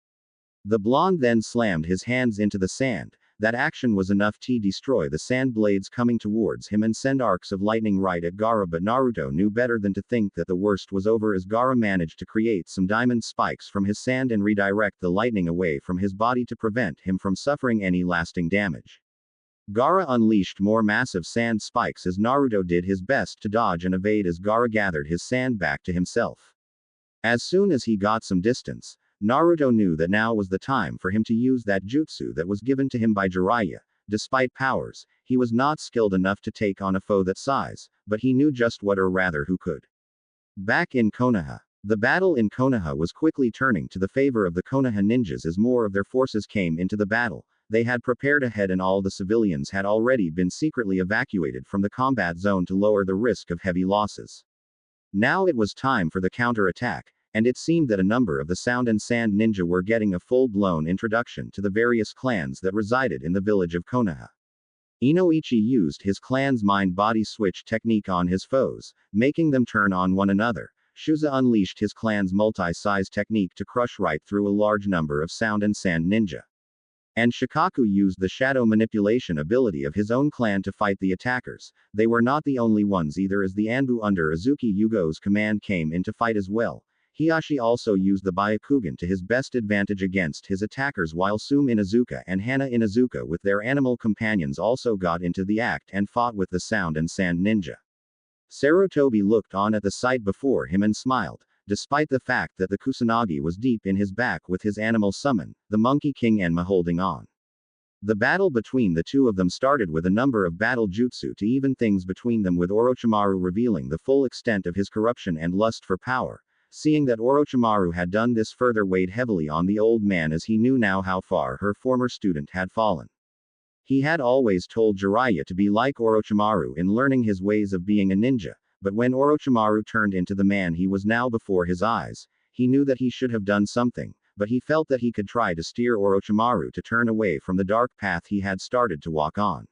The blonde then slammed his hands into the sand, that action was enough to destroy the sand blades coming towards him and send arcs of lightning right at Gaara, but Naruto knew better than to think that the worst was over as Gaara managed to create some diamond spikes from his sand and redirect the lightning away from his body to prevent him from suffering any lasting damage. Gaara unleashed more massive sand spikes as Naruto did his best to dodge and evade as Gaara gathered his sand back to himself. As soon as he got some distance, Naruto knew that now was the time for him to use that jutsu that was given to him by Jiraiya. Despite powers, he was not skilled enough to take on a foe that size, but he knew just what, or rather who could. Back in Konoha. The battle in Konoha was quickly turning to the favor of the Konoha ninjas as more of their forces came into the battle. They had prepared ahead and all the civilians had already been secretly evacuated from the combat zone to lower the risk of heavy losses. Now it was time for the counter-attack, and it seemed that a number of the Sound and Sand ninja were getting a full-blown introduction to the various clans that resided in the village of Konoha. Inoichi used his clan's mind-body switch technique on his foes, making them turn on one another. Shuza unleashed his clan's multi-size technique to crush right through a large number of Sound and Sand ninja. And Shikaku used the shadow manipulation ability of his own clan to fight the attackers. They were not the only ones either, as the Anbu under Azuki Yugo's command came into fight as well. Hiyashi also used the Byakugan to his best advantage against his attackers, while Sume Inuzuka and Hana Inuzuka with their animal companions also got into the act and fought with the Sound and Sand ninja. Sarutobi looked on at the sight before him and smiled. Despite the fact that the Kusanagi was deep in his back with his animal summon, the Monkey King Enma holding on. The battle between the two of them started with a number of battle jutsu to even things between them, with Orochimaru revealing the full extent of his corruption and lust for power. Seeing that Orochimaru had done this further weighed heavily on the old man, as he knew now how far her former student had fallen. He had always told Jiraiya to be like Orochimaru in learning his ways of being a ninja. But when Orochimaru turned into the man he was now before his eyes, he knew that he should have done something, but he felt that he could try to steer Orochimaru to turn away from the dark path he had started to walk on.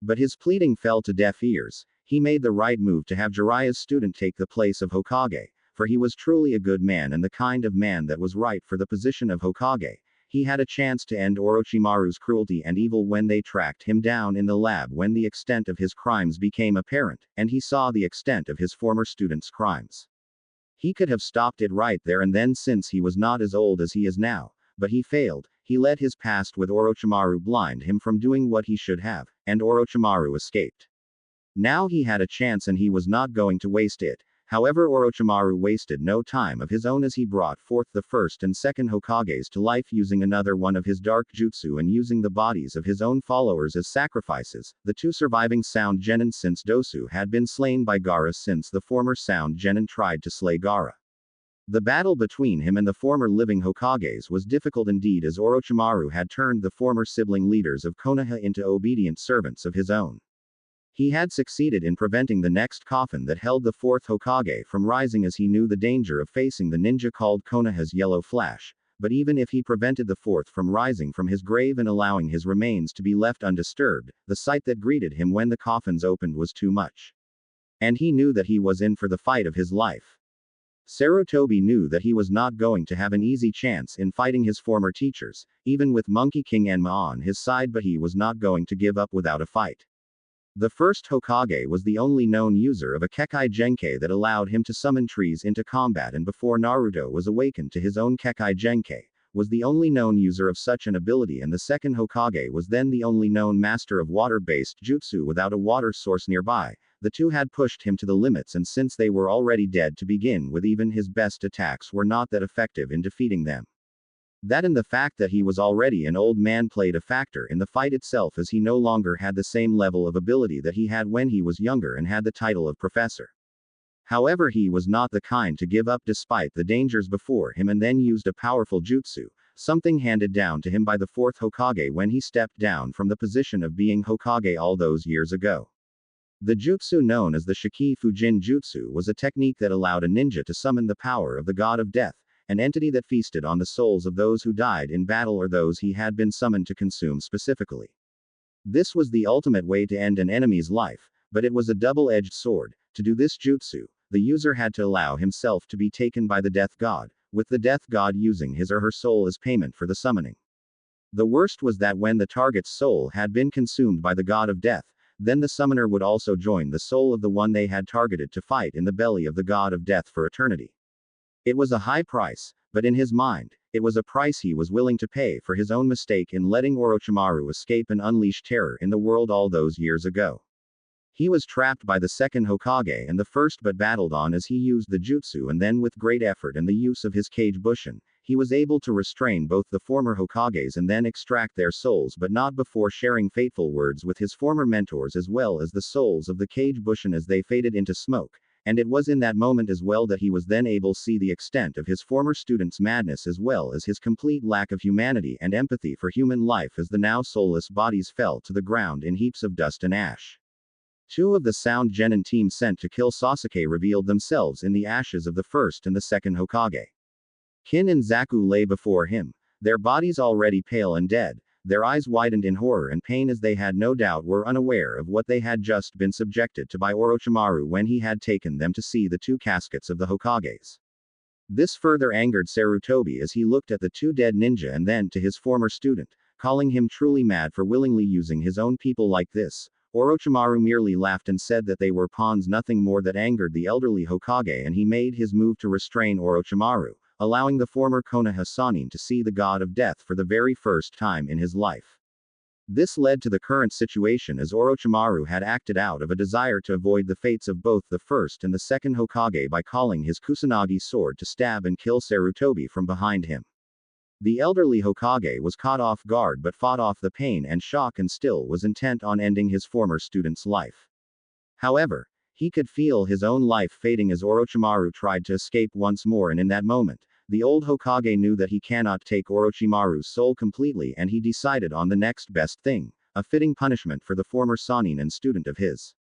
But his pleading fell to deaf ears. He made the right move to have Jiraiya's student take the place of Hokage, for he was truly a good man and the kind of man that was right for the position of Hokage. He had a chance to end Orochimaru's cruelty and evil when they tracked him down in the lab, when the extent of his crimes became apparent, and he saw the extent of his former student's crimes. He could have stopped it right there and then, since he was not as old as he is now, but he failed. He let his past with Orochimaru blind him from doing what he should have, and Orochimaru escaped. Now he had a chance and he was not going to waste it. However, Orochimaru wasted no time of his own as he brought forth the first and second Hokages to life using another one of his dark jutsu and using the bodies of his own followers as sacrifices. The two surviving Sound Genin, since Dosu had been slain by Gaara since the former Sound Genin tried to slay Gaara. The battle between him and the former living Hokages was difficult indeed, as Orochimaru had turned the former sibling leaders of Konoha into obedient servants of his own. He had succeeded in preventing the next coffin that held the fourth Hokage from rising, as he knew the danger of facing the ninja called Konoha's Yellow Flash. But even if he prevented the fourth from rising from his grave and allowing his remains to be left undisturbed, the sight that greeted him when the coffins opened was too much. And he knew that he was in for the fight of his life. Sarutobi knew that he was not going to have an easy chance in fighting his former teachers, even with Monkey King Enma on his side, but he was not going to give up without a fight. The first Hokage was the only known user of a Kekai Genkai that allowed him to summon trees into combat, and before Naruto was awakened to his own Kekai Genkai, was the only known user of such an ability, and the second Hokage was then the only known master of water-based jutsu without a water source nearby. The two had pushed him to the limits, and since they were already dead to begin with, even his best attacks were not that effective in defeating them. That and the fact that he was already an old man played a factor in the fight itself, as he no longer had the same level of ability that he had when he was younger and had the title of professor. However, he was not the kind to give up despite the dangers before him, and then used a powerful jutsu, something handed down to him by the fourth Hokage when he stepped down from the position of being Hokage all those years ago. The jutsu known as the Shiki Fujin Jutsu was a technique that allowed a ninja to summon the power of the god of death, an entity that feasted on the souls of those who died in battle or those he had been summoned to consume specifically. This was the ultimate way to end an enemy's life, but it was a double-edged sword. To do this jutsu, the user had to allow himself to be taken by the death god, with the death god using his or her soul as payment for the summoning. The worst was that when the target's soul had been consumed by the god of death, then the summoner would also join the soul of the one they had targeted to fight in the belly of the god of death for eternity. It was a high price, but in his mind, it was a price he was willing to pay for his own mistake in letting Orochimaru escape and unleash terror in the world all those years ago. He was trapped by the second Hokage and the first but battled on as he used the jutsu, and then with great effort and the use of his kage bushin, he was able to restrain both the former Hokages and then extract their souls, but not before sharing fateful words with his former mentors as well as the souls of the kage bushin as they faded into smoke. And it was in that moment as well that he was then able to see the extent of his former student's madness as well as his complete lack of humanity and empathy for human life as the now soulless bodies fell to the ground in heaps of dust and ash. Two of the Sound Genin team sent to kill Sasuke revealed themselves in the ashes of the first and the second Hokage. Kin and Zaku lay before him, their bodies already pale and dead, their eyes widened in horror and pain as they had no doubt were unaware of what they had just been subjected to by Orochimaru when he had taken them to see the two caskets of the Hokages. This further angered Sarutobi as he looked at the two dead ninja and then to his former student, calling him truly mad for willingly using his own people like this. Orochimaru merely laughed and said that they were pawns, nothing more. That angered the elderly Hokage, and he made his move to restrain Orochimaru, allowing the former Konoha Sannin to see the god of death for the very first time in his life. This led to the current situation as Orochimaru had acted out of a desire to avoid the fates of both the first and the second Hokage by calling his Kusanagi sword to stab and kill Sarutobi from behind him. The elderly Hokage was caught off guard but fought off the pain and shock and still was intent on ending his former student's life. However, he could feel his own life fading as Orochimaru tried to escape once more, and in that moment, the old Hokage knew that he cannot take Orochimaru's soul completely, and he decided on the next best thing, a fitting punishment for the former Sannin and student of his.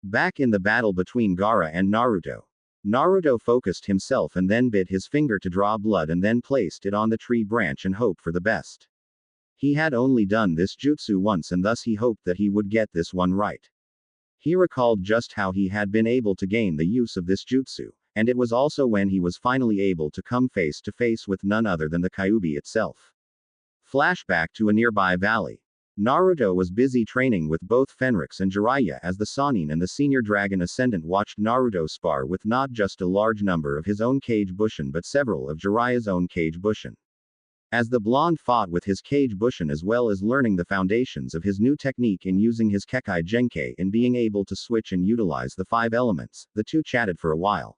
Back in the battle between Gaara and Naruto, Naruto focused himself and then bit his finger to draw blood and then placed it on the tree branch and hoped for the best. He had only done this jutsu once and thus he hoped that he would get this one right. He recalled just how he had been able to gain the use of this jutsu, and it was also when he was finally able to come face to face with none other than the Kyuubi itself. Flashback to a nearby valley. Naruto was busy training with both Fenrix and Jiraiya as the Sannin and the senior dragon ascendant watched Naruto spar with not just a large number of his own kage bushin but several of Jiraiya's own kage bushin. As the blonde fought with his kage bushin as well as learning the foundations of his new technique in using his Kekai Genkai in being able to switch and utilize the 5 elements, the two chatted for a while.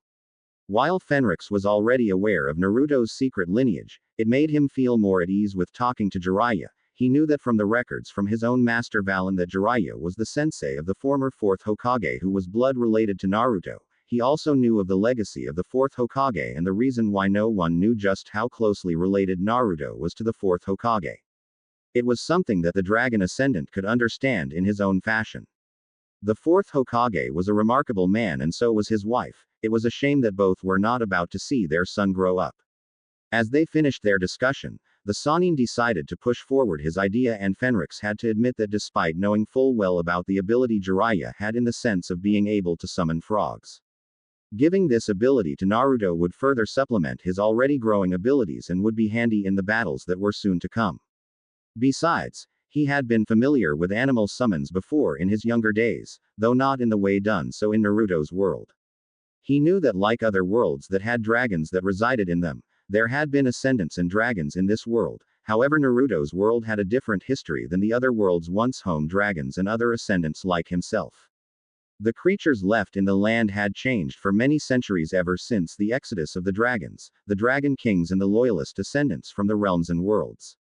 While Fenrix was already aware of Naruto's secret lineage, it made him feel more at ease with talking to Jiraiya. He knew that from the records from his own master Valen that Jiraiya was the sensei of the former 4th Hokage who was blood related to Naruto. He also knew of the legacy of the 4th Hokage and the reason why no one knew just how closely related Naruto was to the 4th Hokage. It was something that the Dragon Ascendant could understand in his own fashion. The 4th Hokage was a remarkable man and so was his wife. It was a shame that both were not about to see their son grow up. As they finished their discussion, the Sannin decided to push forward his idea and Fenrix had to admit that despite knowing full well about the ability Jiraiya had in the sense of being able to summon frogs, giving this ability to Naruto would further supplement his already growing abilities and would be handy in the battles that were soon to come. Besides, he had been familiar with animal summons before in his younger days, though not in the way done so in Naruto's world. He knew that like other worlds that had dragons that resided in them, there had been ascendants and dragons in this world. However, Naruto's world had a different history than the other worlds once home dragons and other ascendants like himself. The creatures left in the land had changed for many centuries ever since the exodus of the dragons, the dragon kings and the loyalist ascendants from the realms and worlds.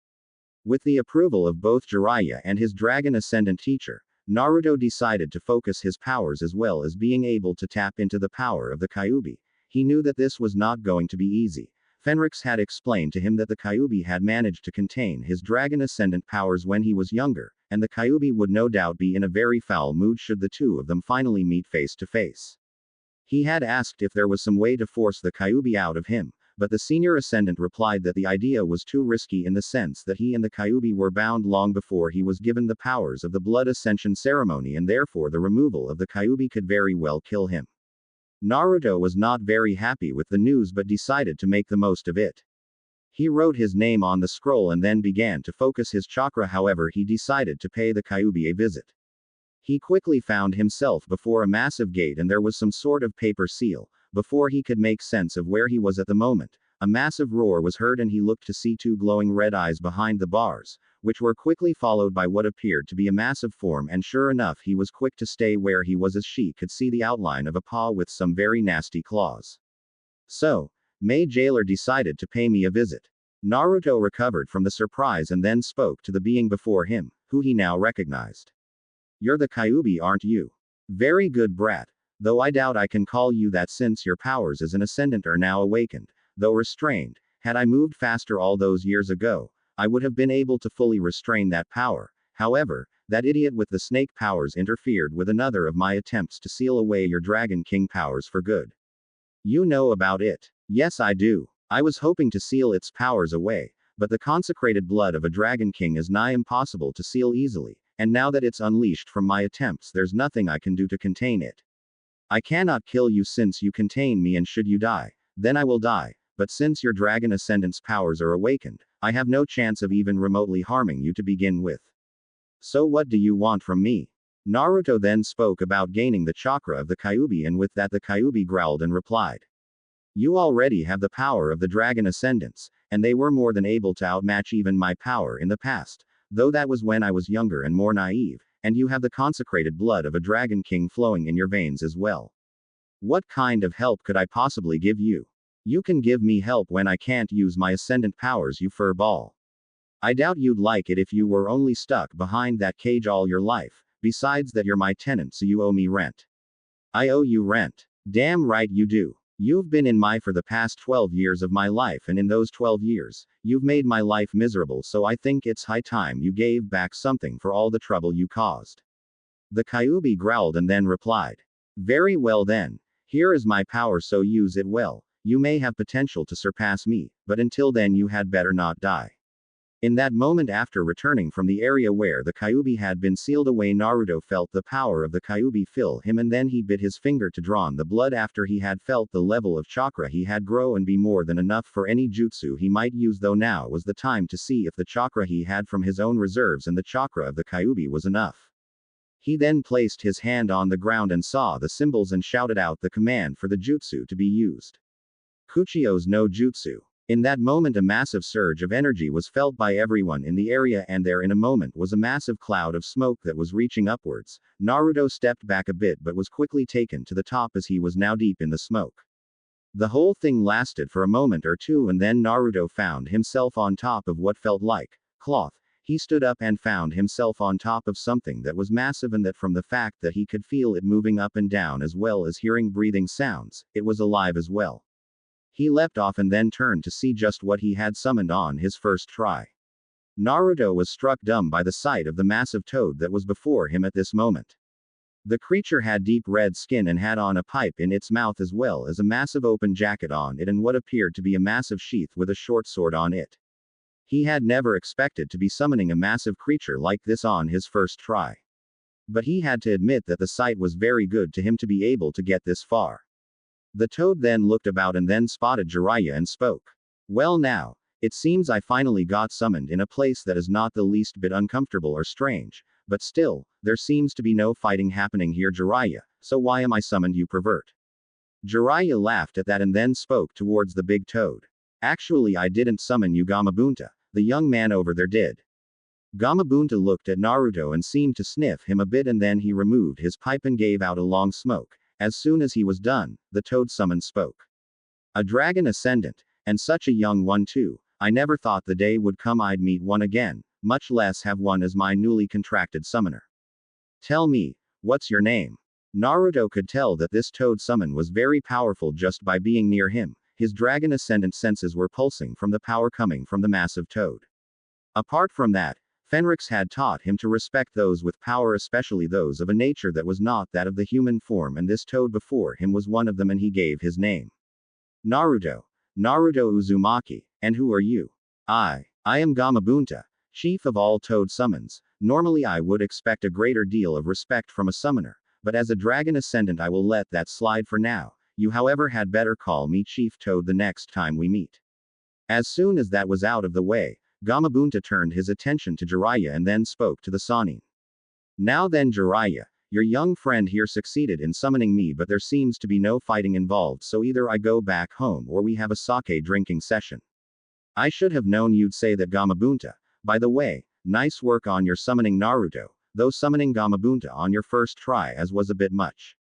With the approval of both Jiraiya and his dragon ascendant teacher, Naruto decided to focus his powers as well as being able to tap into the power of the Kyuubi. He knew that this was not going to be easy. Fenrix had explained to him that the Kyuubi had managed to contain his dragon ascendant powers when he was younger, and the Kyuubi would no doubt be in a very foul mood should the two of them finally meet face to face. He had asked if there was some way to force the Kyuubi out of him, but the senior ascendant replied that the idea was too risky in the sense that he and the Kyuubi were bound long before he was given the powers of the blood ascension ceremony and therefore the removal of the Kyuubi could very well kill him. Naruto was not very happy with the news but decided to make the most of it. He wrote his name on the scroll and then began to focus his chakra. However, he decided to pay the Kyuubi a visit. He quickly found himself before a massive gate and there was some sort of paper seal. Before he could make sense of where he was at the moment, a massive roar was heard and he looked to see two glowing red eyes behind the bars, which were quickly followed by what appeared to be a massive form, and sure enough he was quick to stay where he was as she could see the outline of a paw with some very nasty claws. So, May Jailer decided to pay me a visit. Naruto recovered from the surprise and then spoke to the being before him, who he now recognized. You're the Kyuubi, aren't you? Very good, brat. Though I doubt I can call you that since your powers as an ascendant are now awakened, though restrained. Had I moved faster all those years ago, I would have been able to fully restrain that power. However, that idiot with the snake powers interfered with another of my attempts to seal away your Dragon King powers for good. You know about it. Yes, I do. I was hoping to seal its powers away, but the consecrated blood of a Dragon King is nigh impossible to seal easily, and now that it's unleashed from my attempts, there's nothing I can do to contain it. I cannot kill you since you contain me, and should you die, then I will die, but since your Dragon Ascendant's powers are awakened, I have no chance of even remotely harming you to begin with. So what do you want from me? Naruto then spoke about gaining the chakra of the Kyuubi, and with that the Kyuubi growled and replied. You already have the power of the Dragon Ascendants, and they were more than able to outmatch even my power in the past, though that was when I was younger and more naive, and you have the consecrated blood of a Dragon King flowing in your veins as well. What kind of help could I possibly give you? You can give me help when I can't use my ascendant powers, you fur ball. I doubt you'd like it if you were only stuck behind that cage all your life, besides that you're my tenant so you owe me rent. I owe you rent. Damn right you do. You've been in my for the past 12 years of my life, and in those 12 years, you've made my life miserable, so I think it's high time you gave back something for all the trouble you caused. The Kyuubi growled and then replied. Very well then. Here is my power, so use it well. You may have potential to surpass me, but until then you had better not die. In that moment, after returning from the area where the Kyuubi had been sealed away, Naruto felt the power of the Kyuubi fill him, and then he bit his finger to draw on the blood. After he had felt the level of chakra he had grow and be more than enough for any jutsu he might use, though now was the time to see if the chakra he had from his own reserves and the chakra of the Kyuubi was enough. He then placed his hand on the ground and saw the symbols and shouted out the command for the jutsu to be used. Kuchio's no jutsu. In that moment a massive surge of energy was felt by everyone in the area, and there in a moment was a massive cloud of smoke that was reaching upwards. Naruto stepped back a bit but was quickly taken to the top as he was now deep in the smoke. The whole thing lasted for a moment or two, and then Naruto found himself on top of what felt like cloth. He stood up and found himself on top of something that was massive, and that from the fact that he could feel it moving up and down as well as hearing breathing sounds, it was alive as well. He leapt off and then turned to see just what he had summoned on his first try. Naruto was struck dumb by the sight of the massive toad that was before him at this moment. The creature had deep red skin and had on a pipe in its mouth as well as a massive open jacket on it and what appeared to be a massive sheath with a short sword on it. He had never expected to be summoning a massive creature like this on his first try. But he had to admit that the sight was very good to him to be able to get this far. The toad then looked about and then spotted Jiraiya and spoke. Well now, it seems I finally got summoned in a place that is not the least bit uncomfortable or strange, but still, there seems to be no fighting happening here, Jiraiya, so why am I summoned, you pervert? Jiraiya laughed at that and then spoke towards the big toad. Actually, I didn't summon you, Gamabunta. The young man over there did. Gamabunta looked at Naruto and seemed to sniff him a bit, and then he removed his pipe and gave out a long smoke. As soon as he was done, the toad summoned spoke. A dragon ascendant, and such a young one too. I never thought the day would come I'd meet one again, much less have one as my newly contracted summoner. Tell me, what's your name? Naruto could tell that this toad summon was very powerful just by being near him. His dragon ascendant senses were pulsing from the power coming from the massive toad. Apart from that, Fenrix had taught him to respect those with power, especially those of a nature that was not that of the human form, and this toad before him was one of them, and he gave his name. Naruto. Naruto Uzumaki. And who are you? I am Gamabunta, chief of all toad summons. Normally I would expect a greater deal of respect from a summoner, but as a dragon ascendant I will let that slide for now. You however had better call me Chief Toad the next time we meet. As soon as that was out of the way, Gamabunta turned his attention to Jiraiya and then spoke to the Sannin. Now then Jiraiya, your young friend here succeeded in summoning me, but there seems to be no fighting involved, so either I go back home or we have a sake drinking session. I should have known you'd say that, Gamabunta. By the way, nice work on your summoning Naruto, though summoning Gamabunta on your first try as was a bit much.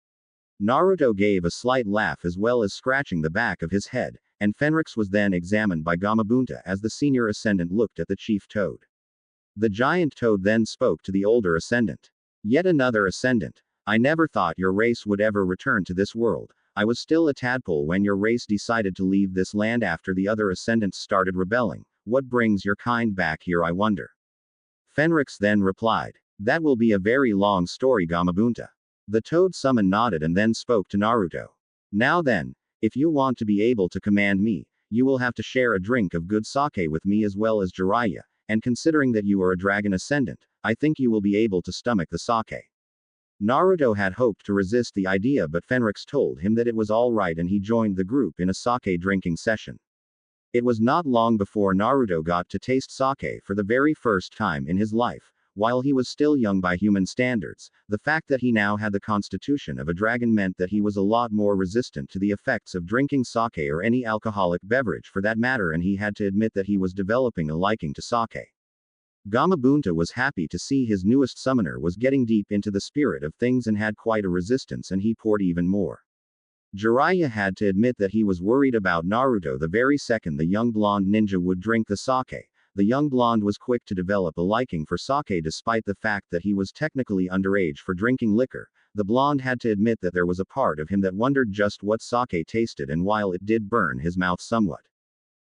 Naruto gave a slight laugh as well as scratching the back of his head, and Fenrix was then examined by Gamabunta as the senior ascendant looked at the chief toad. The giant toad then spoke to the older ascendant. Yet another ascendant. I never thought your race would ever return to this world. I was still a tadpole when your race decided to leave this land after the other ascendants started rebelling. What brings your kind back here, I wonder? Fenrix then replied. That will be a very long story, Gamabunta. The toad summon nodded and then spoke to Naruto. Now then, if you want to be able to command me, you will have to share a drink of good sake with me as well as Jiraiya, and considering that you are a dragon ascendant, I think you will be able to stomach the sake. Naruto had hoped to resist the idea, but Fenrix told him that it was all right and he joined the group in a sake drinking session. It was not long before Naruto got to taste sake for the very first time in his life. While he was still young by human standards, the fact that he now had the constitution of a dragon meant that he was a lot more resistant to the effects of drinking sake or any alcoholic beverage for that matter, and he had to admit that he was developing a liking to sake. Gamabunta was happy to see his newest summoner was getting deep into the spirit of things and had quite a resistance, and he poured even more. Jiraiya had to admit that he was worried about Naruto the very second the young blonde ninja would drink the sake. The young blonde was quick to develop a liking for sake despite the fact that he was technically underage for drinking liquor. The blonde had to admit that there was a part of him that wondered just what sake tasted, and while it did burn his mouth somewhat.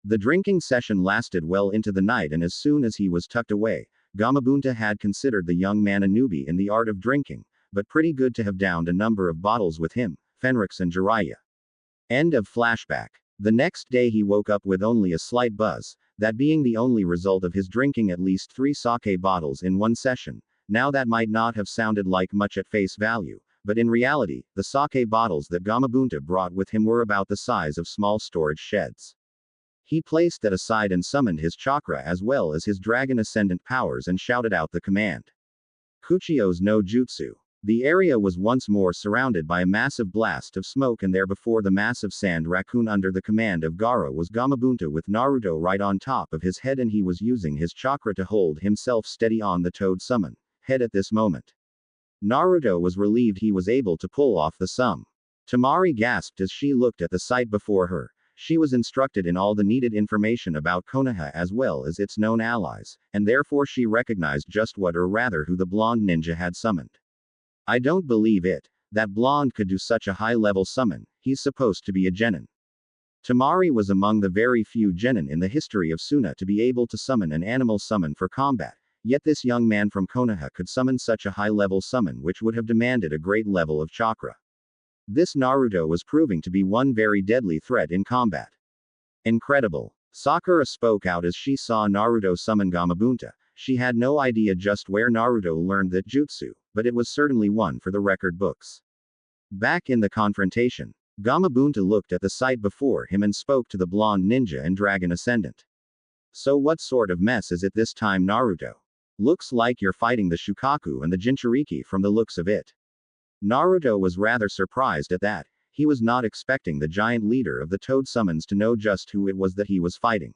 The drinking session lasted well into the night, and as soon as he was tucked away, Gamabunta had considered the young man a newbie in the art of drinking, but pretty good to have downed a number of bottles with him, Fenrix and Jiraiya. End of flashback. The next day he woke up with only a slight buzz, that being the only result of his drinking at least 3 sake bottles in one session. Now that might not have sounded like much at face value, but in reality, the sake bottles that Gamabunta brought with him were about the size of small storage sheds. He placed that aside and summoned his chakra as well as his dragon ascendant powers and shouted out the command. Kuchio's no jutsu. The area was once more surrounded by a massive blast of smoke, and there before the massive sand raccoon under the command of Gaara was Gamabunta with Naruto right on top of his head, and he was using his chakra to hold himself steady on the toad summon head at this moment. Naruto was relieved he was able to pull off the sum. Temari gasped as she looked at the sight before her. She was instructed in all the needed information about Konoha as well as its known allies, and therefore she recognized just what, or rather who, the blonde ninja had summoned. I don't believe it. That blonde could do such a high-level summon. He's supposed to be a genin. Temari was among the very few genin in the history of Suna to be able to summon an animal summon for combat, yet this young man from Konoha could summon such a high-level summon which would have demanded a great level of chakra. This Naruto was proving to be one very deadly threat in combat. Incredible. Sakura spoke out as she saw Naruto summon Gamabunta. She had no idea just where Naruto learned that jutsu, but it was certainly one for the record books. Back in the confrontation, Gamabunta looked at the sight before him and spoke to the blonde ninja and dragon ascendant. So what sort of mess is it this time, Naruto? Looks like you're fighting the Shukaku and the Jinchuriki from the looks of it. Naruto was rather surprised at that. He was not expecting the giant leader of the toad summons to know just who it was that he was fighting.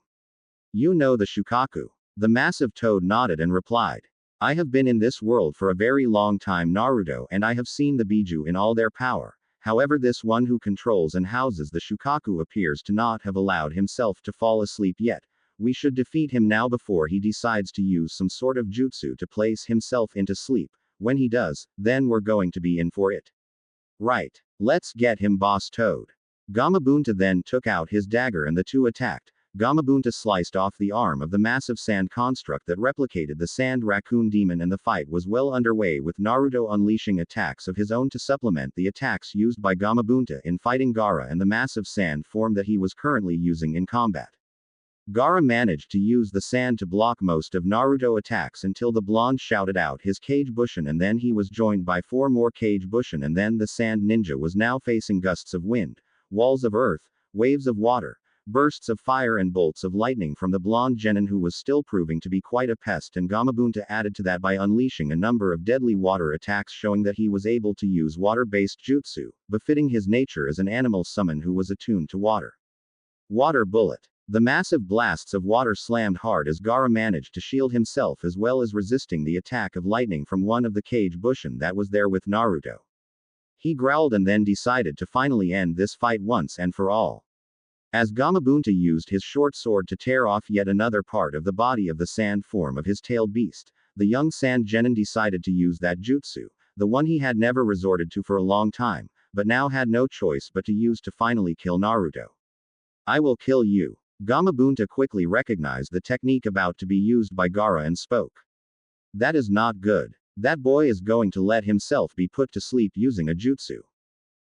You know the Shukaku. The massive toad nodded and replied. I have been in this world for a very long time, Naruto, and I have seen the Biju in all their power. However, this one who controls and houses the Shukaku appears to not have allowed himself to fall asleep yet. We should defeat him now before he decides to use some sort of jutsu to place himself into sleep. When he does, then we're going to be in for it. Right. Let's get him, Boss Toad. Gamabunta then took out his dagger and the two attacked. Gamabunta sliced off the arm of the massive sand construct that replicated the sand raccoon demon, and the fight was well underway with Naruto unleashing attacks of his own to supplement the attacks used by Gamabunta in fighting Gaara and the massive sand form that he was currently using in combat. Gaara managed to use the sand to block most of Naruto attacks until the blonde shouted out his Kage Bushin, and then he was joined by 4 more Kage Bushin, and then the sand ninja was now facing gusts of wind, walls of earth, waves of water, Bursts of fire and bolts of lightning from the blonde genin, who was still proving to be quite a pest, and Gamabunta added to that by unleashing a number of deadly water attacks, showing that he was able to use water-based jutsu, befitting his nature as an animal summon who was attuned to water. Water bullet. The massive blasts of water slammed hard as Gaara managed to shield himself as well as resisting the attack of lightning from one of the cage bushin that was there with Naruto. He growled and then decided to finally end this fight once and for all. As Gamabunta used his short sword to tear off yet another part of the body of the sand form of his tailed beast, the young sand genin decided to use that jutsu, the one he had never resorted to for a long time, but now had no choice but to use to finally kill Naruto. I will kill you. Gamabunta quickly recognized the technique about to be used by Gaara and spoke. That is not good. That boy is going to let himself be put to sleep using a jutsu.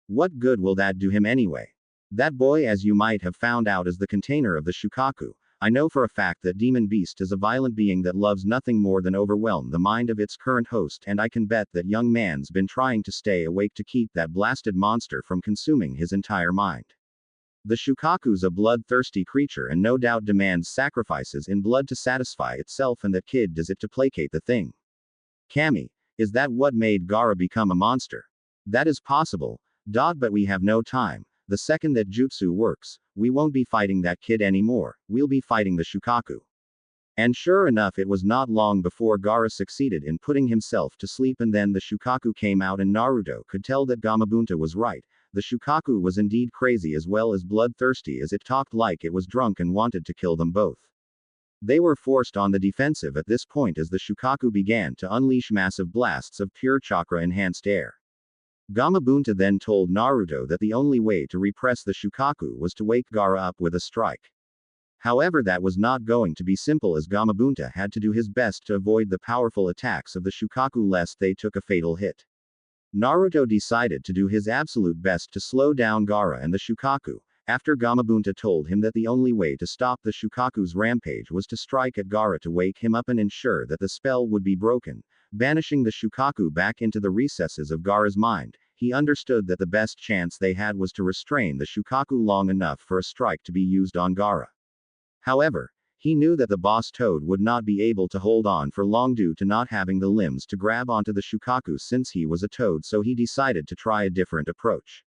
What good will that do him anyway? That boy, as you might have found out, is the container of the Shukaku. I know for a fact that Demon Beast is a violent being that loves nothing more than overwhelm the mind of its current host, and I can bet that young man's been trying to stay awake to keep that blasted monster from consuming his entire mind. The Shukaku's a bloodthirsty creature and no doubt demands sacrifices in blood to satisfy itself, and that kid does it to placate the thing. Kami, is that what made Gaara become a monster? That is possible, but we have no time. The second that jutsu works, we won't be fighting that kid anymore, we'll be fighting the Shukaku. And sure enough, it was not long before Gaara succeeded in putting himself to sleep, and then the Shukaku came out, and Naruto could tell that Gamabunta was right. The Shukaku was indeed crazy as well as bloodthirsty, as it talked like it was drunk and wanted to kill them both. They were forced on the defensive at this point as the Shukaku began to unleash massive blasts of pure chakra-enhanced air. Gamabunta then told Naruto that the only way to repress the Shukaku was to wake Gaara up with a strike. However, that was not going to be simple, as Gamabunta had to do his best to avoid the powerful attacks of the Shukaku lest they took a fatal hit. Naruto decided to do his absolute best to slow down Gaara and the Shukaku, after Gamabunta told him that the only way to stop the Shukaku's rampage was to strike at Gaara to wake him up and ensure that the spell would be broken, banishing the Shukaku back into the recesses of Gaara's mind. He understood that the best chance they had was to restrain the Shukaku long enough for a strike to be used on Gaara. However, he knew that the boss toad would not be able to hold on for long due to not having the limbs to grab onto the Shukaku since he was a toad, so he decided to try a different approach.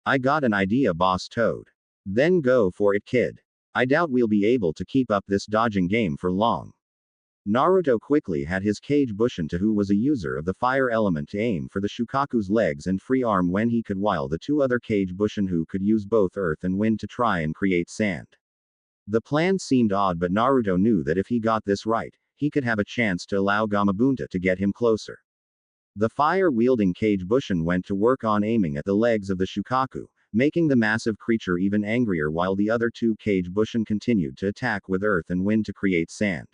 I got an idea, boss toad. Then go for it, kid. I doubt we'll be able to keep up this dodging game for long. Naruto quickly had his Kage Bushin-to, who was a user of the fire element, to aim for the Shukaku's legs and free arm when he could, while the two other Kage Bushin who could use both earth and wind to try and create sand. The plan seemed odd, but Naruto knew that if he got this right, he could have a chance to allow Gamabunta to get him closer. The fire-wielding Kage Bushin went to work on aiming at the legs of the Shukaku, making the massive creature even angrier, while the other two Kage Bushin continued to attack with earth and wind to create sand.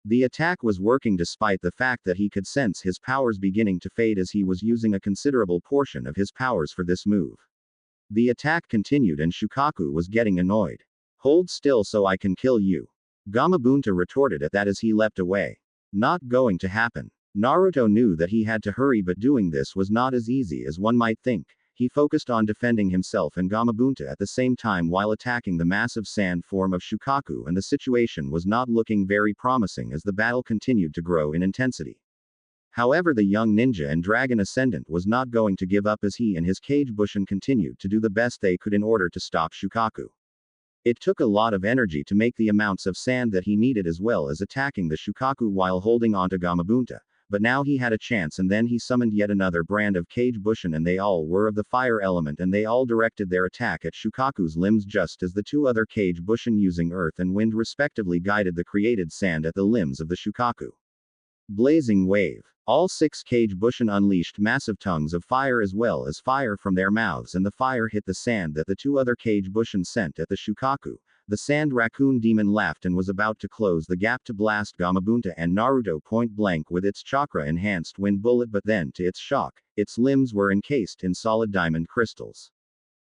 The attack was working despite the fact that he could sense his powers beginning to fade, as he was using a considerable portion of his powers for this move. The attack continued and Shukaku was getting annoyed. Hold still so I can kill you. Gamabunta retorted at that as he leapt away. Not going to happen. Naruto knew that he had to hurry, but doing this was not as easy as one might think. He focused on defending himself and Gamabunta at the same time while attacking the massive sand form of Shukaku, and the situation was not looking very promising as the battle continued to grow in intensity. However, the young ninja and dragon ascendant was not going to give up, as he and his Kage Bushin continued to do the best they could in order to stop Shukaku. It took a lot of energy to make the amounts of sand that he needed, as well as attacking the Shukaku while holding onto Gamabunta. But now he had a chance, and then he summoned yet another brand of Kage Bushin, and they all were of the fire element, and they all directed their attack at Shukaku's limbs, just as the two other Kage Bushin using earth and wind respectively guided the created sand at the limbs of the Shukaku. Blazing wave. All 6 Kage Bushin unleashed massive tongues of fire as well as fire from their mouths, and the fire hit the sand that the two other Kage Bushin sent at the Shukaku. The sand raccoon demon laughed and was about to close the gap to blast Gamabunta and Naruto point blank with its chakra-enhanced wind bullet, but then, to its shock, its limbs were encased in solid diamond crystals.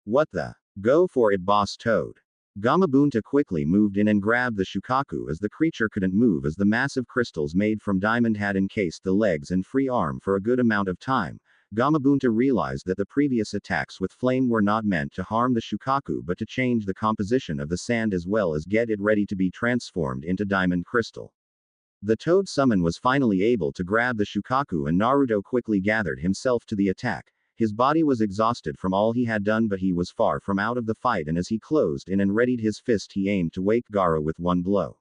What the? Go for it, boss toad. Gamabunta quickly moved in and grabbed the Shukaku, as the creature couldn't move as the massive crystals made from diamond had encased the legs and free arm for a good amount of time. Gamabunta realized that the previous attacks with flame were not meant to harm the Shukaku but to change the composition of the sand as well as get it ready to be transformed into diamond crystal. The toad summon was finally able to grab the Shukaku and Naruto quickly gathered himself to the attack. His body was exhausted from all he had done but he was far from out of the fight and as he closed in and readied his fist he aimed to wake Gaara with one blow.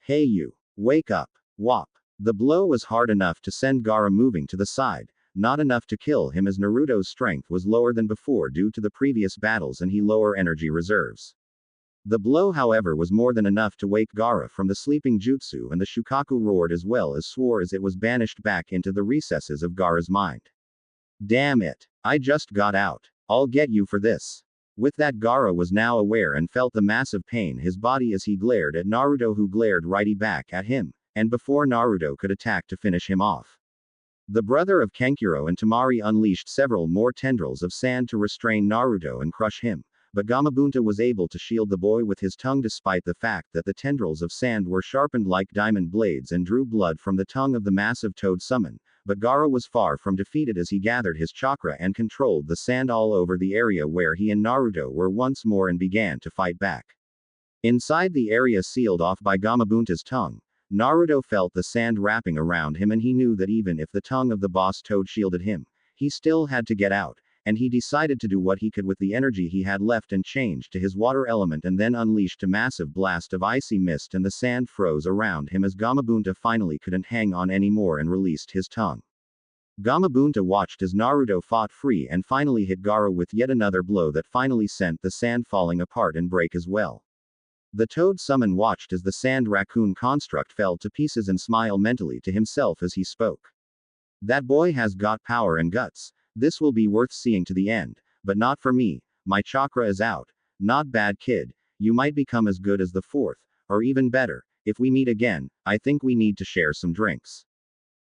Hey you! Wake up! Whop! The blow was hard enough to send Gaara moving to the side, not enough to kill him as Naruto's strength was lower than before due to the previous battles and he lower energy reserves. The blow however was more than enough to wake Gaara from the sleeping jutsu and the Shukaku roared as well as swore as it was banished back into the recesses of Gaara's mind. Damn it! I just got out. I'll get you for this. With that Gaara was now aware and felt the massive pain his body as he glared at Naruto who glared righty back at him, and before Naruto could attack to finish him off. The brother of Kenkuro and Temari unleashed several more tendrils of sand to restrain Naruto and crush him, but Gamabunta was able to shield the boy with his tongue despite the fact that the tendrils of sand were sharpened like diamond blades and drew blood from the tongue of the massive toad summon. But Gaara was far from defeated as he gathered his chakra and controlled the sand all over the area where he and Naruto were once more and began to fight back. Inside the area sealed off by Gamabunta's tongue, Naruto felt the sand wrapping around him and he knew that even if the tongue of the boss toad shielded him, he still had to get out, and he decided to do what he could with the energy he had left and changed to his water element and then unleashed a massive blast of icy mist and the sand froze around him as Gamabunta finally couldn't hang on anymore and released his tongue. Gamabunta watched as Naruto fought free and finally hit Gaara with yet another blow that finally sent the sand falling apart and break as well. The toad summon watched as the sand raccoon construct fell to pieces and smiled mentally to himself as he spoke. That boy has got power and guts. This will be worth seeing to the end, but not for me. My chakra is out. Not bad kid. You might become as good as the fourth, or even better. If we meet again, I think we need to share some drinks.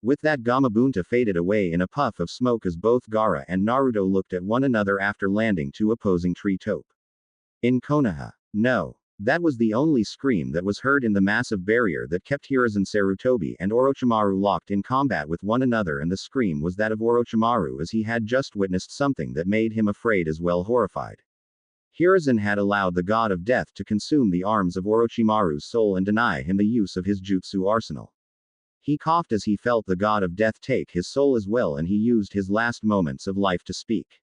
With that Gamabunta faded away in a puff of smoke as both Gaara and Naruto looked at one another after landing two opposing tree tope. In Konoha. No. That was the only scream that was heard in the massive barrier that kept Hiruzen Sarutobi and Orochimaru locked in combat with one another and the scream was that of Orochimaru as he had just witnessed something that made him afraid as well horrified. Hiruzen had allowed the god of death to consume the arms of Orochimaru's soul and deny him the use of his jutsu arsenal. He coughed as he felt the god of death take his soul as well and he used his last moments of life to speak.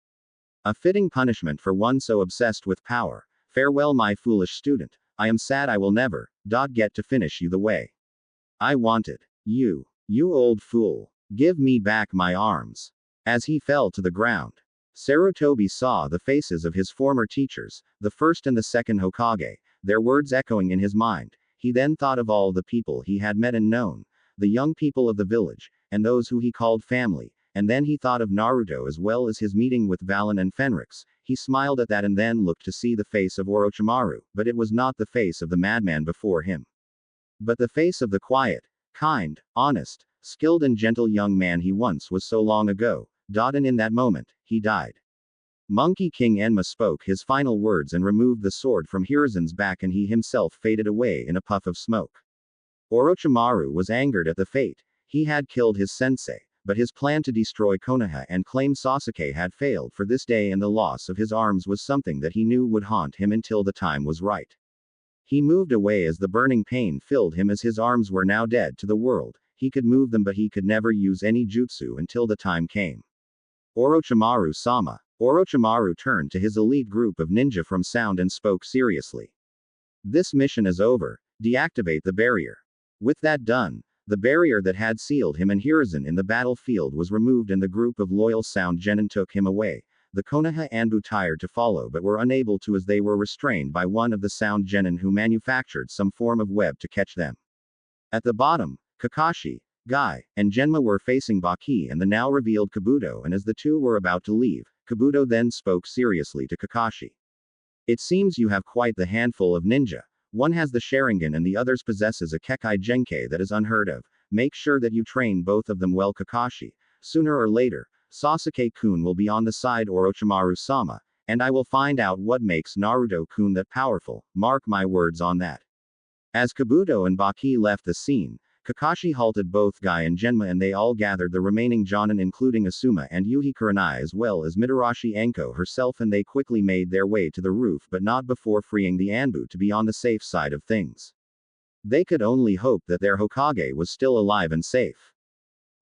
A fitting punishment for one so obsessed with power. Farewell my foolish student, I am sad I will never, get to finish you the way I wanted. You old fool. Give me back my arms. As he fell to the ground, Sarutobi saw the faces of his former teachers, the first and the second Hokage, their words echoing in his mind. He then thought of all the people he had met and known, the young people of the village, and those who he called family, and then he thought of Naruto as well as his meeting with Valen and Fenrix. He smiled at that and then looked to see the face of Orochimaru, but it was not the face of the madman before him, but the face of the quiet, kind, honest, skilled and gentle young man he once was so long ago. And in that moment, he died. Monkey King Enma spoke his final words and removed the sword from Hiruzen's back and he himself faded away in a puff of smoke. Orochimaru was angered at the fate. He had killed his sensei, but his plan to destroy Konoha and claim Sasuke had failed for this day and the loss of his arms was something that he knew would haunt him until the time was right. He moved away as the burning pain filled him as his arms were now dead to the world. He could move them but he could never use any jutsu until the time came. Orochimaru-sama. Orochimaru turned to his elite group of ninja from sound and spoke seriously. This mission is over. Deactivate the barrier. With that done, the barrier that had sealed him and Hiruzen in the battlefield was removed and the group of loyal sound genin took him away. The Konoha Anbu tired to follow but were unable to as they were restrained by one of the sound genin who manufactured some form of web to catch them. At the bottom, Kakashi, Guy, and Genma were facing Baki and the now revealed Kabuto and as the two were about to leave, Kabuto then spoke seriously to Kakashi. It seems you have quite the handful of ninja. One has the Sharingan and the others possesses a Kekai Genkai that is unheard of. Make sure that you train both of them well Kakashi. Sooner or later, Sasuke-kun will be on the side Orochimaru-sama, and I will find out what makes Naruto-kun that powerful, mark my words on that. As Kabuto and Baki left the scene, Kakashi halted both Guy and Genma and they all gathered the remaining Jonin including Asuma and Yuhi Kurenai as well as Mitarashi Enko herself and they quickly made their way to the roof but not before freeing the Anbu to be on the safe side of things. They could only hope that their Hokage was still alive and safe.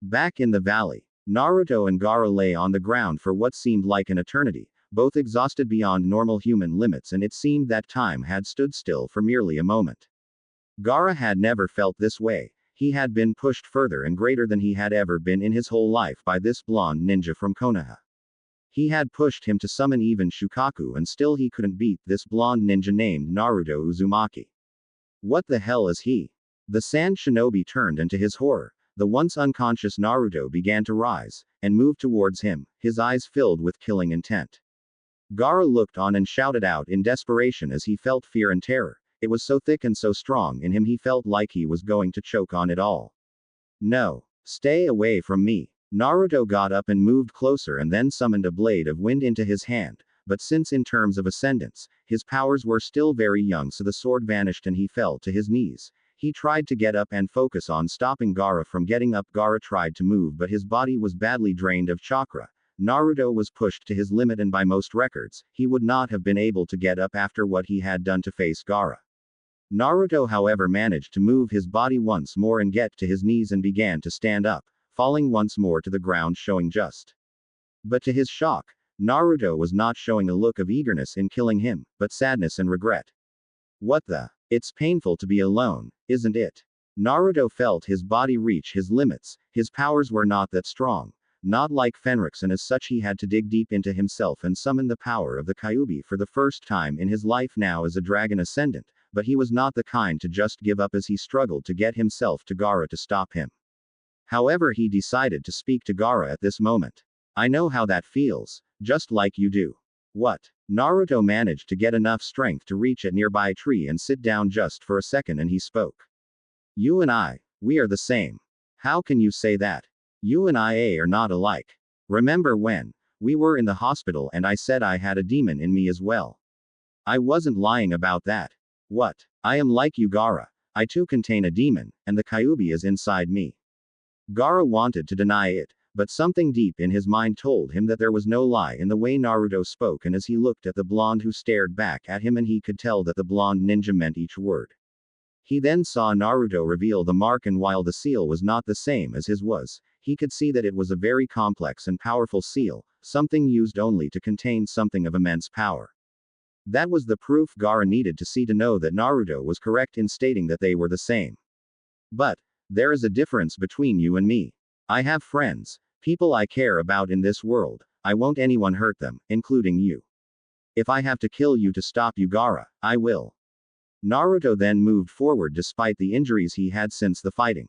Back in the valley, Naruto and Gaara lay on the ground for what seemed like an eternity, both exhausted beyond normal human limits and it seemed that time had stood still for merely a moment. Gaara had never felt this way. He had been pushed further and greater than he had ever been in his whole life by this blonde ninja from Konoha. He had pushed him to summon even Shukaku and still he couldn't beat this blonde ninja named Naruto Uzumaki. What the hell is he? The sand shinobi turned and to his horror, the once unconscious Naruto began to rise, and moved towards him, his eyes filled with killing intent. Gaara looked on and shouted out in desperation as he felt fear and terror. It was so thick and so strong in him he felt like he was going to choke on it all. No. Stay away from me. Naruto got up and moved closer and then summoned a blade of wind into his hand, but since in terms of ascendance, his powers were still very young so the sword vanished and he fell to his knees. He tried to get up and focus on stopping Gaara from getting up. Gaara tried to move but his body was badly drained of chakra. Naruto was pushed to his limit and by most records, he would not have been able to get up after what he had done to face Gaara. Naruto however managed to move his body once more and get to his knees and began to stand up, falling once more to the ground showing just. But to his shock, Naruto was not showing a look of eagerness in killing him, but sadness and regret. What the? It's painful to be alone, isn't it? Naruto felt his body reach his limits, his powers were not that strong. Not like Fenrix and as such he had to dig deep into himself and summon the power of the Kyuubi for the first time in his life now as a dragon ascendant. But he was not the kind to just give up as he struggled to get himself to Gaara to stop him. However, he decided to speak to Gaara at this moment. I know how that feels, just like you do. What? Naruto managed to get enough strength to reach a nearby tree and sit down just for a second and he spoke. You and I, we are the same. How can you say that? You and I are not alike. Remember when we were in the hospital and I said I had a demon in me as well? I wasn't lying about that. What? I am like you Gaara. I too contain a demon, and the Kyuubi is inside me. Gaara wanted to deny it, but something deep in his mind told him that there was no lie in the way Naruto spoke and as he looked at the blonde who stared back at him and he could tell that the blonde ninja meant each word. He then saw Naruto reveal the mark and while the seal was not the same as his was, he could see that it was a very complex and powerful seal, something used only to contain something of immense power. That was the proof Gaara needed to see to know that Naruto was correct in stating that they were the same. But, there is a difference between you and me. I have friends, people I care about in this world, I won't anyone hurt them, including you. If I have to kill you to stop you Gaara, I will. Naruto then moved forward despite the injuries he had since the fighting.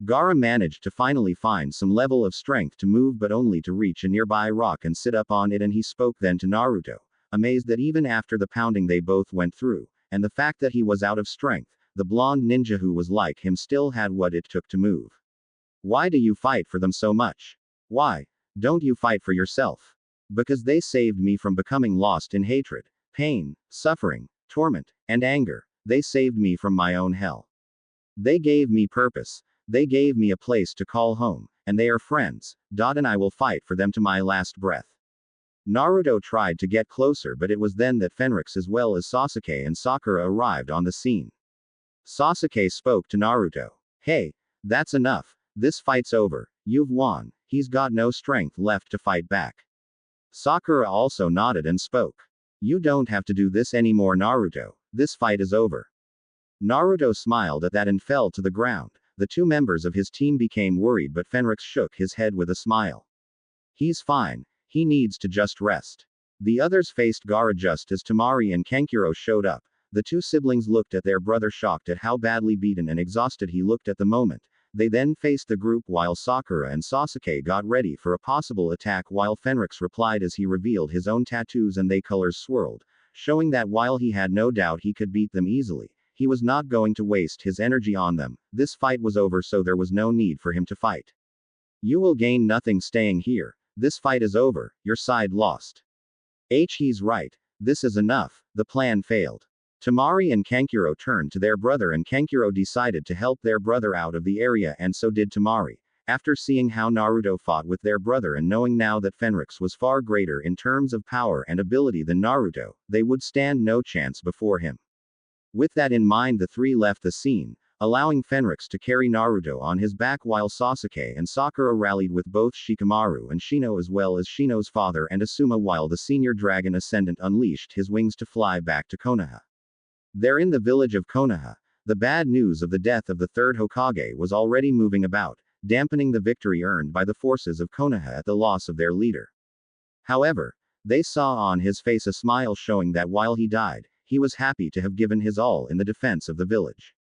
Gaara managed to finally find some level of strength to move but only to reach a nearby rock and sit up on it and he spoke then to Naruto. Amazed that even after the pounding they both went through, and the fact that he was out of strength, the blonde ninja who was like him still had what it took to move. Why do you fight for them so much? Why don't you fight for yourself? Because they saved me from becoming lost in hatred, pain, suffering, torment, and anger. They saved me from my own hell. They gave me purpose. They gave me a place to call home, and they are friends. And I will fight for them to my last breath. Naruto tried to get closer but it was then that Fenrix as well as Sasuke and Sakura arrived on the scene. Sasuke spoke to Naruto. Hey, that's enough. This fight's over. You've won. He's got no strength left to fight back. Sakura also nodded and spoke. You don't have to do this anymore Naruto. This fight is over. Naruto smiled at that and fell to the ground. The two members of his team became worried but Fenrix shook his head with a smile. He's fine. He needs to just rest. The others faced Gaara just as Temari and Kankuro showed up. The two siblings looked at their brother shocked at how badly beaten and exhausted he looked at the moment. They then faced the group while Sakura and Sasuke got ready for a possible attack while Fenrix replied as he revealed his own tattoos and they colors swirled, showing that while he had no doubt he could beat them easily, he was not going to waste his energy on them. This fight was over so there was no need for him to fight. You will gain nothing staying here. This fight is over, your side lost. He's right. This is enough, the plan failed. Tamari and Kankuro turned to their brother, and Kankuro decided to help their brother out of the area, and so did Tamari. After seeing how Naruto fought with their brother and knowing now that Fenrix was far greater in terms of power and ability than Naruto, they would stand no chance before him. With that in mind, the three left the scene, allowing Fenrix to carry Naruto on his back while Sasuke and Sakura rallied with both Shikamaru and Shino as well as Shino's father and Asuma, while the senior dragon ascendant unleashed his wings to fly back to Konoha. There in the village of Konoha, the bad news of the death of the third Hokage was already moving about, dampening the victory earned by the forces of Konoha at the loss of their leader. However, they saw on his face a smile showing that while he died, he was happy to have given his all in the defense of the village.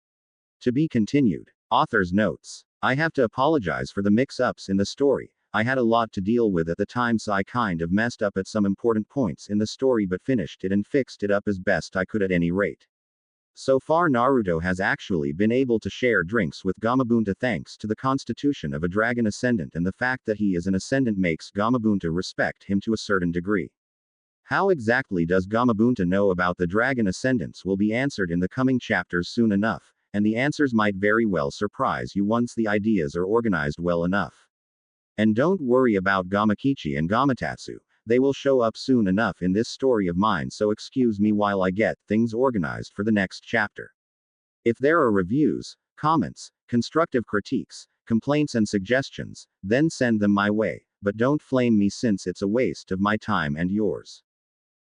To be continued. Author's notes. I have to apologize for the mix-ups in the story. I had a lot to deal with at the time, so I kind of messed up at some important points in the story, but finished it and fixed it up as best I could at any rate. So far Naruto has actually been able to share drinks with Gamabunta thanks to the constitution of a dragon ascendant, and the fact that he is an ascendant makes Gamabunta respect him to a certain degree. How exactly does Gamabunta know about the dragon ascendants will be answered in the coming chapters soon enough, and the answers might very well surprise you once the ideas are organized well enough. And don't worry about Gamakichi and Gamatatsu, they will show up soon enough in this story of mine, so excuse me while I get things organized for the next chapter. If there are reviews, comments, constructive critiques, complaints and suggestions, then send them my way, but don't flame me since it's a waste of my time and yours.